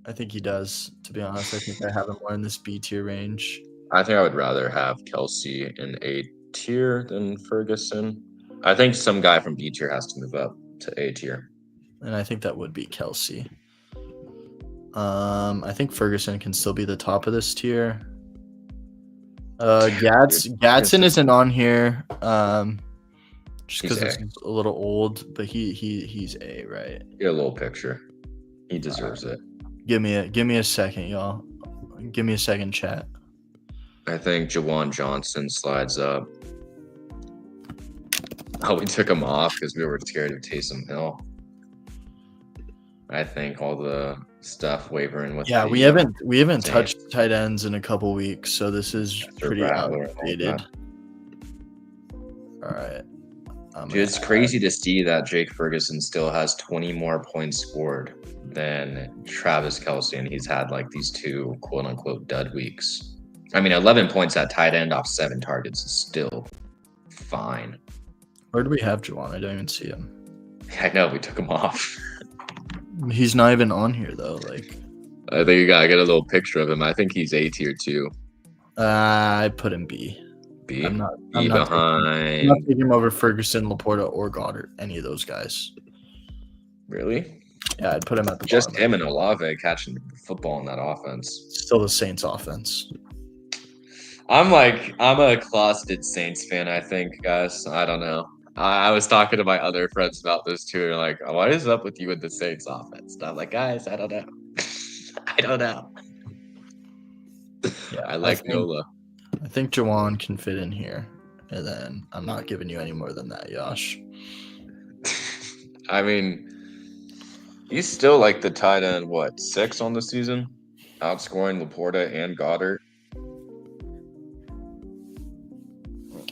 I think he does, to be honest. I think I have him more in this B tier range. I think I would rather have Kelsey in A tier than Ferguson. I think some guy from B tier has to move up to A tier. And I think that would be Kelsey. I think Ferguson can still be the top of this tier. Gatson isn't on here. Just because it's a little old, but he's A, right? Get a little picture. He deserves it. Give me a second, y'all. Give me a second, chat. I think Jawan Johnson slides up. Oh, we took him off because we were scared of Taysom Hill. I think all the stuff wavering with Yeah, the we haven't touched Saints. tight ends in a couple weeks, so this is Mr. pretty Rattler and all outdated. that. All right, I'm Dude, gonna. it's crazy to see that Jake Ferguson still has 20 more points scored than Travis Kelce, and he's had like these two quote unquote dud weeks. I mean, 11 points at tight end off 7 targets is still fine. Where do we have Juwan? I don't even see him. I know we took him off. He's not even on here though. Like, I think you gotta get a little picture of him. I think he's A tier too. I put him B. B. I'm not. B I'm not behind. taking him over Ferguson, Laporta, or Goddard. Any of those guys. Really? Yeah, I'd put him at the Just bottom. him and Olave catching the football in that offense. Still the Saints offense. I'm a closeted Saints fan, I think, guys. I don't know. I was talking to my other friends about this too. They're like, what is up with you with the Saints offense? And I'm like, guys, I don't know. I don't know. Yeah, I like Nola. I think Juwan can fit in here, and then I'm not giving you any more than that, Yosh. I mean, he's still like the tight end, 6 on the season? Outscoring Laporta and Goddard.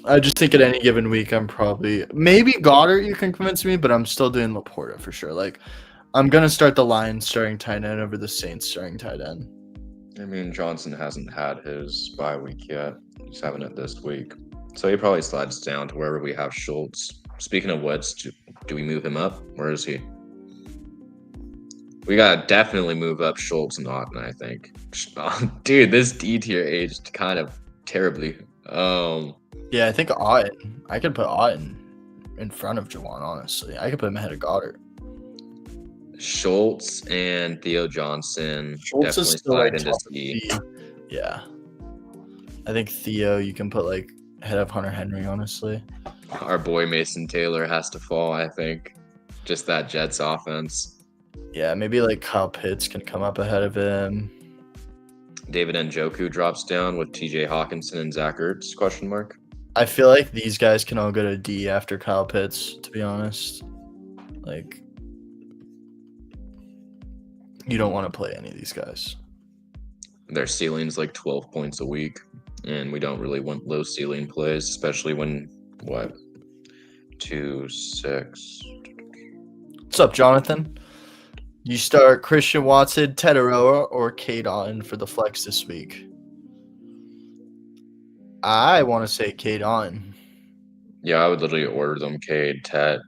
I just think at any given week, I'm probably maybe Goddard. You can convince me, but I'm still doing Laporta for sure. Like, I'm gonna start the Lions starting tight end over the Saints starting tight end. I mean, Johnson hasn't had his bye week yet. He's having it this week. So he probably slides down to wherever we have Schultz. Speaking of Woods, do we move him up? Where is he? We gotta definitely move up Schultz and Otten, I think. Dude, this D tier aged kind of terribly. Yeah, I think Otten. I could put Otten in front of Juwan, honestly. I could put him ahead of Goddard. Schultz and Theo Johnson Schultz definitely is still slide like into top C. C. Yeah. I think Theo you can put like ahead of Hunter Henry, honestly. Our boy Mason Taylor has to fall, I think. Just that Jets offense. Yeah, maybe like Kyle Pitts can come up ahead of him. David Njoku drops down with TJ Hawkinson and Zach Ertz, question mark. I feel like these guys can all go to D after Kyle Pitts, to be honest. Like, you don't want to play any of these guys. Their ceiling's like 12 points a week, and we don't really want low ceiling plays, especially when, 2, 6. What's up, Jonathan? You start Christian Watson, Tetaroa, or Cade Otton for the flex this week? I want to say Cade Otton. Yeah, I would literally order them Cade, Tet,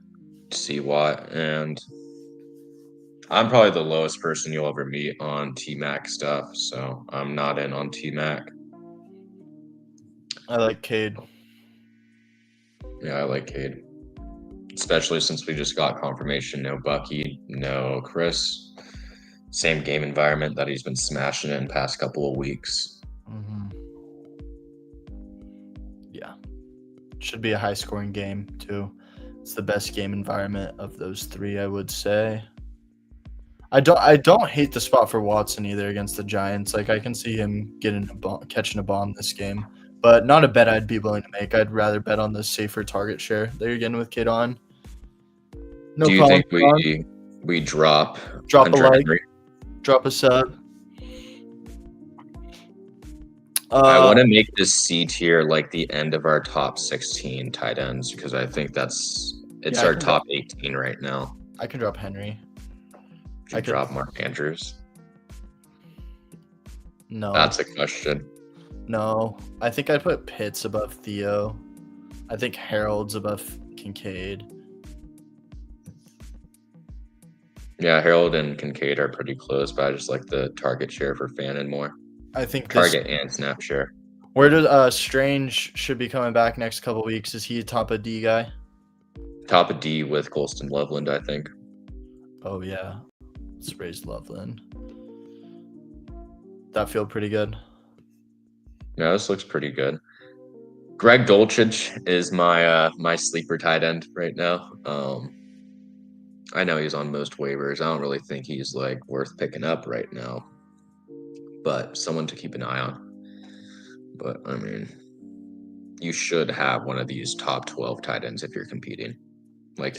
C Watt, and I'm probably the lowest person you'll ever meet on T-Mac stuff, so I'm not in on T-Mac. I like Cade. Yeah, I like Cade. Especially since we just got confirmation, no Bucky, no Chris. Same game environment that he's been smashing in past couple of weeks. Mm-hmm. Yeah. Should be a high-scoring game, too. It's the best game environment of those three, I would say. I don't hate the spot for Watson either against the Giants. Like, I can see him catching a bomb this game, but not a bet I'd be willing to make. I'd rather bet on the safer target share that you're getting with Cade on. No Do you problem, think we drop a Hunter like, Henry? drop a sub. I want to make this C tier like the end of our top 16 tight ends because I think it's our top 18 right now. I can drop Henry. I could drop Mark Andrews. No. That's a question. No. I think I'd put Pitts above Theo. I think Harold's above Kincaid. Yeah, Harold and Kincaid are pretty close, but I just like the target share for Fannin more. I think target and snap share. Where does Strange should be coming back next couple weeks? Is he a top of D guy? Top of D with Colston Loveland, I think. Oh yeah, let's raise Loveland. That feel pretty good. Yeah, this looks pretty good. Greg Dulcich is my sleeper tight end right now. I know he's on most waivers. I don't really think he's like worth picking up right now, but someone to keep an eye on. But I mean, you should have one of these top 12 tight ends if you're competing. Like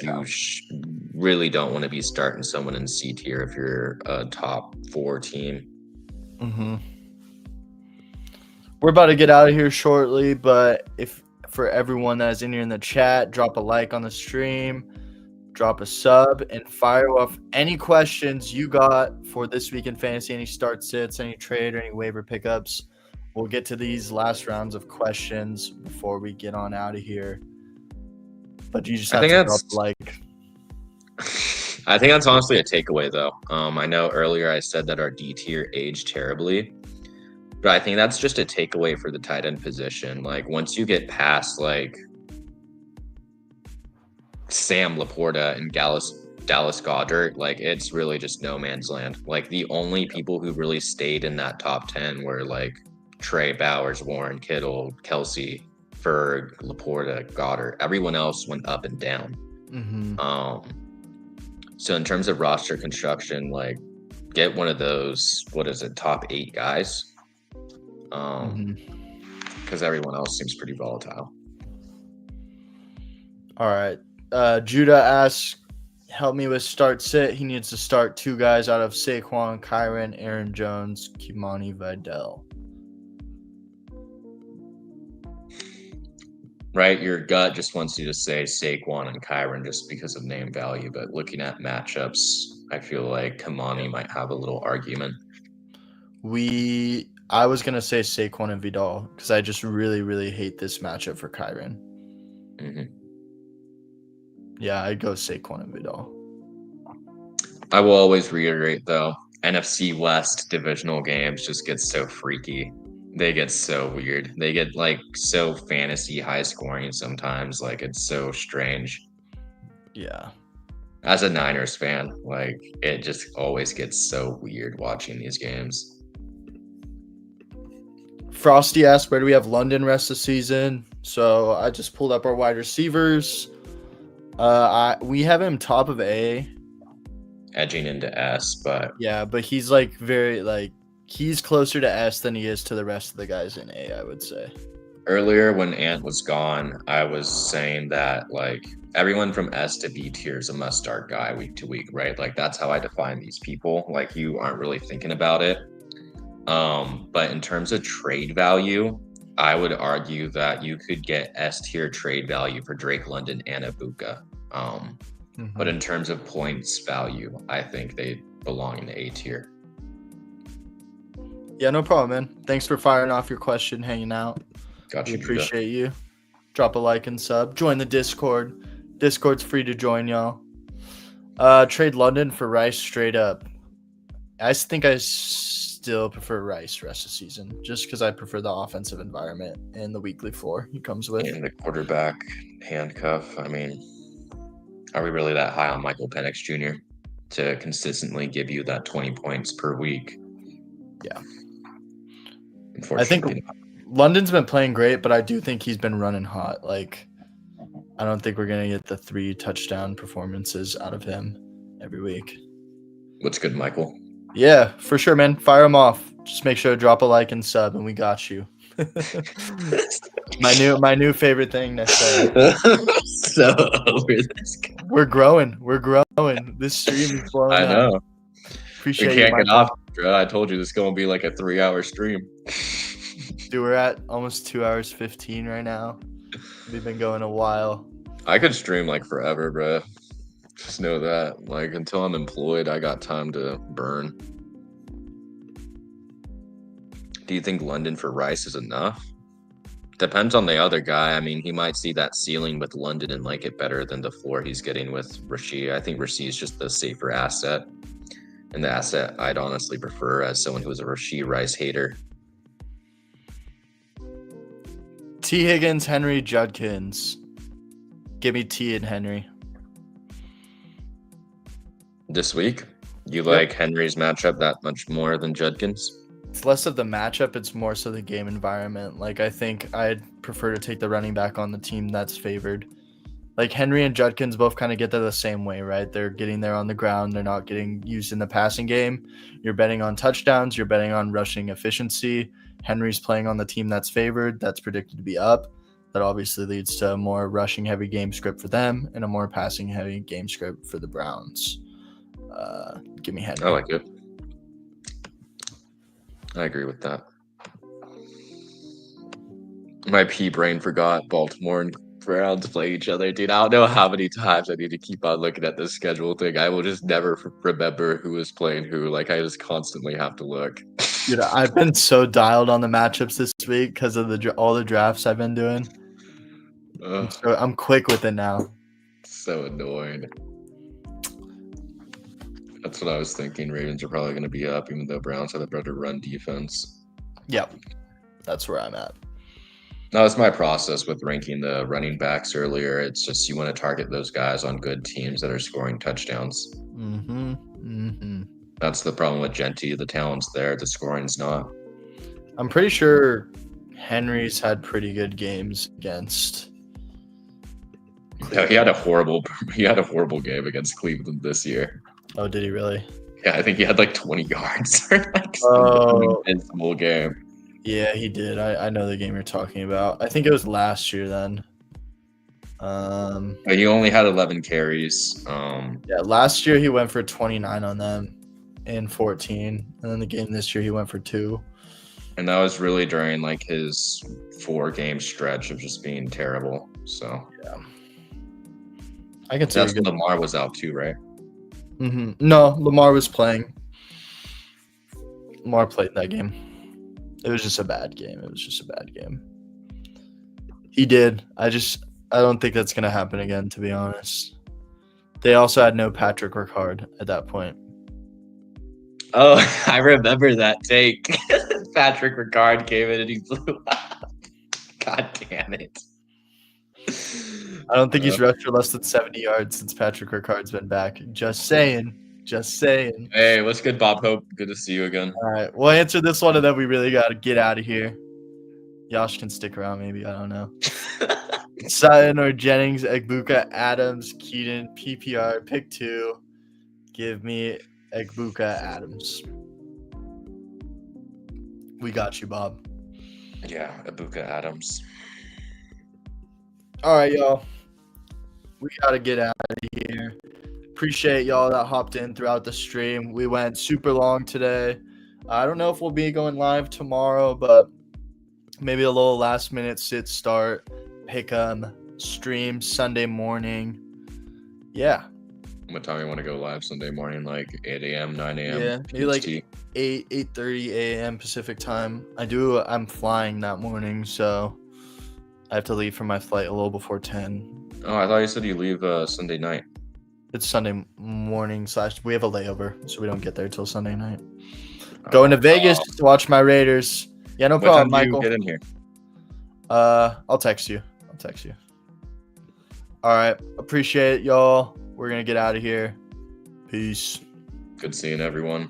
really don't want to be starting someone in C tier if you're a top 4 team. Mm-hmm. We're about to get out of here shortly, but if for everyone that is in here in the chat, drop a like on the stream, drop a sub, and fire off any questions you got for this week in fantasy, any start sits, any trade, or any waiver pickups. We'll get to these last rounds of questions before we get on out of here. But you just have to drop a like. I think that's honestly a takeaway, though. I know earlier I said that our D tier aged terribly, but I think that's just a takeaway for the tight end position. Like, once you get past, like, Sam Laporta and Dallas Goedert, like, it's really just no man's land. Like, the only people who really stayed in that top 10 were, like, Trey, Bowers, Warren, Kittle, Kelsey, Ferg, Laporta, Goddard. Everyone else went up and down. Mm-hmm. So in terms of roster construction, like, get one of those, top 8 guys. Because everyone else seems pretty volatile. All right. Judah asks, help me with start sit. He needs to start 2 guys out of Saquon, Kyren, Aaron Jones, Kimani Vidal. Right, your gut just wants you to say Saquon and Kyren just because of name value, but looking at matchups, I feel like Kimani might have a little argument. I was gonna say Saquon and Vidal because I just really, really hate this matchup for Kyren. Mm-hmm. Yeah, I'd go Saquon and Vidal. I will always reiterate, though, NFC West divisional games just get so freaky. They get so weird. They get, like, so fantasy high scoring sometimes. Like, it's so strange. Yeah. As a Niners fan, like, it just always gets so weird watching these games. Frosty asked, where do we have London rest of the season? So I just pulled up our wide receivers. We have him top of A. Edging into S, but... Yeah, but he's, like, very, like... He's closer to S than he is to the rest of the guys in A, I would say. Earlier, when Ant was gone, I was saying that, like, everyone from S to B tier is a must-start guy week to week, right? Like, that's how I define these people. Like, you aren't really thinking about it. But in terms of trade value, I would argue that you could get S tier trade value for Drake London and Ibuka. But in terms of points value, I think they belong in the A tier. Yeah, no problem, man. Thanks for firing off your question, hanging out. Got you. We appreciate you. Drop a like and sub. Join the Discord. Discord's free to join, y'all. Trade London for Rice straight up. I think I still prefer Rice rest of the season, just because I prefer the offensive environment and the weekly floor he comes with. And the quarterback handcuff. I mean, are we really that high on Michael Penix Jr. to consistently give you that 20 points per week? Yeah. Unfortunately, I think London's been playing great, but I do think he's been running hot. Like, I don't think we're going to get the 3 touchdown performances out of him every week. What's good, Michael? Yeah, for sure, man. Fire him off. Just make sure to drop a like and sub, and we got you. my new favorite thing to say. So over this guy. We're growing. This stream is blowing up. I know. Appreciate we can't you, get off, bro. I told you this is going to be like a 3-hour stream. Dude, we're at almost 2 hours 15 right now. We've been going a while. I could stream like forever, bro. Just know that. Like, until I'm employed, I got time to burn. Do you think London for Rice is enough? Depends on the other guy. I mean, he might see that ceiling with London and like it better than the floor he's getting with Rasheed. I think Rasheed is just the safer asset. And the asset I'd honestly prefer as someone who is a Rasheed Rice hater. T. Higgins, Henry, Judkins. Give me T and Henry. This week? You like Henry's matchup that much more than Judkins? It's less of the matchup. It's more so the game environment. Like, I think I'd prefer to take the running back on the team that's favored. Like, Henry and Judkins both kind of get there the same way, right? They're getting there on the ground. They're not getting used in the passing game. You're betting on touchdowns. You're betting on rushing efficiency. Henry's playing on the team that's favored. That's predicted to be up. That obviously leads to a more rushing heavy game script for them and a more passing heavy game script for the Browns. Give me Henry. I like it. I agree with that. My pea brain forgot Baltimore and Browns play each other, dude. I don't know how many times I need to keep on looking at this schedule thing. I will just never remember who is playing who. Like, I just constantly have to look. Dude, I've been so dialed on the matchups this week because of all the drafts I've been doing. I'm quick with it now. So annoying. That's what I was thinking. Ravens are probably going to be up, even though Browns have a better run defense. Yep, that's where I'm at. No, it's my process with ranking the running backs earlier. It's just you want to target those guys on good teams that are scoring touchdowns. That's the problem with Genty. The talent's there, the scoring's not. I'm pretty sure Henry's had pretty good games against. Yeah, he had a horrible game against Cleveland this year. Oh, did he really? Yeah, I think he had like 20 yards or like invincible game. Yeah, he did. I know the game you're talking about. I think it was last year then. He only had 11 carries. Yeah, last year he went for 29 on them in 14, and then the game this year he went for 2. And that was really during like his 4-game stretch of just being terrible. So yeah, I can see that's when Lamar was out too, right? No, Lamar was playing. Lamar played that game. It was just a bad game. He did. I don't think that's gonna happen again, to be honest. They also had no Patrick Ricard at that point. Oh, I remember that take. Patrick Ricard came in and he blew up. God damn it. I don't think he's rushed for less than 70 yards since Patrick Ricard's been back. Just saying. Hey, what's good, Bob Hope? Good to see you again. All right, we'll answer this one, and then we really got to get out of here. Yash can stick around, maybe. I don't know. Sutton or Jennings, Egbuka, Adams, Keaton, PPR, pick 2. Give me Egbuka, Adams. We got you, Bob. Yeah, Egbuka, Adams. All right, y'all. We got to get out of here. Appreciate y'all that hopped in throughout the stream. We went super long today. I don't know if we'll be going live tomorrow, but maybe a little last minute sit start, pick 'em, stream Sunday morning. Yeah. What time you want to go live Sunday morning? Like 8 a.m., 9 a.m.? Yeah, maybe like 8:30 a.m. Pacific time. I'm flying that morning, so I have to leave for my flight a little before 10. Oh, I thought you said you leave Sunday night. It's Sunday morning / we have a layover, so we don't get there till Sunday night. Going to Vegas to watch my Raiders. Yeah, no problem, Michael. What time do you get in here? I'll text you. All right. Appreciate it, y'all. We're going to get out of here. Peace. Good seeing everyone.